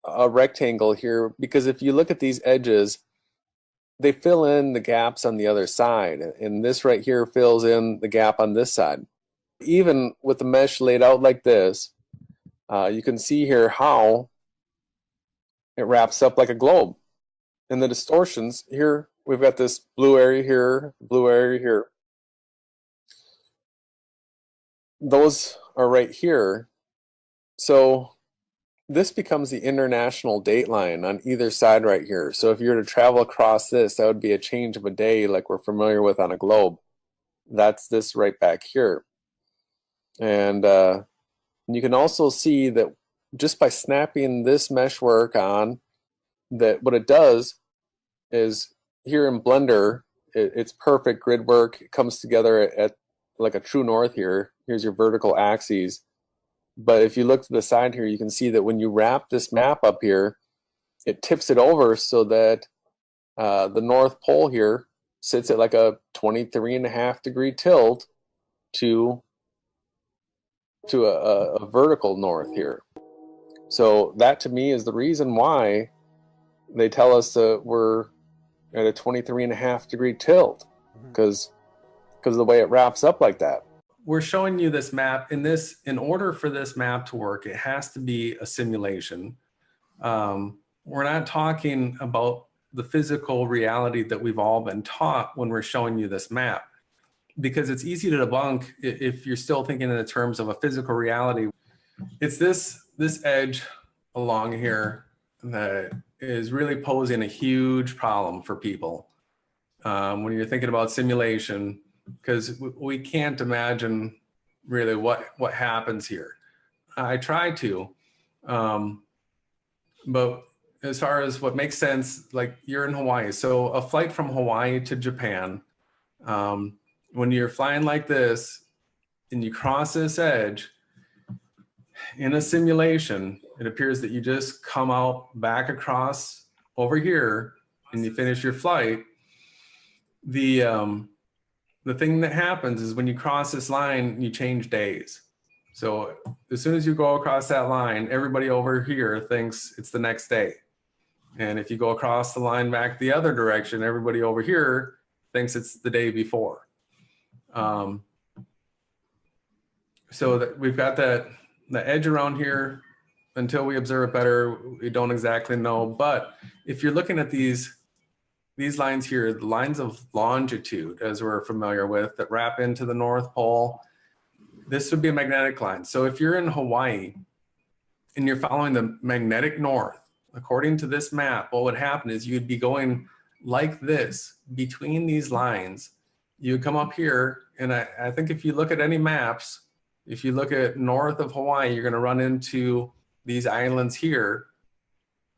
a rectangle here, because if you look at these edges, they fill in the gaps on the other side, and this right here fills in the gap on this side. Even with the mesh laid out like this, you can see here how it wraps up like a globe. And the distortions here, we've got this blue area here, blue area here. Those are right here. So this becomes the international date line on either side right here. So if you were to travel across this, that would be a change of a day like we're familiar with on a globe. That's this right back here. And you can also see that just by snapping this meshwork on, that what it does is here in Blender, it's perfect grid work. It comes together at like a true north here. Here's your vertical axes. But if you look to the side here, you can see that when you wrap this map up here, it tips it over so that the North Pole here sits at like a 23.5 degree tilt to a vertical north here. So that to me is the reason why they tell us that we're at a 23.5 degree tilt, because of the way it wraps up like that. We're showing you this map. In order for this map to work, it has to be a simulation. We're not talking about the physical reality that we've all been taught when we're showing you this map, because it's easy to debunk if you're still thinking in the terms of a physical reality. It's this edge along here that is really posing a huge problem for people when you're thinking about simulation, because we can't imagine really what happens here. I try to, but as far as what makes sense, like you're in Hawaii. So a flight from Hawaii to Japan, when you're flying like this and you cross this edge, in a simulation, it appears that you just come out back across over here and you finish your flight. The thing that happens is when you cross this line, you change days. So as soon as you go across that line, everybody over here thinks it's the next day. And if you go across the line back the other direction, everybody over here thinks it's the day before. So that we've got the edge around here. Until we observe it better, we don't exactly know. But if you're looking at these lines here, the lines of longitude, as we're familiar with, that wrap into the North Pole, This would be a magnetic line. So if you're in Hawaii and you're following the magnetic north, according to this map, what would happen is you'd be going like this between these lines. You would come up here, and I think if you look at any maps, if you look at north of Hawaii, you're going to run into these islands here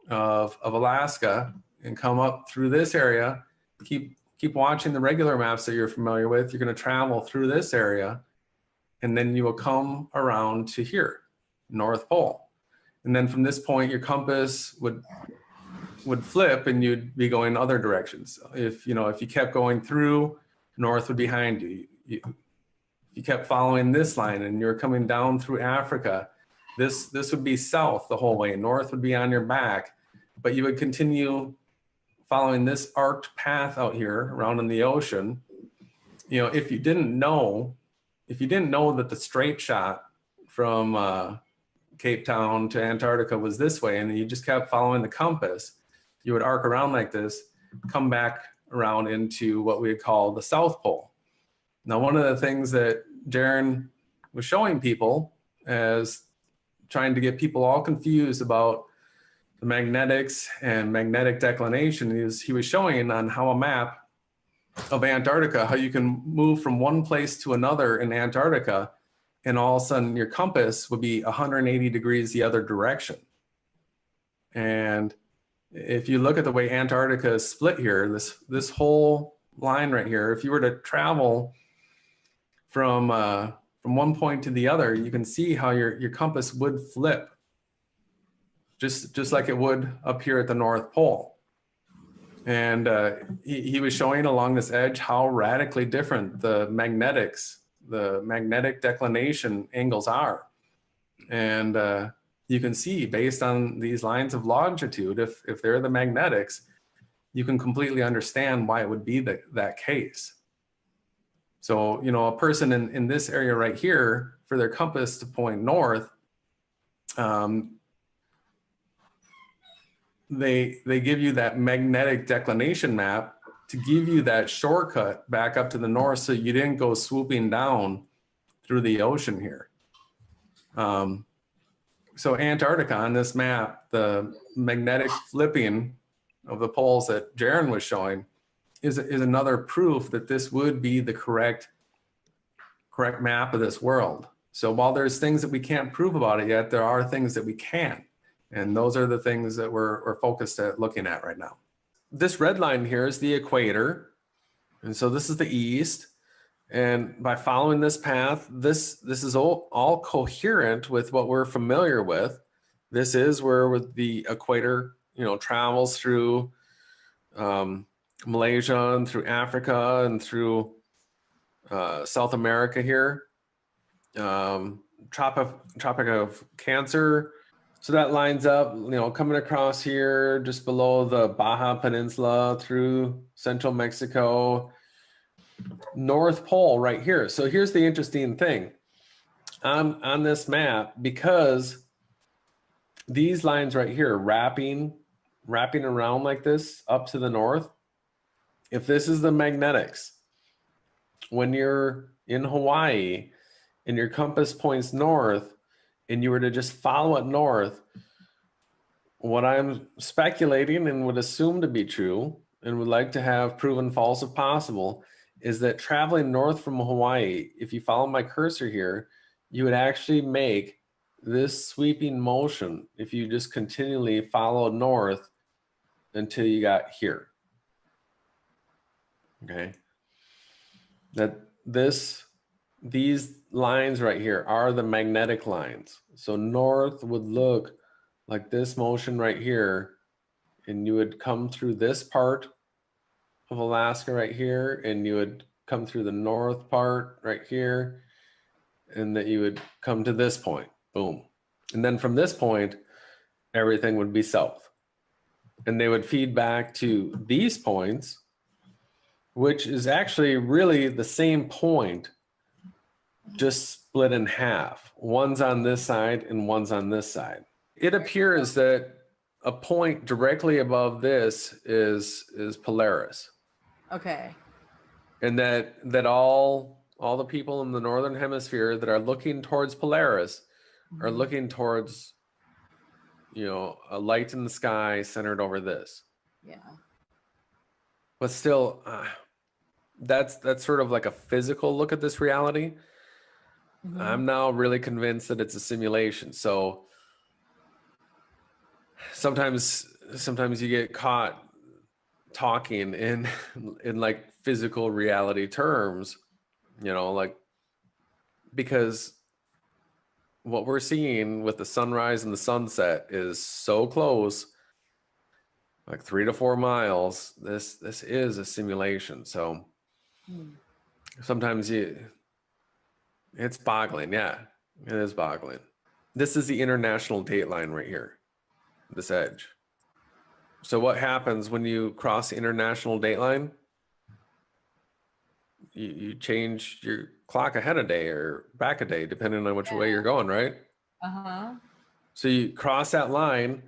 of Alaska and come up through this area. Keep watching the regular maps that you're familiar with. You're going to travel through this area, and then you will come around to here, North Pole. And then from this point, your compass would flip and you'd be going other directions. If you kept going through, north would be behind you. You kept following this line and you're coming down through Africa, this would be south the whole way. North would be on your back, but you would continue following this arced path out here around in the ocean. If you didn't know that the straight shot from Cape Town to Antarctica was this way, and you just kept following the compass, you would arc around like this, come back around into what we would call the South Pole. Now, one of the things that Jaron was showing people as trying to get people all confused about the magnetics and magnetic declination is he was showing on how a map of Antarctica, how you can move from one place to another in Antarctica, and all of a sudden your compass would be 180 degrees the other direction. And if you look at the way Antarctica is split here, this whole line right here, if you were to travel from one point to the other, you can see how your compass would flip, just like it would up here at the North Pole. And he was showing along this edge how radically different the magnetic declination angles are. And you can see based on these lines of longitude, if they're the magnetics, you can completely understand why it would be that case. So, a person in this area right here, for their compass to point north, they give you that magnetic declination map to give you that shortcut back up to the north so you didn't go swooping down through the ocean here. So Antarctica on this map, the magnetic flipping of the poles that Jaron was showing is another proof that this would be the correct map of this world. So while there's things that we can't prove about it yet, there are things that we can. And those are the things that we're focused at looking at right now. This red line here is the equator. And so this is the east. And by following this path, this is all coherent with what we're familiar with. This is where the equator, travels through Malaysia and through Africa and through South America here. Tropic of Cancer. So that lines up, coming across here just below the Baja Peninsula through central Mexico, North Pole right here. So here's the interesting thing on this map, because these lines right here wrapping around like this up to the north, if this is the magnetics, when you're in Hawaii and your compass points north and you were to just follow it north, what I'm speculating and would assume to be true and would like to have proven false if possible is that traveling north from Hawaii, if you follow my cursor here, you would actually make this sweeping motion if you just continually follow north until you got here. Okay. These lines right here are the magnetic lines. So north would look like this motion right here, and you would come through this part of Alaska right here, and you would come through the north part right here, and that you would come to this point, boom. And then from this point, everything would be south. And they would feed back to these points, which is actually really the same point, just split in half. One's on this side and one's on this side. It appears that a point directly above this is Polaris. Okay. And that all all the people in the northern hemisphere that are looking towards Polaris are looking towards, a light in the sky centered over this. Yeah. But still, that's sort of like a physical look at this reality. I'm now really convinced that it's a simulation. So sometimes you get caught talking in like physical reality terms, like, because what we're seeing with the sunrise and the sunset is so close, like 3 to 4 miles. This is a simulation. So sometimes it's boggling. Yeah, it is boggling. This is the international date line right here, this edge. So what happens when you cross the international date line? You change your clock ahead a day or back a day, depending on which way you're going, right? So you cross that line,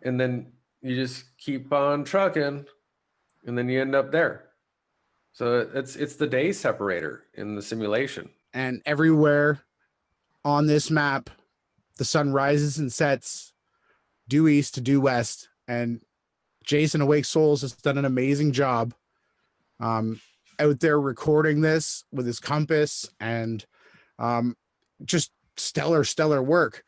and then you just keep on trucking, and then you end up there. So it's the day separator in the simulation. And everywhere on this map, the sun rises and sets due east to due west. And Jason Awake Souls has done an amazing job out there recording this with his compass, and just stellar work.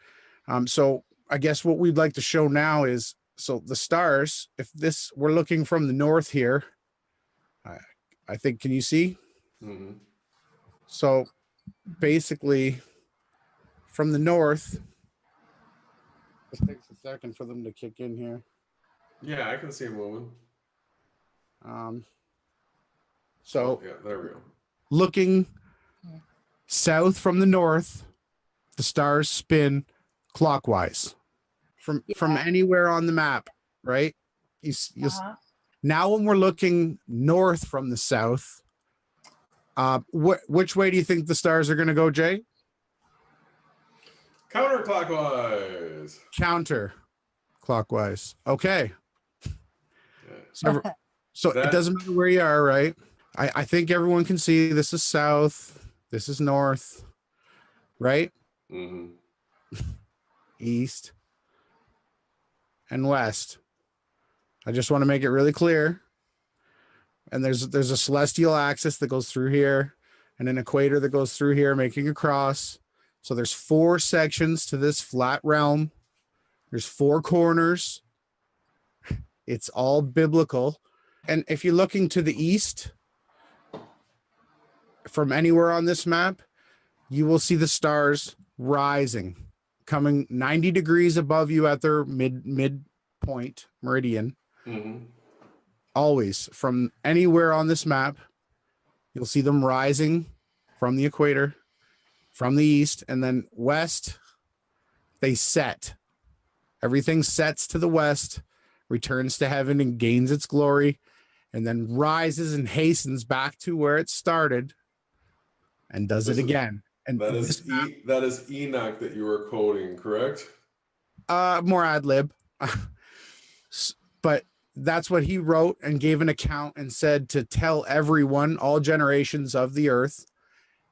So I guess what we'd like to show now is, so the stars, if this, we're looking from the north here, I think, can you see? So basically from the north, it takes a second for them to kick in here. Yeah, I can see him moving. So yeah, there we go. Looking south from the north, the stars spin clockwise from anywhere on the map, right? Now when we're looking north from the south, which way do you think the stars are going to go, Jay? Counterclockwise. Counterclockwise. Okay. So it doesn't matter where you are, right? I think everyone can see this is south, this is north, right? East and west. I just want to make it really clear. And there's a celestial axis that goes through here and an equator that goes through here, making a cross. So there's 4 sections to this flat realm. There's 4 corners. It's all biblical. And if you're looking to the east from anywhere on this map, you will see the stars rising, coming 90 degrees above you at their midpoint meridian. Always from anywhere on this map, you'll see them rising from the equator, from the east, and then west, they set. Everything sets to the west, returns to heaven and gains its glory, and then rises and hastens back to where it started and does it again. And that is Enoch that you were quoting, correct? More ad lib. But that's what he wrote and gave an account and said to tell everyone, all generations of the earth.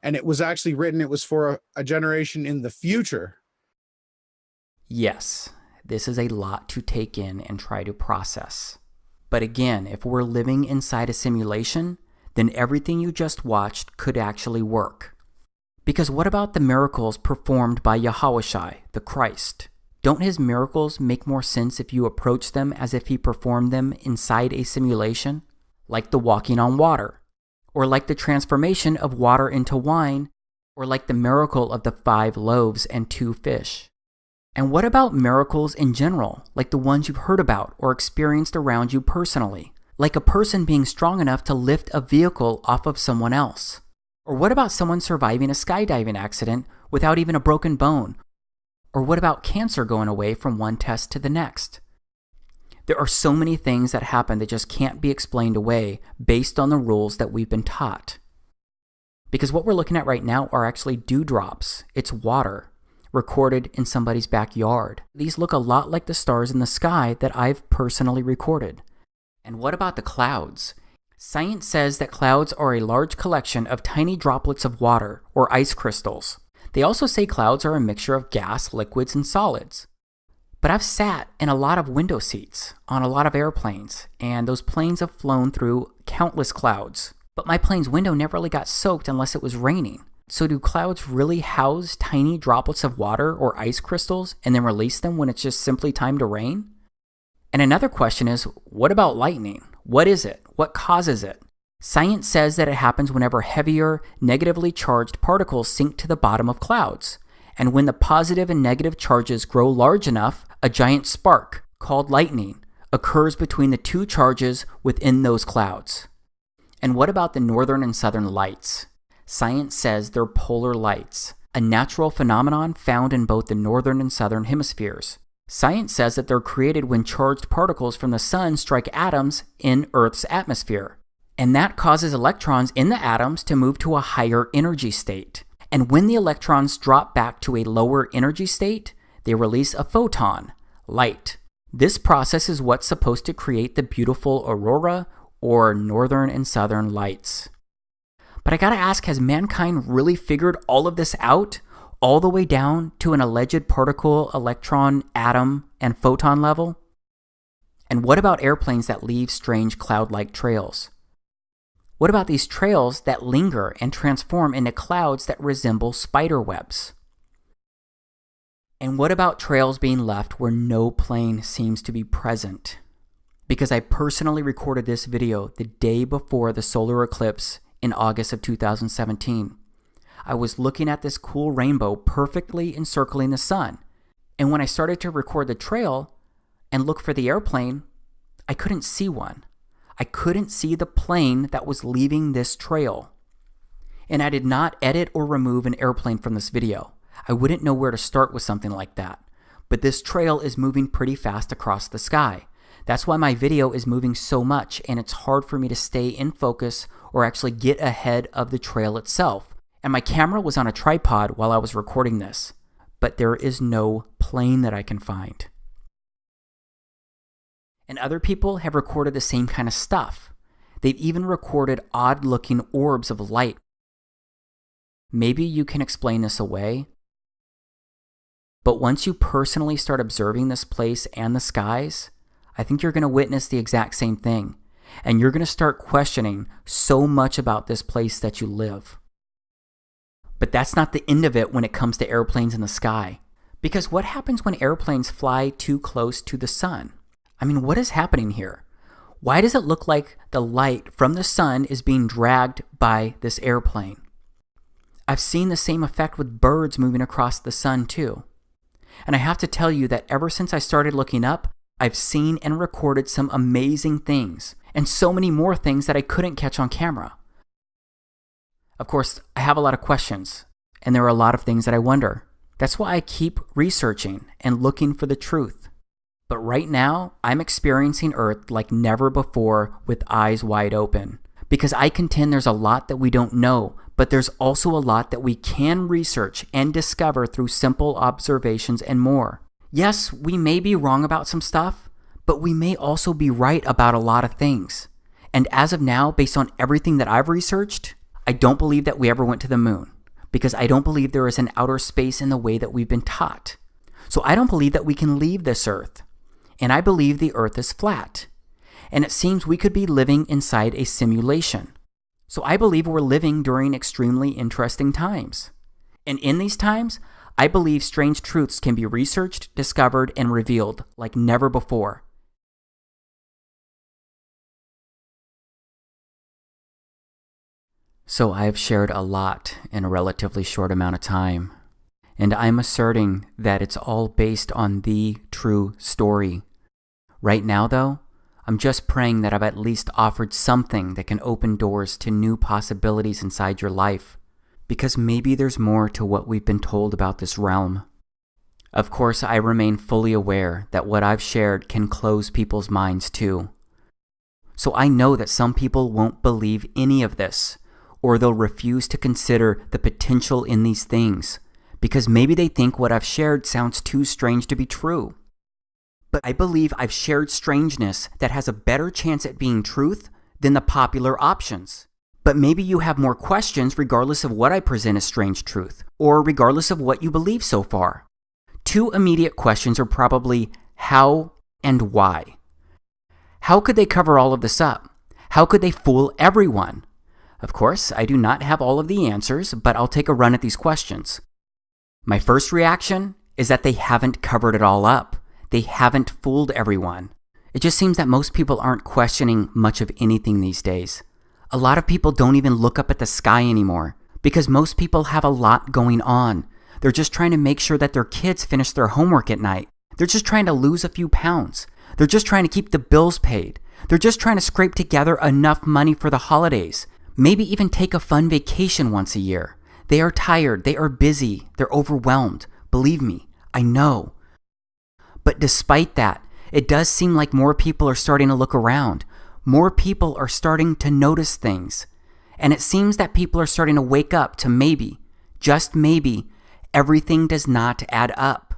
And it was actually written, it was for a generation in the future. Yes, this is a lot to take in and try to process. But again, if we're living inside a simulation, then everything you just watched could actually work. Because what about the miracles performed by Yahushua, the Christ? Don't his miracles make more sense if you approach them as if he performed them inside a simulation? Like the walking on water, or like the transformation of water into wine, or like the miracle of the 5 loaves and 2 fish. And what about miracles in general, like the ones you've heard about or experienced around you personally? Like a person being strong enough to lift a vehicle off of someone else? Or what about someone surviving a skydiving accident without even a broken bone? Or what about cancer going away from one test to the next? There are so many things that happen that just can't be explained away based on the rules that we've been taught. Because what we're looking at right now are actually dewdrops. It's water, recorded in somebody's backyard. These look a lot like the stars in the sky that I've personally recorded. And what about the clouds? Science says that clouds are a large collection of tiny droplets of water, or ice crystals. They also say clouds are a mixture of gas, liquids, and solids. But I've sat in a lot of window seats on a lot of airplanes, and those planes have flown through countless clouds. But my plane's window never really got soaked unless it was raining. So do clouds really house tiny droplets of water or ice crystals and then release them when it's just simply time to rain? And another question is, what about lightning? What is it? What causes it? Science says that it happens whenever heavier, negatively charged particles sink to the bottom of clouds. And when the positive and negative charges grow large enough, a giant spark, called lightning, occurs between the two charges within those clouds. And what about the northern and southern lights? Science says they're polar lights, a natural phenomenon found in both the northern and southern hemispheres. Science says that they're created when charged particles from the sun strike atoms in Earth's atmosphere. And that causes electrons in the atoms to move to a higher energy state. And when the electrons drop back to a lower energy state, they release a photon, light. This process is what's supposed to create the beautiful aurora or northern and southern lights. But I gotta ask, has mankind really figured all of this out, all the way down to an alleged particle, electron, atom, and photon level? And what about airplanes that leave strange cloud-like trails? What about these trails that linger and transform into clouds that resemble spider webs? And what about trails being left where no plane seems to be present? Because I personally recorded this video the day before the solar eclipse in August of 2017. I was looking at this cool rainbow perfectly encircling the sun. And when I started to record the trail and look for the airplane, I couldn't see one. I couldn't see the plane that was leaving this trail. And I did not edit or remove an airplane from this video. I wouldn't know where to start with something like that. But this trail is moving pretty fast across the sky. That's why my video is moving so much, and it's hard for me to stay in focus or actually get ahead of the trail itself. And my camera was on a tripod while I was recording this, but there is no plane that I can find. And other people have recorded the same kind of stuff. They've even recorded odd-looking orbs of light. Maybe you can explain this away, but once you personally start observing this place and the skies, I think you're going to witness the exact same thing, and you're going to start questioning so much about this place that you live. But that's not the end of it when it comes to airplanes in the sky. Because what happens when airplanes fly too close to the sun? I mean, what is happening here? Why does it look like the light from the sun is being dragged by this airplane? I've seen the same effect with birds moving across the sun too. And I have to tell you that ever since I started looking up, I've seen and recorded some amazing things, and so many more things that I couldn't catch on camera. Of course, I have a lot of questions, and there are a lot of things that I wonder. That's why I keep researching and looking for the truth. But right now, I'm experiencing Earth like never before with eyes wide open. Because I contend there's a lot that we don't know, but there's also a lot that we can research and discover through simple observations and more. Yes, we may be wrong about some stuff, but we may also be right about a lot of things. And as of now, based on everything that I've researched, I don't believe that we ever went to the moon, because I don't believe there is an outer space in the way that we've been taught. So I don't believe that we can leave this Earth. And I believe the Earth is flat. And it seems we could be living inside a simulation. So I believe we're living during extremely interesting times. And in these times, I believe strange truths can be researched, discovered, and revealed like never before. So I have shared a lot in a relatively short amount of time. And I'm asserting that it's all based on the true story. Right now, though, I'm just praying that I've at least offered something that can open doors to new possibilities inside your life. Because maybe there's more to what we've been told about this realm. Of course, I remain fully aware that what I've shared can close people's minds too. So I know that some people won't believe any of this, or they'll refuse to consider the potential in these things, because maybe they think what I've shared sounds too strange to be true. But I believe I've shared strangeness that has a better chance at being truth than the popular options. But maybe you have more questions regardless of what I present as strange truth, or regardless of what you believe so far. 2 immediate questions are probably how and why. How could they cover all of this up? How could they fool everyone? Of course, I do not have all of the answers, but I'll take a run at these questions. My first reaction is that they haven't covered it all up. They haven't fooled everyone. It just seems that most people aren't questioning much of anything these days. A lot of people don't even look up at the sky anymore because most people have a lot going on. They're just trying to make sure that their kids finish their homework at night. They're just trying to lose a few pounds. They're just trying to keep the bills paid. They're just trying to scrape together enough money for the holidays. Maybe even take a fun vacation once a year. They are tired. They are busy. They're overwhelmed. Believe me, I know. But despite that, it does seem like more people are starting to look around. More people are starting to notice things. And it seems that people are starting to wake up to maybe, just maybe, everything does not add up.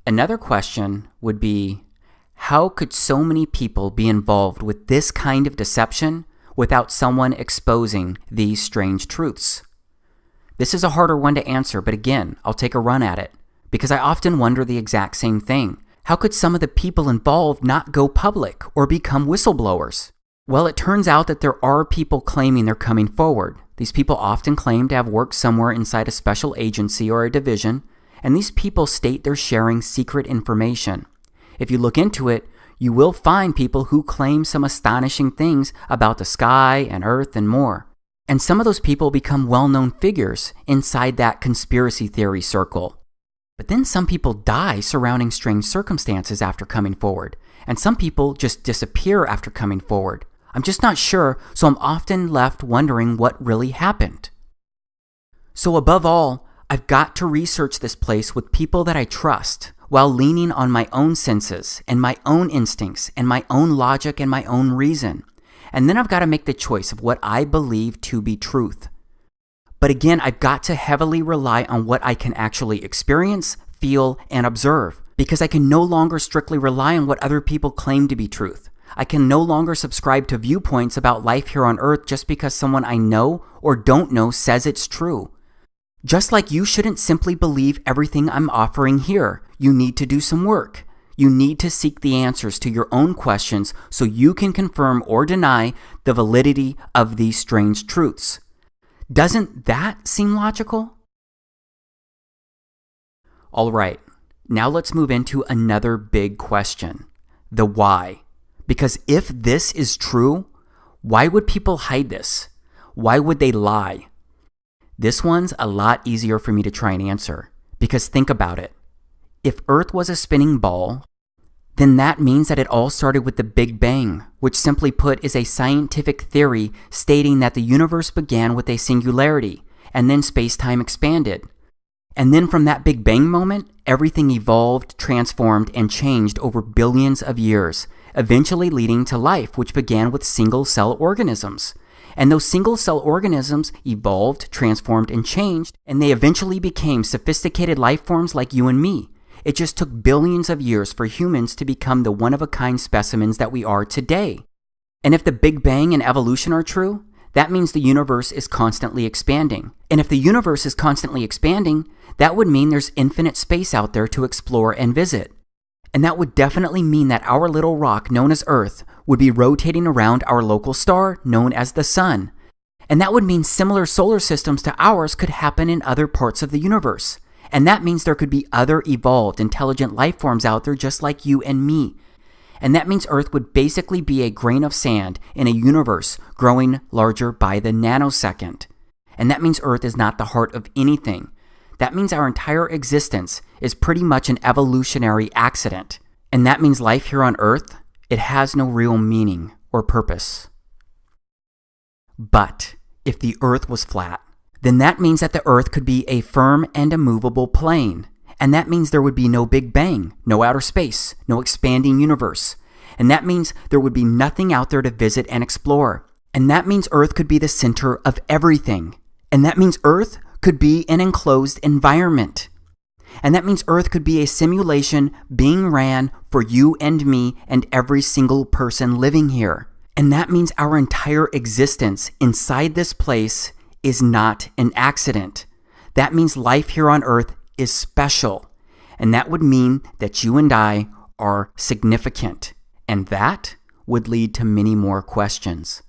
Another question would be, how could so many people be involved with this kind of deception without someone exposing these strange truths? This is a harder one to answer, but again, I'll take a run at it, because I often wonder the exact same thing. How could some of the people involved not go public or become whistleblowers? Well, it turns out that there are people claiming they're coming forward. These people often claim to have worked somewhere inside a special agency or a division, and these people state they're sharing secret information. If you look into it, you will find people who claim some astonishing things about the sky and earth and more. And some of those people become well-known figures inside that conspiracy theory circle. But then some people die surrounding strange circumstances after coming forward, and some people just disappear after coming forward. I'm just not sure, so I'm often left wondering what really happened. So above all, I've got to research this place with people that I trust, while leaning on my own senses and my own instincts and my own logic and my own reason. And then I've got to make the choice of what I believe to be truth. But again, I've got to heavily rely on what I can actually experience, feel, and observe, because I can no longer strictly rely on what other people claim to be truth. I can no longer subscribe to viewpoints about life here on Earth just because someone I know or don't know says it's true. Just like you shouldn't simply believe everything I'm offering here. You need to do some work. You need to seek the answers to your own questions so you can confirm or deny the validity of these strange truths. Doesn't that seem logical? All right, now let's move into another big question, the why. Because if this is true, why would people hide this? Why would they lie? This one's a lot easier for me to try and answer, because think about it. If Earth was a spinning ball, then that means that it all started with the Big Bang, which simply put is a scientific theory stating that the universe began with a singularity, and then space-time expanded. And then from that Big Bang moment, everything evolved, transformed, and changed over billions of years, eventually leading to life, which began with single-cell organisms. And those single-cell organisms evolved, transformed, and changed, and they eventually became sophisticated life forms like you and me. It just took billions of years for humans to become the one-of-a-kind specimens that we are today. And if the Big Bang and evolution are true, that means the universe is constantly expanding. And if the universe is constantly expanding, that would mean there's infinite space out there to explore and visit. And that would definitely mean that our little rock known as Earth would be rotating around our local star known as the Sun. And that would mean similar solar systems to ours could happen in other parts of the universe. And that means there could be other evolved, intelligent life forms out there just like you and me. And that means Earth would basically be a grain of sand in a universe growing larger by the nanosecond. And that means Earth is not the heart of anything. That means our entire existence is pretty much an evolutionary accident. And that means life here on Earth, it has no real meaning or purpose. But if the Earth was flat, then that means that the Earth could be a firm and immovable plane. And that means there would be no Big Bang, no outer space, no expanding universe. And that means there would be nothing out there to visit and explore. And that means Earth could be the center of everything. And that means Earth could be an enclosed environment. And that means Earth could be a simulation being ran for you and me and every single person living here. And that means our entire existence inside this place is not an accident. That means life here on Earth is special. And that would mean that you and I are significant. And that would lead to many more questions.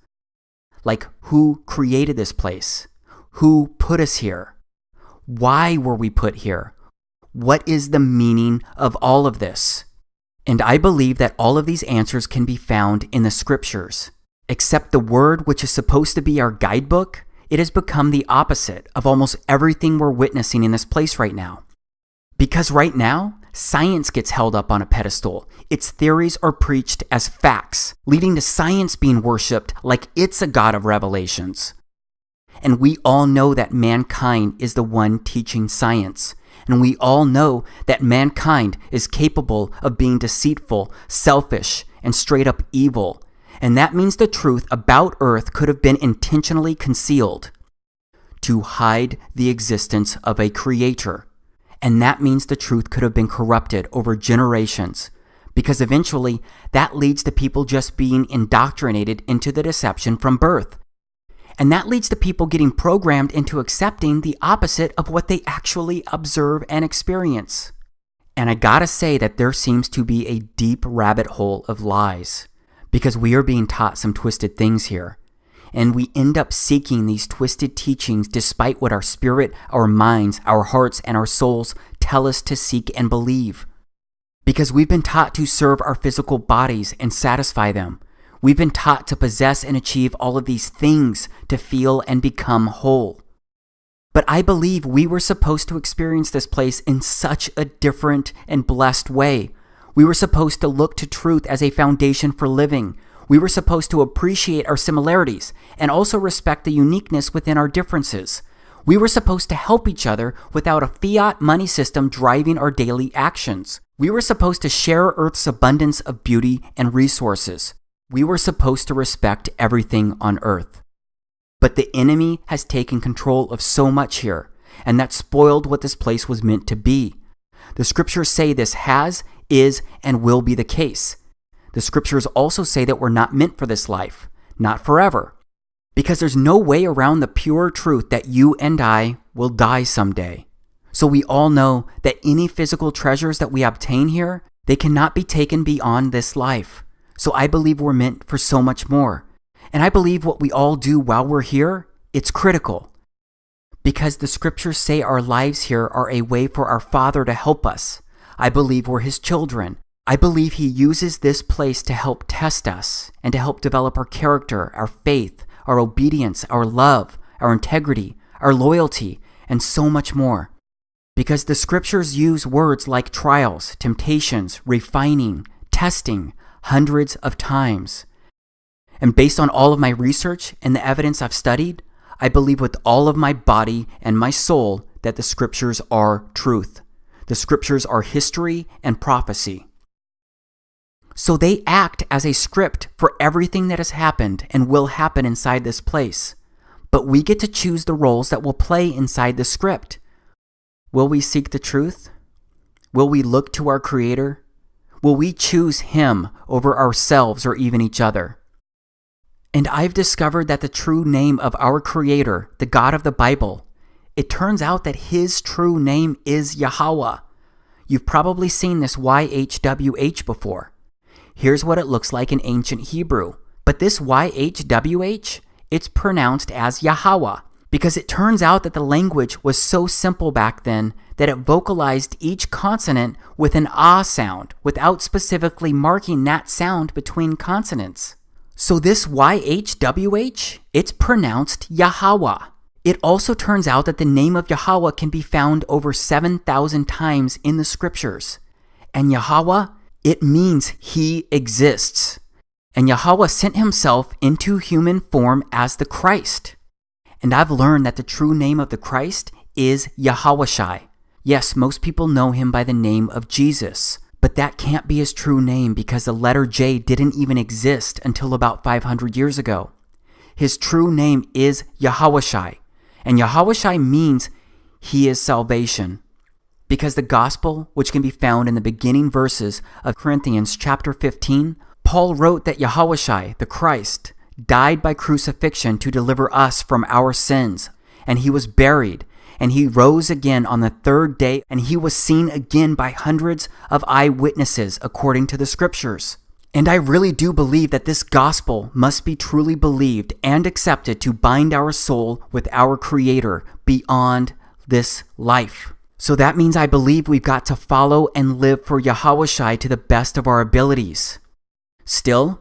Like, who created this place? Who put us here? Why were we put here? What is the meaning of all of this? And I believe that all of these answers can be found in the scriptures. Except the word, which is supposed to be our guidebook, it has become the opposite of almost everything we're witnessing in this place right now. Because right now, science gets held up on a pedestal. Its theories are preached as facts, leading to science being worshipped like it's a god of revelations. And we all know that mankind is the one teaching science. And we all know that mankind is capable of being deceitful, selfish, and straight up evil. And that means the truth about Earth could have been intentionally concealed to hide the existence of a creator. And that means the truth could have been corrupted over generations, because eventually that leads to people just being indoctrinated into the deception from birth. And that leads to people getting programmed into accepting the opposite of what they actually observe and experience. And I gotta say that there seems to be a deep rabbit hole of lies, because we are being taught some twisted things here. And we end up seeking these twisted teachings despite what our spirit, our minds, our hearts, and our souls tell us to seek and believe. Because we've been taught to serve our physical bodies and satisfy them. We've been taught to possess and achieve all of these things to feel and become whole. But I believe we were supposed to experience this place in such a different and blessed way. We were supposed to look to truth as a foundation for living. We were supposed to appreciate our similarities and also respect the uniqueness within our differences. We were supposed to help each other without a fiat money system driving our daily actions. We were supposed to share Earth's abundance of beauty and resources. We were supposed to respect everything on Earth. But the enemy has taken control of so much here, and that spoiled what this place was meant to be. The scriptures say this has, is, and will be the case. The scriptures also say that we're not meant for this life, not forever, because there's no way around the pure truth that you and I will die someday. So we all know that any physical treasures that we obtain here, they cannot be taken beyond this life. So I believe we're meant for so much more. And I believe what we all do while we're here, it's critical. Because the scriptures say our lives here are a way for our Father to help us. I believe we're His children. I believe He uses this place to help test us and to help develop our character, our faith, our obedience, our love, our integrity, our loyalty, and so much more. Because the scriptures use words like trials, temptations, refining, testing, hundreds of times. And based on all of my research and the evidence I've studied, I believe with all of my body and my soul that the scriptures are truth. The scriptures are history and prophecy. So they act as a script for everything that has happened and will happen inside this place. But we get to choose the roles that will play inside the script. Will we seek the truth? Will we look to our Creator? Will we choose Him over ourselves or even each other? And I've discovered that the true name of our Creator, the God of the Bible, it turns out that His true name is Yahweh. You've probably seen this YHWH before. Here's what it looks like in ancient Hebrew. But this YHWH, it's pronounced as Yahweh, because it turns out that the language was so simple back then that it vocalized each consonant with an ah sound without specifically marking that sound between consonants. So this YHWH, it's pronounced Yahweh. It also turns out that the name of Yahweh can be found over 7,000 times in the scriptures. And Yahweh, it means He exists. And Yahweh sent Himself into human form as the Christ. And I've learned that the true name of the Christ is Yahawashai. Yes, most people know Him by the name of Jesus. But that can't be His true name because the letter J didn't even exist until about 500 years ago. His true name is Yahawashai. And Yahawashai means He is salvation. Because the gospel, which can be found in the beginning verses of Corinthians chapter 15, Paul wrote that Yahushua, the Christ, died by crucifixion to deliver us from our sins, and he was buried, and he rose again on the third day, and he was seen again by hundreds of eyewitnesses according to the scriptures. And I really do believe that this gospel must be truly believed and accepted to bind our soul with our Creator beyond this life. So that means I believe we've got to follow and live for Yahushua to the best of our abilities. Still,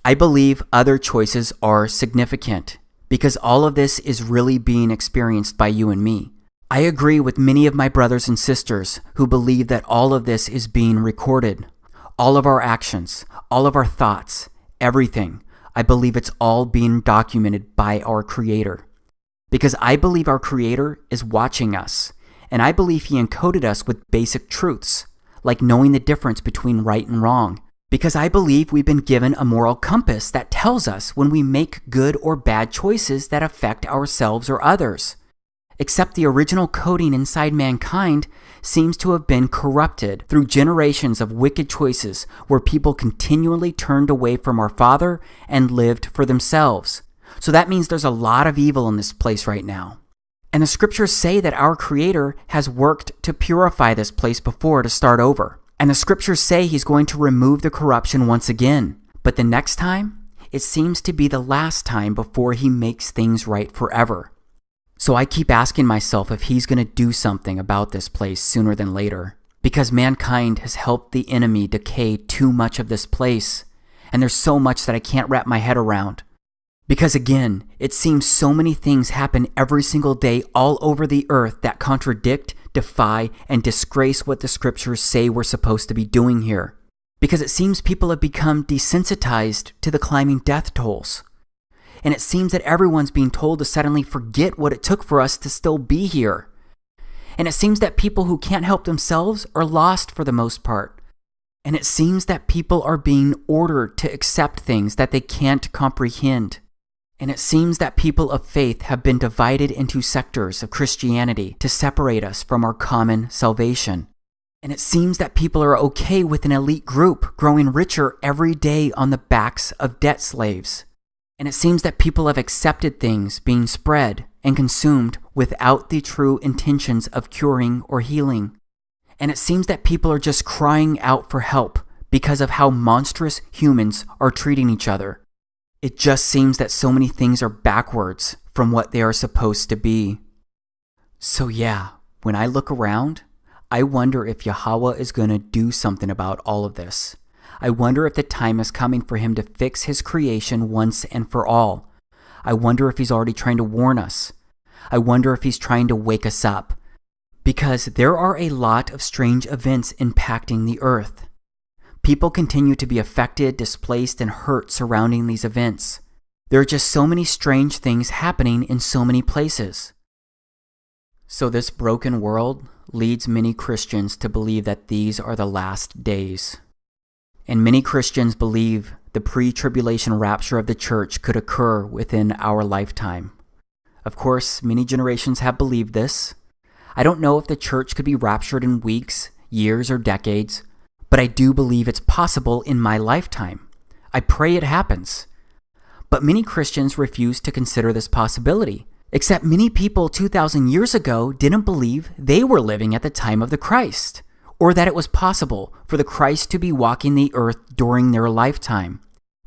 I believe other choices are significant because all of this is really being experienced by you and me. I agree with many of my brothers and sisters who believe that all of this is being recorded. All of our actions, all of our thoughts, everything. I believe it's all being documented by our Creator. Because I believe our Creator is watching us, and I believe He encoded us with basic truths, like knowing the difference between right and wrong. Because I believe we've been given a moral compass that tells us when we make good or bad choices that affect ourselves or others. Except the original coding inside mankind seems to have been corrupted through generations of wicked choices where people continually turned away from our Father and lived for themselves. So that means there's a lot of evil in this place right now. And the scriptures say that our Creator has worked to purify this place before to start over. And the scriptures say He's going to remove the corruption once again. But the next time, it seems to be the last time before He makes things right forever. So I keep asking myself if He's going to do something about this place sooner than later. Because mankind has helped the enemy decay too much of this place. And there's so much that I can't wrap my head around. Because again, it seems so many things happen every single day all over the earth that contradict, defy, and disgrace what the scriptures say we're supposed to be doing here. Because it seems people have become desensitized to the climbing death tolls. And it seems that everyone's being told to suddenly forget what it took for us to still be here. And it seems that people who can't help themselves are lost for the most part. And it seems that people are being ordered to accept things that they can't comprehend. And it seems that people of faith have been divided into sectors of Christianity to separate us from our common salvation. And it seems that people are okay with an elite group growing richer every day on the backs of debt slaves. And it seems that people have accepted things being spread and consumed without the true intentions of curing or healing. And it seems that people are just crying out for help because of how monstrous humans are treating each other. It just seems that so many things are backwards from what they are supposed to be. So yeah, when I look around, I wonder if Yahweh is going to do something about all of this. I wonder if the time is coming for Him to fix His creation once and for all. I wonder if He's already trying to warn us. I wonder if He's trying to wake us up. Because there are a lot of strange events impacting the earth. People continue to be affected, displaced, and hurt surrounding these events. There are just so many strange things happening in so many places. So this broken world leads many Christians to believe that these are the last days. And many Christians believe the pre-tribulation rapture of the church could occur within our lifetime. Of course, many generations have believed this. I don't know if the church could be raptured in weeks, years, or decades, but I do believe it's possible in my lifetime. I pray it happens. But many Christians refuse to consider this possibility, except many people 2,000 years ago didn't believe they were living at the time of the Christ, or that it was possible for the Christ to be walking the earth during their lifetime.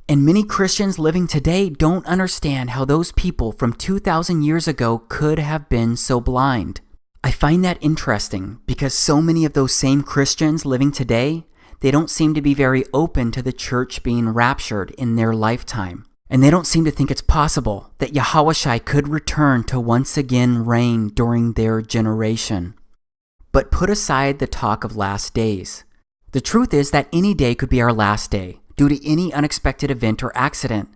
And many Christians living today don't understand how those people from 2,000 years ago could have been so blind. I find that interesting because so many of those same Christians living today, they don't seem to be very open to the church being raptured in their lifetime. And they don't seem to think it's possible that Yahushua could return to once again reign during their generation. But put aside the talk of last days. The truth is that any day could be our last day due to any unexpected event or accident.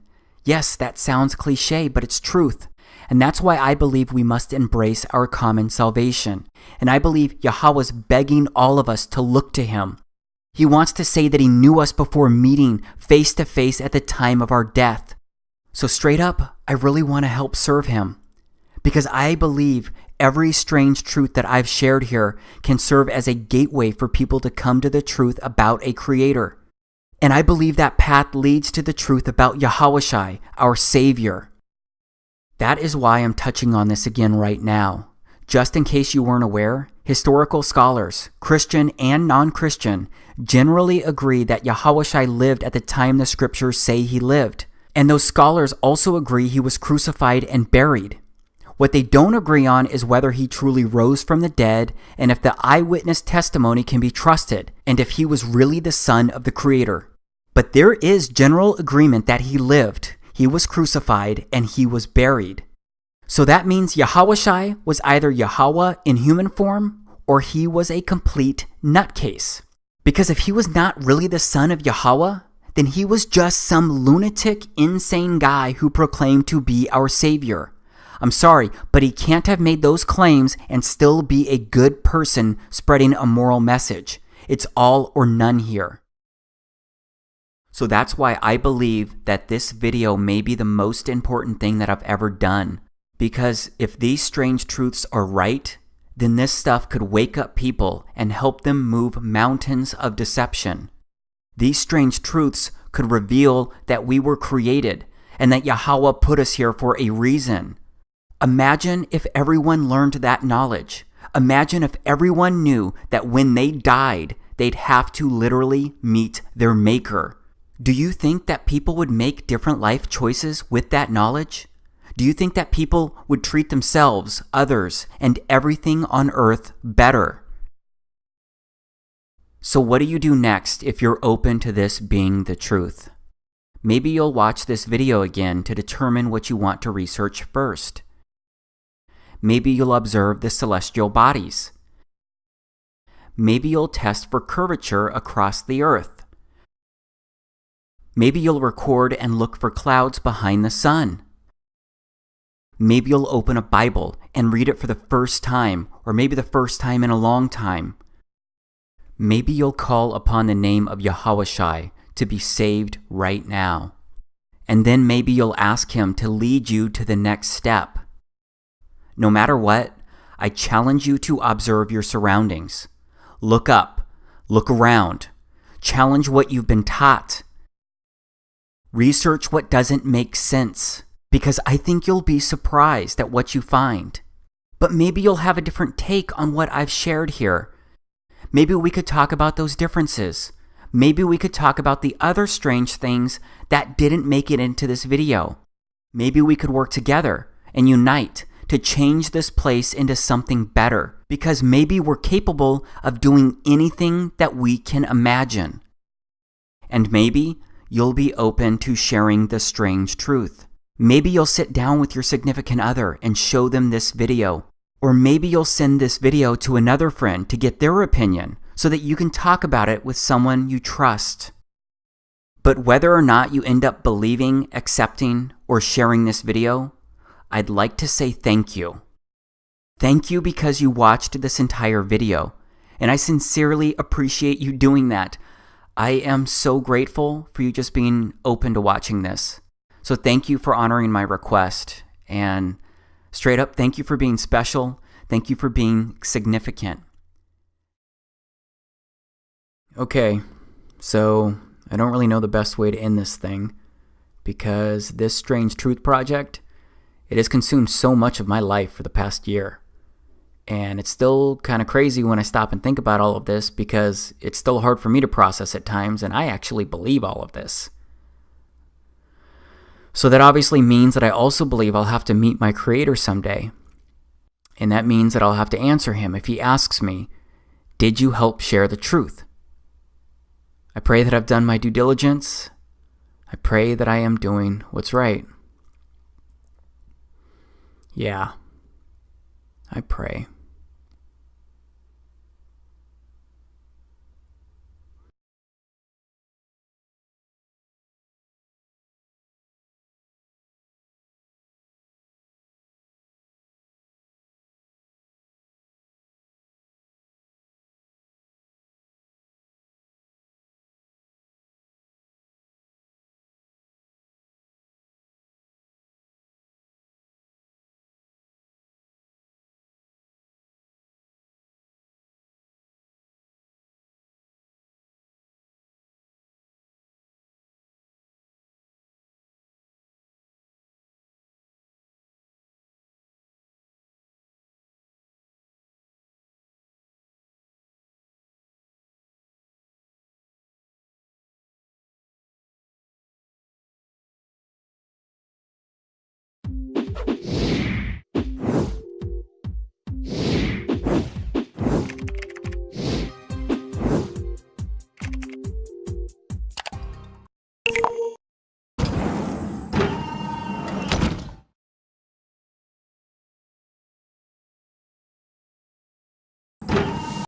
Yes, that sounds cliche, but it's truth. And that's why I believe we must embrace our common salvation. And I believe Yahweh's begging all of us to look to Him. He wants to say that He knew us before meeting face to face at the time of our death. So straight up, I really want to help serve Him. Because I believe every strange truth that I've shared here can serve as a gateway for people to come to the truth about a Creator. And I believe that path leads to the truth about Yahushua, our Savior. That is why I'm touching on this again right now. Just in case you weren't aware, historical scholars, Christian and non-Christian, generally agree that Yahushua lived at the time the scriptures say he lived. And those scholars also agree he was crucified and buried. What they don't agree on is whether he truly rose from the dead and if the eyewitness testimony can be trusted and if he was really the son of the Creator. But there is general agreement that he lived, he was crucified, and he was buried. So that means Yahushua was either Yahweh in human form or he was a complete nutcase. Because if he was not really the son of Yahweh, then he was just some lunatic, insane guy who proclaimed to be our Savior. I'm sorry, but he can't have made those claims and still be a good person spreading a moral message. It's all or none here. So that's why I believe that this video may be the most important thing that I've ever done. Because if these strange truths are right, then this stuff could wake up people and help them move mountains of deception. These strange truths could reveal that we were created and that Yahweh put us here for a reason. Imagine if everyone learned that knowledge. Imagine if everyone knew that when they died, they'd have to literally meet their Maker. Do you think that people would make different life choices with that knowledge? Do you think that people would treat themselves, others, and everything on earth better? So what do you do next if you're open to this being the truth? Maybe you'll watch this video again to determine what you want to research first. Maybe you'll observe the celestial bodies. Maybe you'll test for curvature across the earth. Maybe you'll record and look for clouds behind the sun. Maybe you'll open a Bible and read it for the first time, or maybe the first time in a long time. Maybe you'll call upon the name of Yahushua to be saved right now. And then maybe you'll ask him to lead you to the next step. No matter what, I challenge you to observe your surroundings. Look up, look around, challenge what you've been taught. Research what doesn't make sense, because I think you'll be surprised at what you find. But maybe you'll have a different take on what I've shared here. Maybe we could talk about those differences. Maybe we could talk about the other strange things that didn't make it into this video. Maybe we could work together and unite to change this place into something better, because maybe we're capable of doing anything that we can imagine. And maybe you'll be open to sharing the strange truth. Maybe you'll sit down with your significant other and show them this video. Or maybe you'll send this video to another friend to get their opinion so that you can talk about it with someone you trust. But whether or not you end up believing, accepting, or sharing this video, I'd like to say thank you. Thank you because you watched this entire video, and I sincerely appreciate you doing that. I am so grateful for you just being open to watching this. So thank you for honoring my request, and straight up, thank you for being special. Thank you for being significant. Okay, so I don't really know the best way to end this thing, because this Strange Truth project, it has consumed so much of my life for the past year. And it's still kind of crazy when I stop and think about all of this, because it's still hard for me to process at times, and I actually believe all of this. So that obviously means that I also believe I'll have to meet my Creator someday. And that means that I'll have to answer him if he asks me, did you help share the truth? I pray that I've done my due diligence. I pray that I am doing what's right. Yeah, I pray.